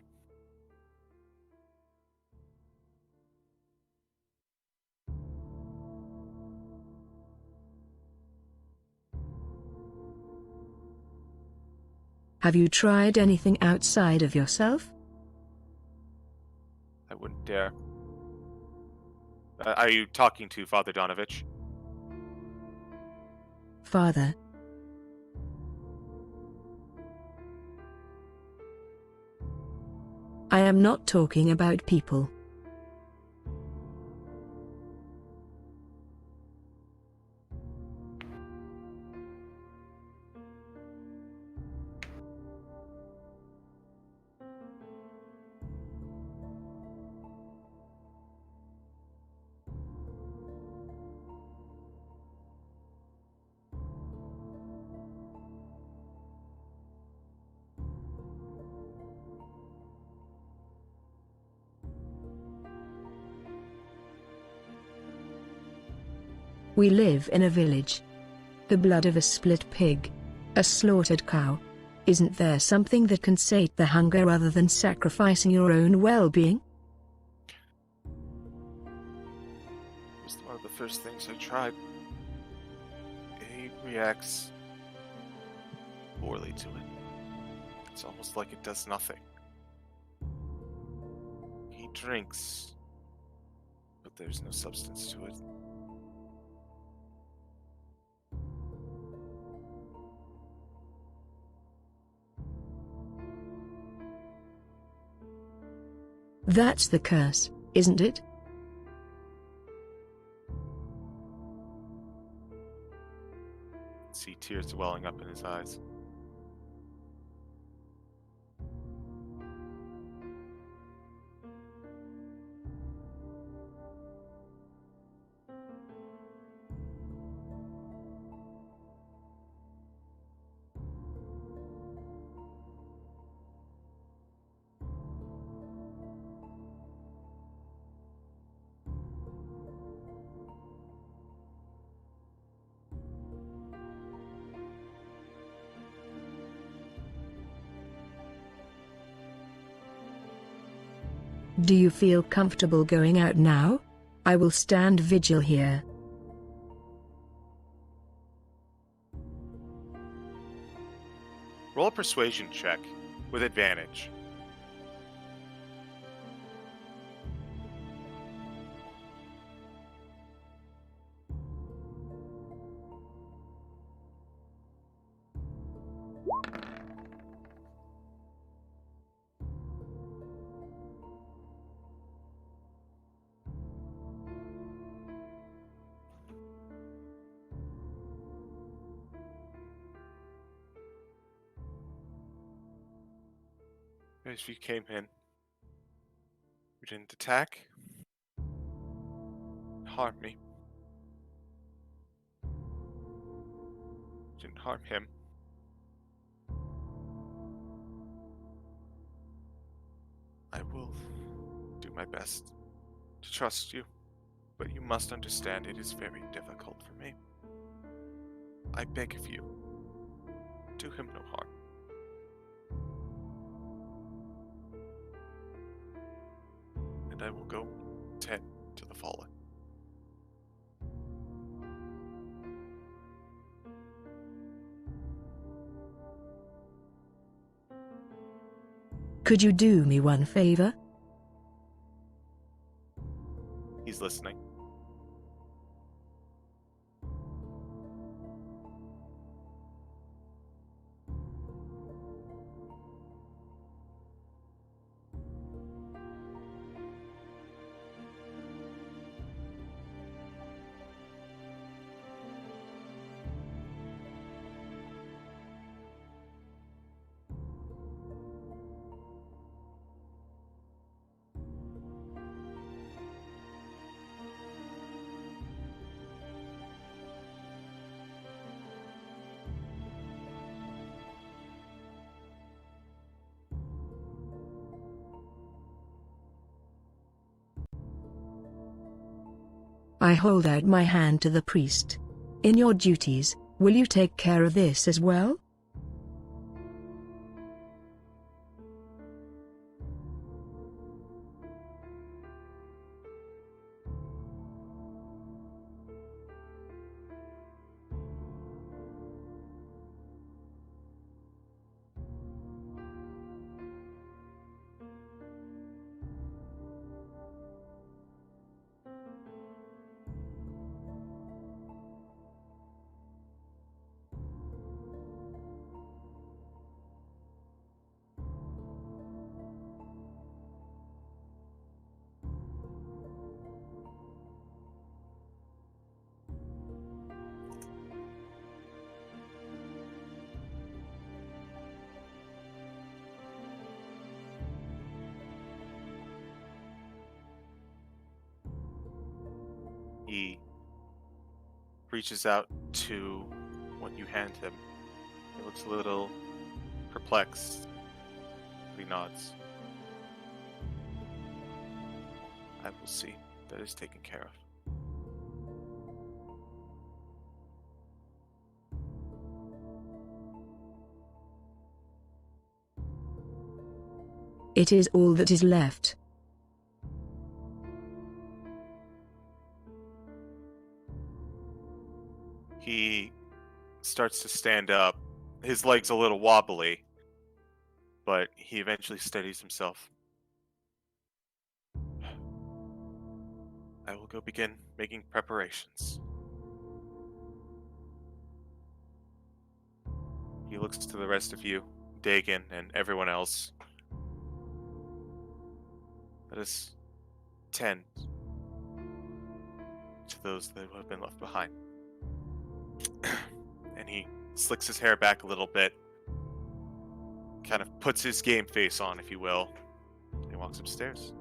[SPEAKER 5] Have you tried anything outside of yourself?
[SPEAKER 3] I wouldn't dare. Are you talking to Father Donovich?
[SPEAKER 5] Father. I am not talking about people. We live in a village. The blood of a split pig. A slaughtered cow. Isn't there something that can sate the hunger other than sacrificing your own well-being?
[SPEAKER 3] It was one of the first things I tried. He reacts poorly to it. It's almost like it does nothing. He drinks, but there's no substance to it.
[SPEAKER 5] That's the curse, isn't it?
[SPEAKER 3] See tears welling up in his eyes.
[SPEAKER 5] Do you feel comfortable going out now? I will stand vigil here.
[SPEAKER 3] Roll a persuasion check with advantage. As you came in, you didn't attack, harm me. You didn't harm him. I will do my best to trust you, but you must understand it is very difficult for me. I beg of you, do him no harm. And I will go tend to the fallen.
[SPEAKER 5] Could you do me one favor?
[SPEAKER 3] He's listening.
[SPEAKER 5] I hold out my hand to the priest. In your duties, will you take care of this as well?
[SPEAKER 3] reaches out to what you hand him. He looks a little perplexed. He nods. I will see. That is taken care of.
[SPEAKER 5] It is all that is left.
[SPEAKER 3] He starts to stand up. His leg's a little wobbly, but he eventually steadies himself. I will go begin making preparations. He looks to the rest of you, Dagon and everyone else. Let us tend to those that have been left behind. And he slicks his hair back a little bit, kind of puts his game face on, if you will, and walks upstairs.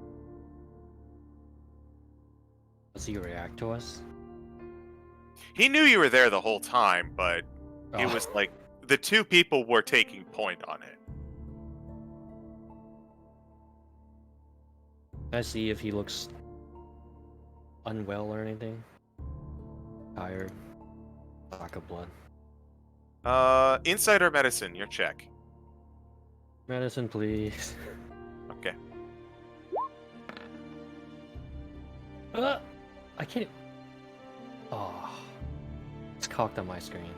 [SPEAKER 4] Does he react to us?
[SPEAKER 3] He knew you were there the whole time, but it
[SPEAKER 4] Oh.
[SPEAKER 3] was like the two people were taking point on it.
[SPEAKER 4] Can I see if he looks unwell or anything? Tired? Lack of blood.
[SPEAKER 3] Insight or medicine, your check.
[SPEAKER 4] Medicine, please.
[SPEAKER 3] Okay.
[SPEAKER 4] I can't. Oh. It's cocked on my screen.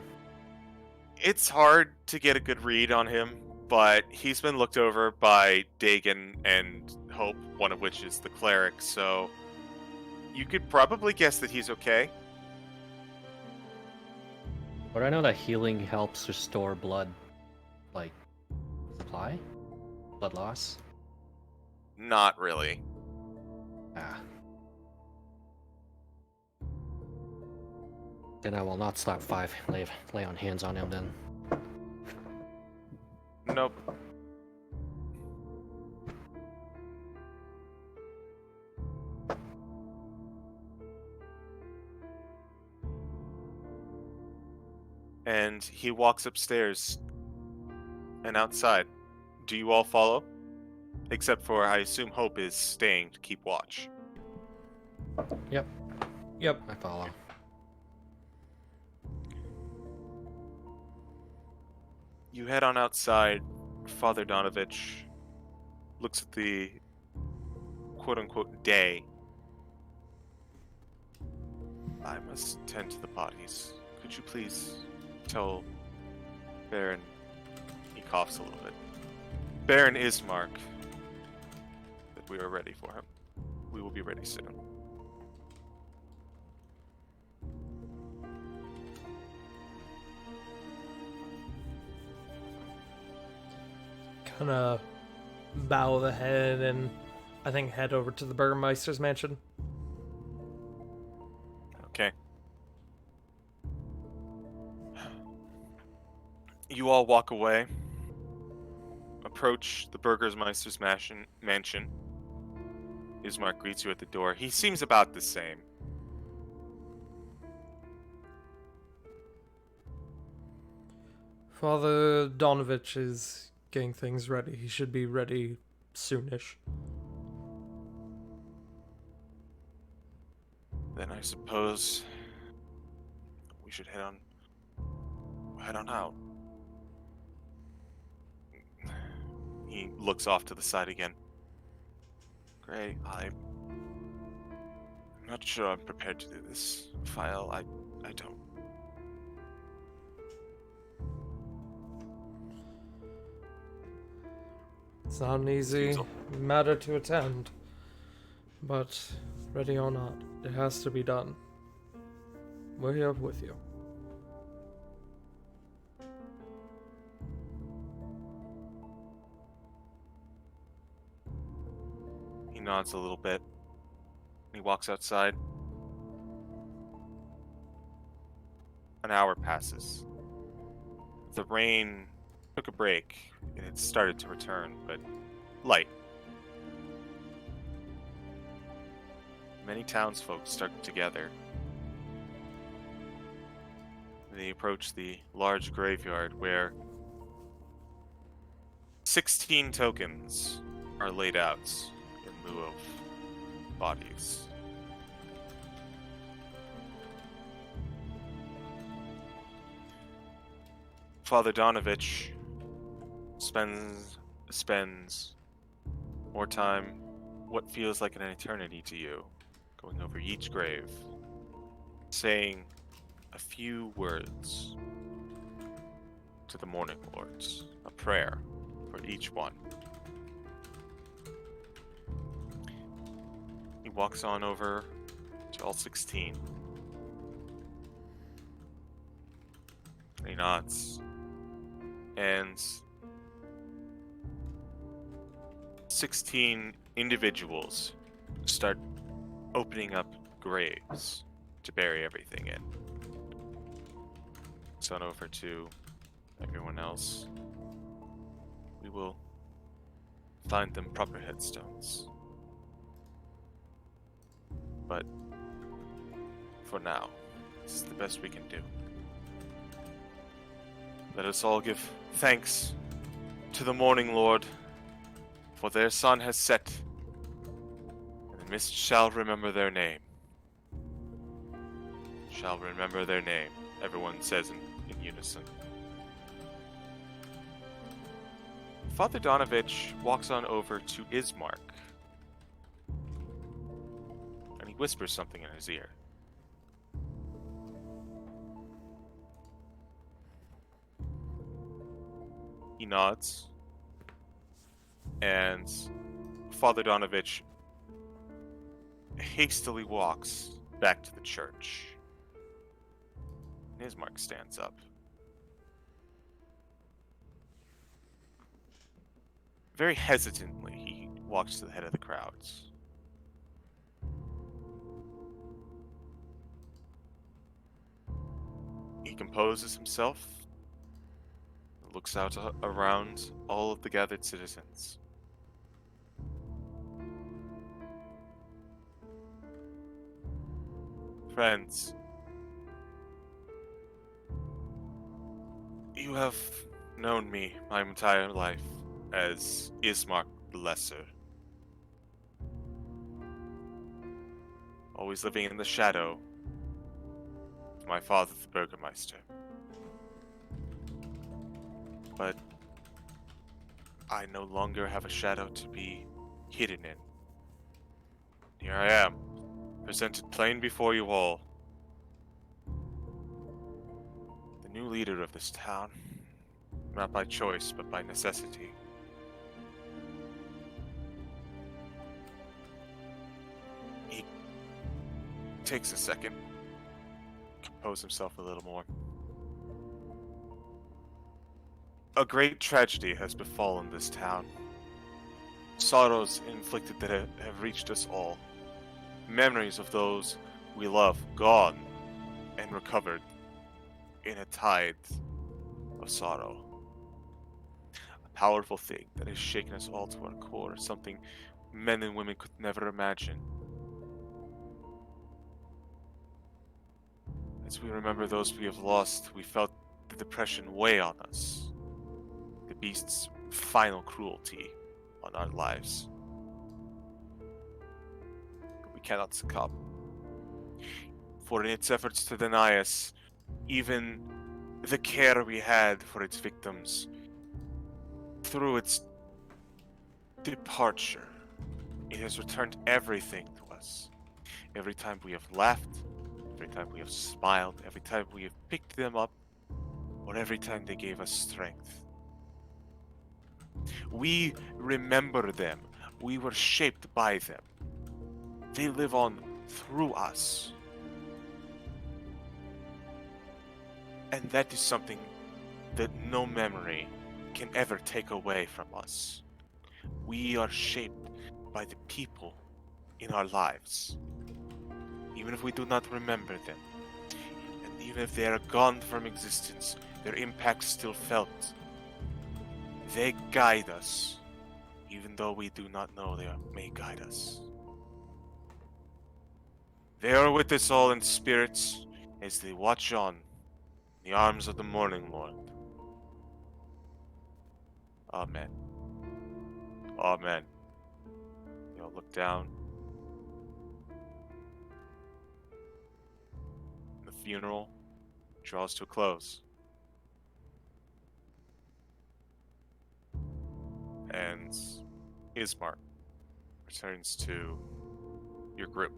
[SPEAKER 3] It's hard to get a good read on him, but he's been looked over by Dagon and Hope, one of which is the cleric, so you could probably guess that he's okay.
[SPEAKER 4] But I know that healing helps restore blood, like, supply? Blood loss?
[SPEAKER 3] Not really.
[SPEAKER 4] Ah. Then I will not slap 5, lay on hands on him then.
[SPEAKER 3] Nope. And he walks upstairs and outside. Do you all follow? Except for, I assume Hope is staying to keep watch.
[SPEAKER 2] Yep.
[SPEAKER 4] I follow.
[SPEAKER 3] You head on outside. Father Donovich looks at the quote-unquote day. I must tend to the bodies. Could you please tell Baron... He coughs a little bit. Baron Ismark that we are ready for him. We will be ready soon.
[SPEAKER 2] Kind of bow the head and I think head over to the Burgermeister's mansion.
[SPEAKER 3] Okay. You all walk away, approach the Burgermeister's mansion. Ismark greets you at the door. He seems about the same.
[SPEAKER 2] Father Donovich is getting things ready. He should be ready soonish.
[SPEAKER 3] Then I suppose we should head on out. He looks off to the side again. Gray, I'm not sure I'm prepared to do this. File, I don't.
[SPEAKER 2] It's not an easy matter to attend, but ready or not, it has to be done. We're here with you.
[SPEAKER 3] He nods a little bit. He walks outside. An hour passes. The rain took a break, and it started to return, but light. Many townsfolk stuck together. They approach the large graveyard where 16 tokens are laid out in lieu of bodies. Father Donovich spends more time, what feels like an eternity to you, going over each grave, saying a few words to the Mourning Lords, a prayer for each one. He walks on over to all 16. He nods. And 16 individuals start opening up graves to bury everything in. It's on over to everyone else. We will find them proper headstones. But for now, this is the best we can do. Let us all give thanks to the Mourning Lord, for their sun has set, and the mist shall remember their name. Shall remember their name, everyone says in unison. Father Donovich walks on over to Ismark, and he whispers something in his ear. He nods, and Father Donovich hastily walks back to the church. Ismark stands up. Very hesitantly, he walks to the head of the crowds. He composes himself, looks out around all of the gathered citizens. Friends, you have known me my entire life as Ismark the Lesser. Always living in the shadow of my father, the Burgermeister. But I no longer have a shadow to be hidden in. Here I am, presented plain before you all. The new leader of this town, not by choice, but by necessity. He takes a second, compose himself a little more. A great tragedy has befallen this town. Sorrows inflicted that have reached us all. Memories of those we love gone and recovered in a tide of sorrow. A powerful thing that has shaken us all to our core, something men and women could never imagine. As we remember those we have lost, we felt the depression weigh on us. The beast's final cruelty on our lives. But we cannot succumb. For in its efforts to deny us even the care we had for its victims, through its departure, it has returned everything to us. Every time we have laughed, every time we have smiled, every time we have picked them up, or every time they gave us strength. We remember them. We were shaped by them. They live on through us. And that is something that no memory can ever take away from us. We are shaped by the people in our lives. Even if we do not remember them. And even if they are gone from existence, their impact still felt. They guide us, even though we do not know they may guide us. They are with us all in spirits as they watch on the arms of the Morning Lord. Amen. Amen. You all look down. The funeral draws to a close. And Ismark returns to your group.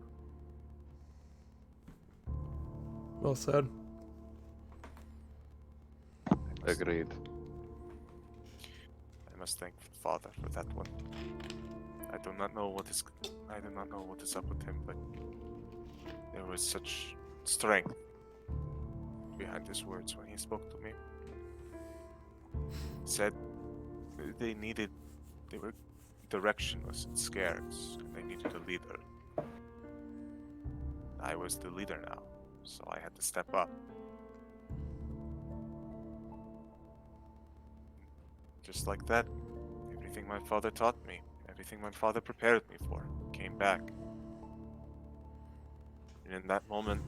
[SPEAKER 2] Well said.
[SPEAKER 1] Agreed.
[SPEAKER 3] I must thank Father for that one. I do not know what is up with him, but there was such strength behind his words when he spoke to me. He said they were directionless and scared, and they needed a leader. I was the leader now, so I had to step up. Just like that, everything my father taught me, everything my father prepared me for, came back. And in that moment,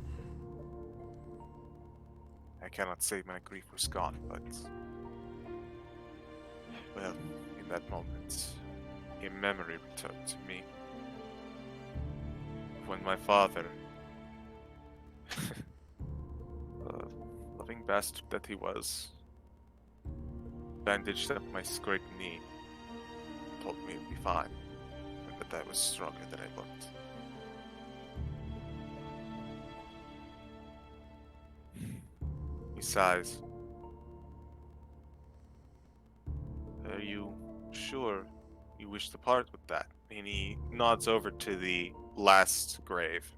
[SPEAKER 3] I cannot say my grief was gone, but... well, in that moment, a memory returned to me. When my father, loving bastard that he was, bandaged up my scraped knee, told me it'd be fine, and that I was stronger than I looked. He sighs. Are you sure you wish to part with that? And he nods over to the last grave.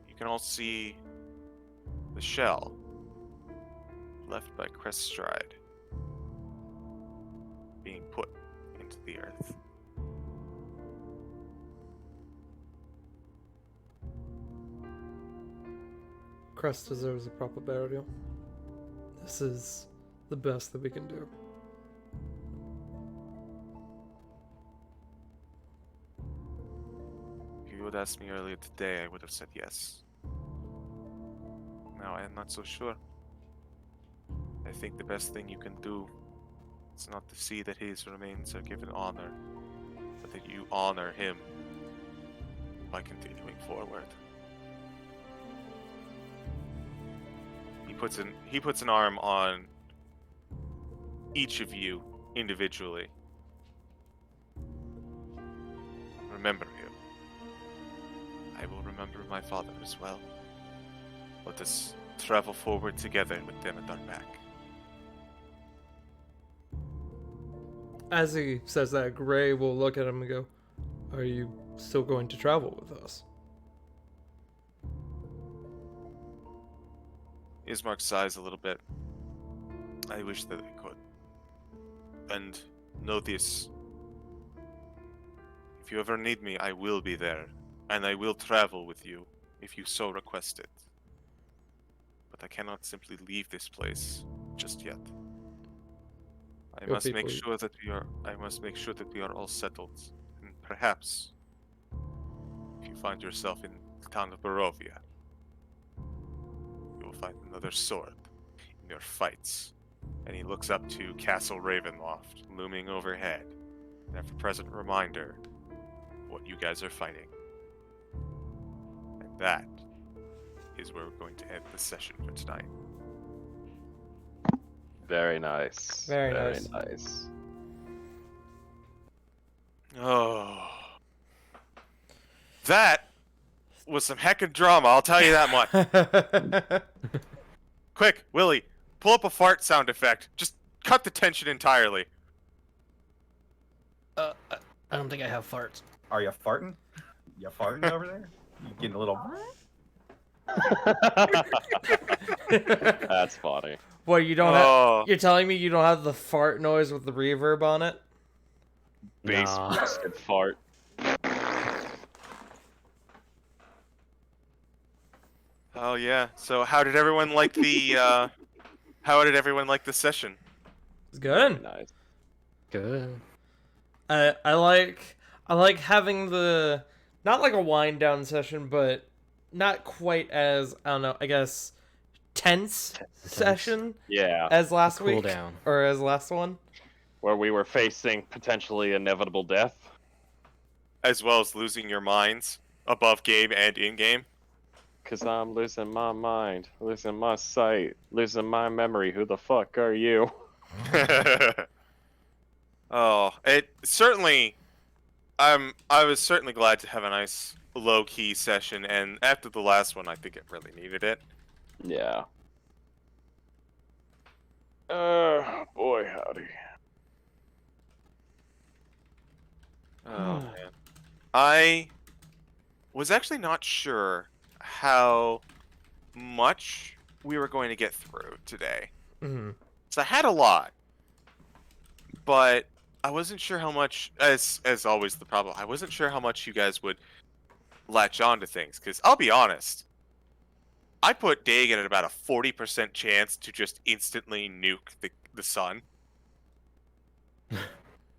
[SPEAKER 3] You can all see the shell left by Strahd being put into the earth.
[SPEAKER 2] Crest deserves a proper burial. This is the best that we can do.
[SPEAKER 3] If you would ask me earlier today, I would have said yes. Now I am not so sure. I think the best thing you can do is not to see that his remains are given honor, but that you honor him by continuing forward. He puts an arm on each of you individually. Remember him. I will remember my father as well. Let us travel forward together with them at our back.
[SPEAKER 2] As he says that, Gray will look at him and go, "Are you still going to travel with us?"
[SPEAKER 3] Ismark sighs a little bit. I wish that I could. And know this. If you ever need me, I will be there. And I will travel with you, if you so request it. But I cannot simply leave this place just yet. I must make sure that we are all settled. And perhaps, if you find yourself in the town of Barovia, you will find another sword in your fights. And he looks up to Castle Ravenloft, looming overhead, an ever-present reminder of what you guys are fighting. And that is where we're going to end the session for tonight.
[SPEAKER 1] Very nice.
[SPEAKER 2] Very nice.
[SPEAKER 1] nice.
[SPEAKER 3] Oh. That was some heckin' drama, I'll tell you that much. Quick, Willie, pull up a fart sound effect. Just cut the tension entirely.
[SPEAKER 4] I don't think I have farts.
[SPEAKER 6] Are you farting? You farting over there? You getting a little...
[SPEAKER 1] That's funny.
[SPEAKER 2] What, you don't have... You're telling me you don't have the fart noise with the reverb on it?
[SPEAKER 1] Bass
[SPEAKER 4] Nah.
[SPEAKER 1] brisket fart.
[SPEAKER 3] Oh yeah. So how did everyone like the session?
[SPEAKER 2] It's good.
[SPEAKER 1] Nice.
[SPEAKER 4] Good.
[SPEAKER 2] I like having the... Not like a wind down session, but not quite as, I don't know, I guess tense session
[SPEAKER 1] Yeah,
[SPEAKER 2] as last
[SPEAKER 4] Cool
[SPEAKER 2] week
[SPEAKER 4] down.
[SPEAKER 2] or as last one.
[SPEAKER 1] where we were facing potentially inevitable death.
[SPEAKER 3] As well as losing your minds above game and in game.
[SPEAKER 1] Cause I'm losing my mind, losing my sight, losing my memory. Who the fuck are you?
[SPEAKER 3] Oh, it certainly. I was certainly glad to have a nice low key session, and after the last one, I think it really needed it.
[SPEAKER 1] Yeah. Boy, howdy.
[SPEAKER 3] Oh man, I was actually not sure how much we were going to get through today.
[SPEAKER 2] Hmm.
[SPEAKER 3] So I had a lot, but I wasn't sure how much. As always, the problem. I wasn't sure how much you guys would latch on to things. Because I'll be honest, I put Dagon at about a 40% chance to just instantly nuke the sun.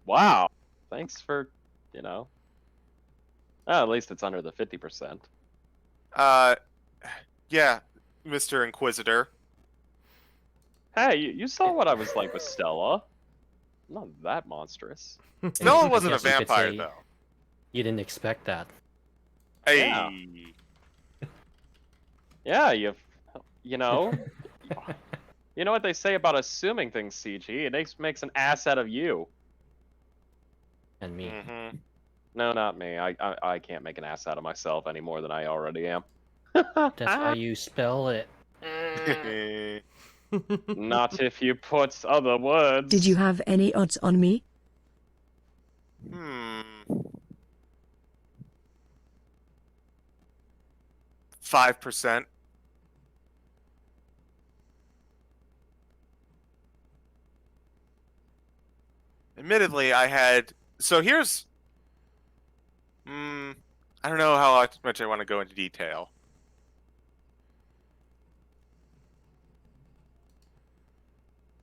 [SPEAKER 1] Wow. Thanks for, you know. At least it's under the 50%.
[SPEAKER 3] Yeah, Mr. Inquisitor.
[SPEAKER 1] Hey, you saw what I was like with Stella. I'm not that monstrous.
[SPEAKER 3] Stella
[SPEAKER 4] I
[SPEAKER 3] wasn't a
[SPEAKER 4] guess you could
[SPEAKER 3] vampire
[SPEAKER 4] say
[SPEAKER 3] though.
[SPEAKER 4] You didn't expect that.
[SPEAKER 1] Yeah.
[SPEAKER 3] Hey.
[SPEAKER 1] Yeah, you know. You know what they say about assuming things, CG? It makes an ass out of you.
[SPEAKER 4] And me.
[SPEAKER 3] Mm-hmm.
[SPEAKER 1] No, not me. I can't make an ass out of myself any more than I already am.
[SPEAKER 4] That's how you spell it.
[SPEAKER 1] Not if you put other words.
[SPEAKER 5] Did you have any odds on me?
[SPEAKER 3] 5%. Admittedly, I had. So here's. I don't know how much I want to go into detail.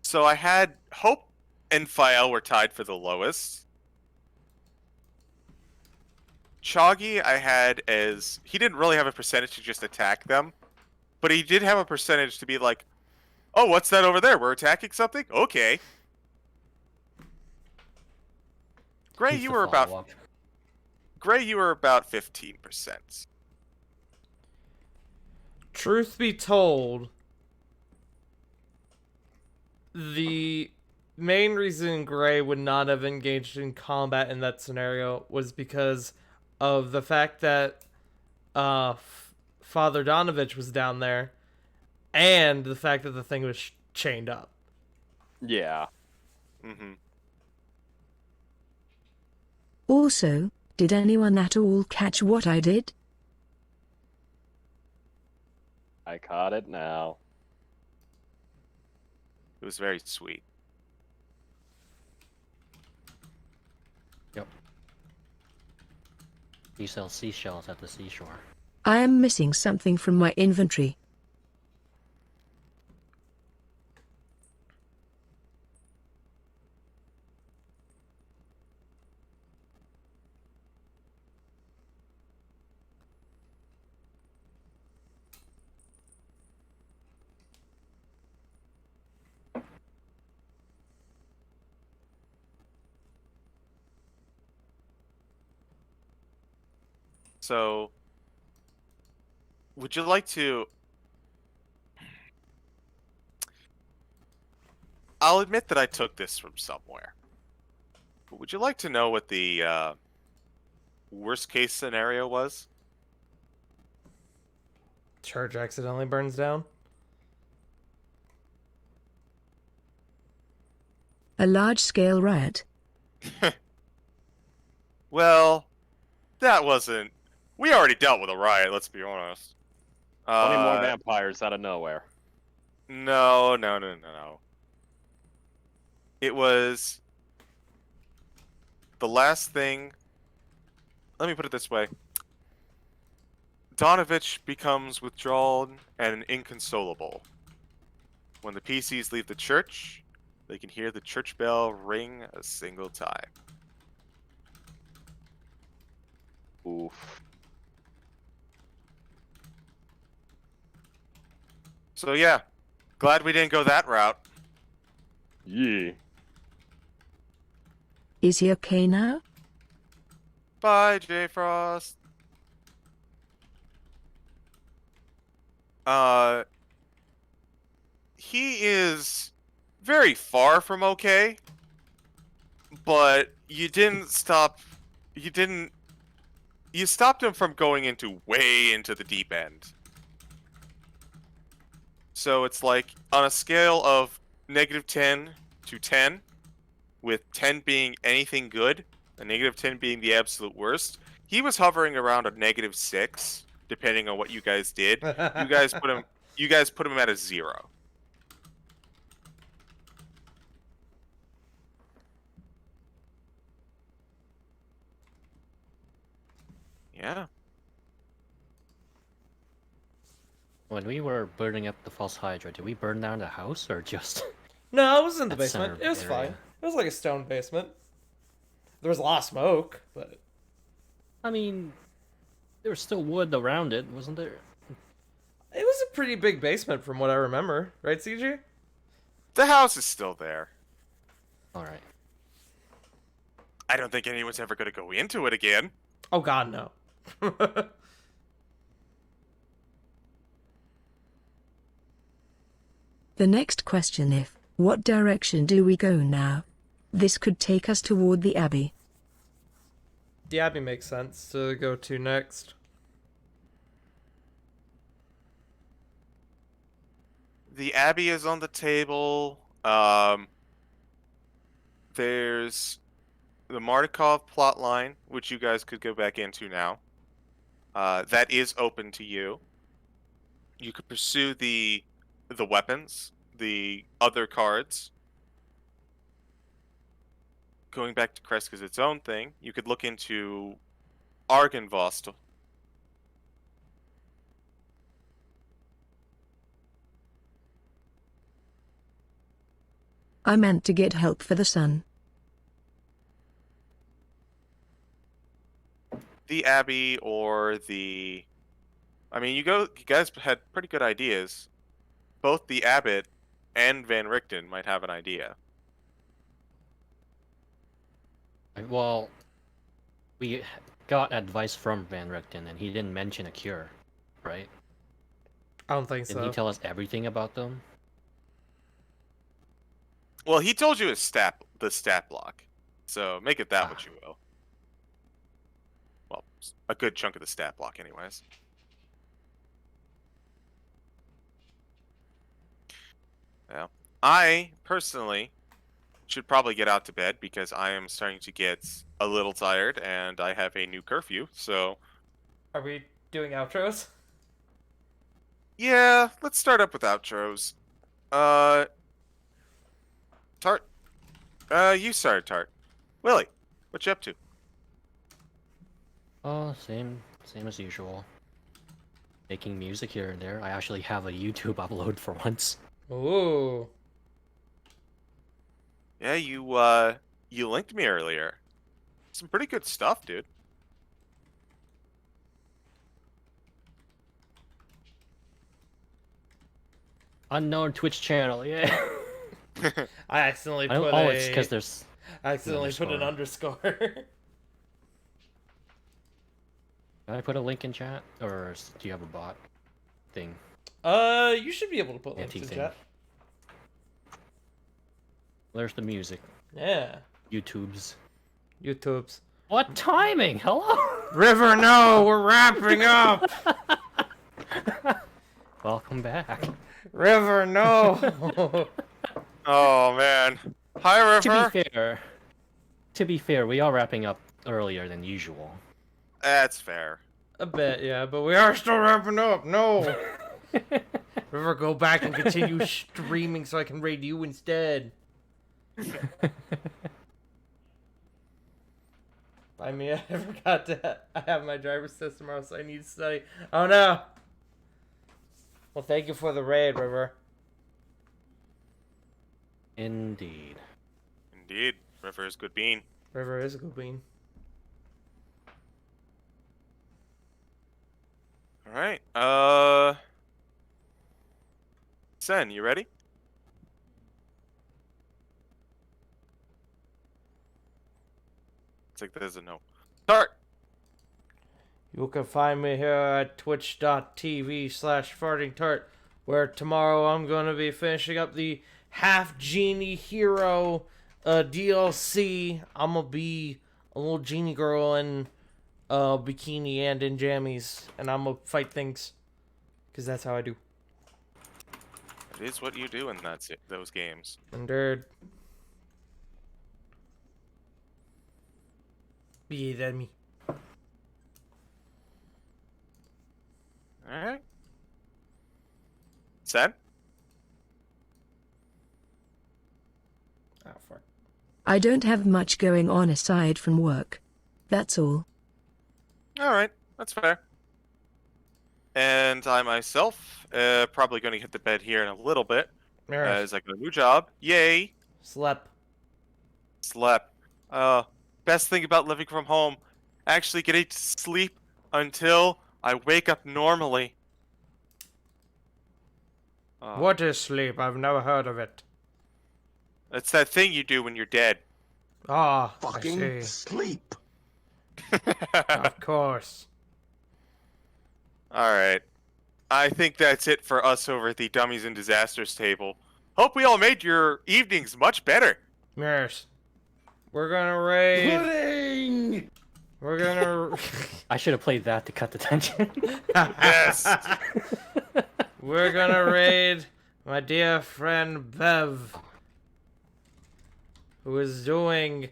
[SPEAKER 3] So I had Hope and Fael were tied for the lowest. Choggy I had as he didn't really have a percentage to just attack them, but he did have a percentage to be like, "Oh, what's that over there? We're attacking something? Okay." Gray,
[SPEAKER 4] He's
[SPEAKER 3] you
[SPEAKER 4] the
[SPEAKER 3] were about
[SPEAKER 4] follow-up.
[SPEAKER 3] 15%.
[SPEAKER 2] Truth be told, the main reason Gray would not have engaged in combat in that scenario was because of the fact that Father Donovich was down there, and the fact that the thing was chained up.
[SPEAKER 1] Yeah.
[SPEAKER 3] Mm-hmm.
[SPEAKER 5] Also, did anyone at all catch what I did?
[SPEAKER 1] I caught it now.
[SPEAKER 3] It was very sweet.
[SPEAKER 4] Yep. You sell seashells at the seashore.
[SPEAKER 5] I am missing something from my inventory.
[SPEAKER 3] So, would you like to? I'll admit that I took this from somewhere. But would you like to know what the worst case scenario was?
[SPEAKER 2] Church accidentally burns down.
[SPEAKER 5] A large-scale riot.
[SPEAKER 3] Well, that wasn't. We already dealt with a riot. Let's be honest.
[SPEAKER 1] 20 more vampires out of nowhere.
[SPEAKER 3] No. It was the last thing. Let me put it this way. Donovich becomes withdrawn and inconsolable. When the PCs leave the church, they can hear the church bell ring a single time.
[SPEAKER 1] Oof.
[SPEAKER 3] So yeah, glad we didn't go that route.
[SPEAKER 1] Yeah.
[SPEAKER 5] Is he okay now?
[SPEAKER 3] Bye, J Frost. Uh, he is very far from okay, but you didn't stop. You didn't. You stopped him from going into way into the deep end. So it's like on a scale of -10 to 10, with 10 being anything good, and -10 being the absolute worst. He was hovering around a -6, depending on what you guys did. You guys put him. You guys put him at a 0. Yeah.
[SPEAKER 4] When we were burning up the false Hydra, did we burn down the house or just
[SPEAKER 2] No, it was in the
[SPEAKER 4] that center
[SPEAKER 2] basement. It was
[SPEAKER 4] area?
[SPEAKER 2] fine. It was like a stone basement. There was a lot of smoke, but
[SPEAKER 4] I mean, there was still wood around it, wasn't there?
[SPEAKER 2] it was a pretty big basement from what I remember. Right, CG?
[SPEAKER 3] The house is still there.
[SPEAKER 4] All right.
[SPEAKER 3] I don't think anyone's ever going to go into it again.
[SPEAKER 2] Oh god, no.
[SPEAKER 5] The next question if, what direction do we go now? This could take us toward the Abbey.
[SPEAKER 2] The Abbey makes sense to go to next.
[SPEAKER 3] The Abbey is on the table. There's the Mardukov plotline, which you guys could go back into now. That is open to you. You could pursue the weapons, the other cards. Going back to Kreska's its own thing, you could look into Argynvost.
[SPEAKER 5] I meant to get help for the sun.
[SPEAKER 3] The Abbey or the... I mean, you guys had pretty good ideas. Both the Abbot and Van Richten might have an idea.
[SPEAKER 4] Well, we got advice from Van Richten, and he didn't mention a cure, right?
[SPEAKER 2] I don't think
[SPEAKER 4] Didn't
[SPEAKER 2] so.
[SPEAKER 4] he tell us everything about them?
[SPEAKER 3] Well, he told you the stat block, so make it that what you will. Well, a good chunk of the stat block, anyways. Yeah, I personally should probably get out to bed because I am starting to get a little tired, and I have a new curfew. So,
[SPEAKER 2] Are we doing outros?
[SPEAKER 3] yeah, let's start up with outros. Tart. You started, Tart. Willie, what you up to?
[SPEAKER 4] Oh, same as usual. Making music here and there. I actually have a YouTube upload for once.
[SPEAKER 2] Ooh.
[SPEAKER 3] Yeah, you linked me earlier. Some pretty good stuff, dude.
[SPEAKER 4] Unknown Twitch channel, yeah.
[SPEAKER 2] I accidentally put
[SPEAKER 4] Oh, it's because there's...
[SPEAKER 2] I accidentally put an underscore.
[SPEAKER 4] Can I put a link in chat? Or do you have a bot thing?
[SPEAKER 2] You should be able to put links in
[SPEAKER 4] Anti-thing.
[SPEAKER 2] chat.
[SPEAKER 4] There's the music.
[SPEAKER 2] Yeah.
[SPEAKER 4] YouTube's.
[SPEAKER 2] YouTube's.
[SPEAKER 4] What timing? Hello?
[SPEAKER 2] River, no, we're wrapping up.
[SPEAKER 4] Welcome back.
[SPEAKER 2] River, no.
[SPEAKER 3] Oh man. Hi, River.
[SPEAKER 4] To be fair, we are wrapping up earlier than usual.
[SPEAKER 3] That's fair.
[SPEAKER 2] A bit, yeah, but we are still wrapping up. No. River, go back and continue streaming so I can raid you instead. I mean, I forgot to. I have my driver's test tomorrow, so I need to study. Oh no. Well, thank you for the raid, River.
[SPEAKER 4] Indeed.
[SPEAKER 3] Indeed, River is good bean.
[SPEAKER 2] River is a good bean.
[SPEAKER 3] All right. Sen, you ready? It's like there's a no. Start!
[SPEAKER 2] You can find me here at twitch.tv/fartingtart, where tomorrow I'm going to be finishing up the Half Genie Hero DLC. I'm going to be a little genie girl in bikini and in jammies, and I'm going to fight things, because that's how I do.
[SPEAKER 3] It is what you do in those games.
[SPEAKER 2] Indeed. Be that me.
[SPEAKER 3] Alright. Sen?
[SPEAKER 2] Oh, fuck.
[SPEAKER 5] I don't have much going on aside from work. That's all.
[SPEAKER 3] Alright, that's fair. And I myself, probably going to hit the bed here in a little bit,
[SPEAKER 2] Mirrors.
[SPEAKER 3] as I got a new job. Yay!
[SPEAKER 2] Slept.
[SPEAKER 3] Slept. Best thing about living from home, actually getting to sleep until I wake up normally.
[SPEAKER 2] What is sleep? I've never heard of it.
[SPEAKER 3] It's that thing you do when you're dead.
[SPEAKER 2] Ah, I
[SPEAKER 7] Fucking
[SPEAKER 2] see.
[SPEAKER 7] sleep.
[SPEAKER 2] Of course.
[SPEAKER 3] Alright. I think that's it for us over at the Dummies and Disasters table. Hope we all made your evenings much better.
[SPEAKER 2] Mirrors. We're gonna raid.
[SPEAKER 7] Pudding!
[SPEAKER 2] We're gonna.
[SPEAKER 4] I should have played that to cut the tension.
[SPEAKER 3] Yes!
[SPEAKER 2] We're gonna raid my dear friend Bev, who is doing.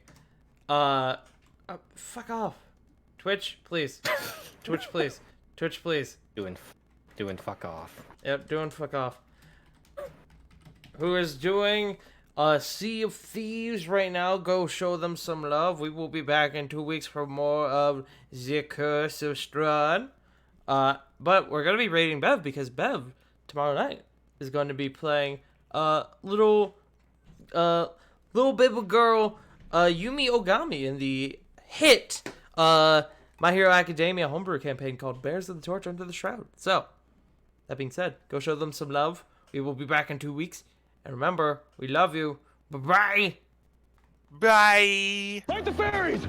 [SPEAKER 2] Fuck off. Twitch, please. Twitch, please. Twitch, please.
[SPEAKER 4] doing fuck off.
[SPEAKER 2] Yep, doing fuck off. Who is doing Sea of Thieves right now. Go show them some love. We will be back in 2 weeks for more of The Curse of Strahd. But we're going to be raiding Bev because Bev, tomorrow night, is going to be playing little baby girl Yumi Ogami in the hit My Hero Academia homebrew campaign called Bears of the Torch Under the Shroud. So, that being said, go show them some love. We will be back in 2 weeks. And remember, we love you. Bye-bye.
[SPEAKER 3] Bye!
[SPEAKER 7] Like the fairies!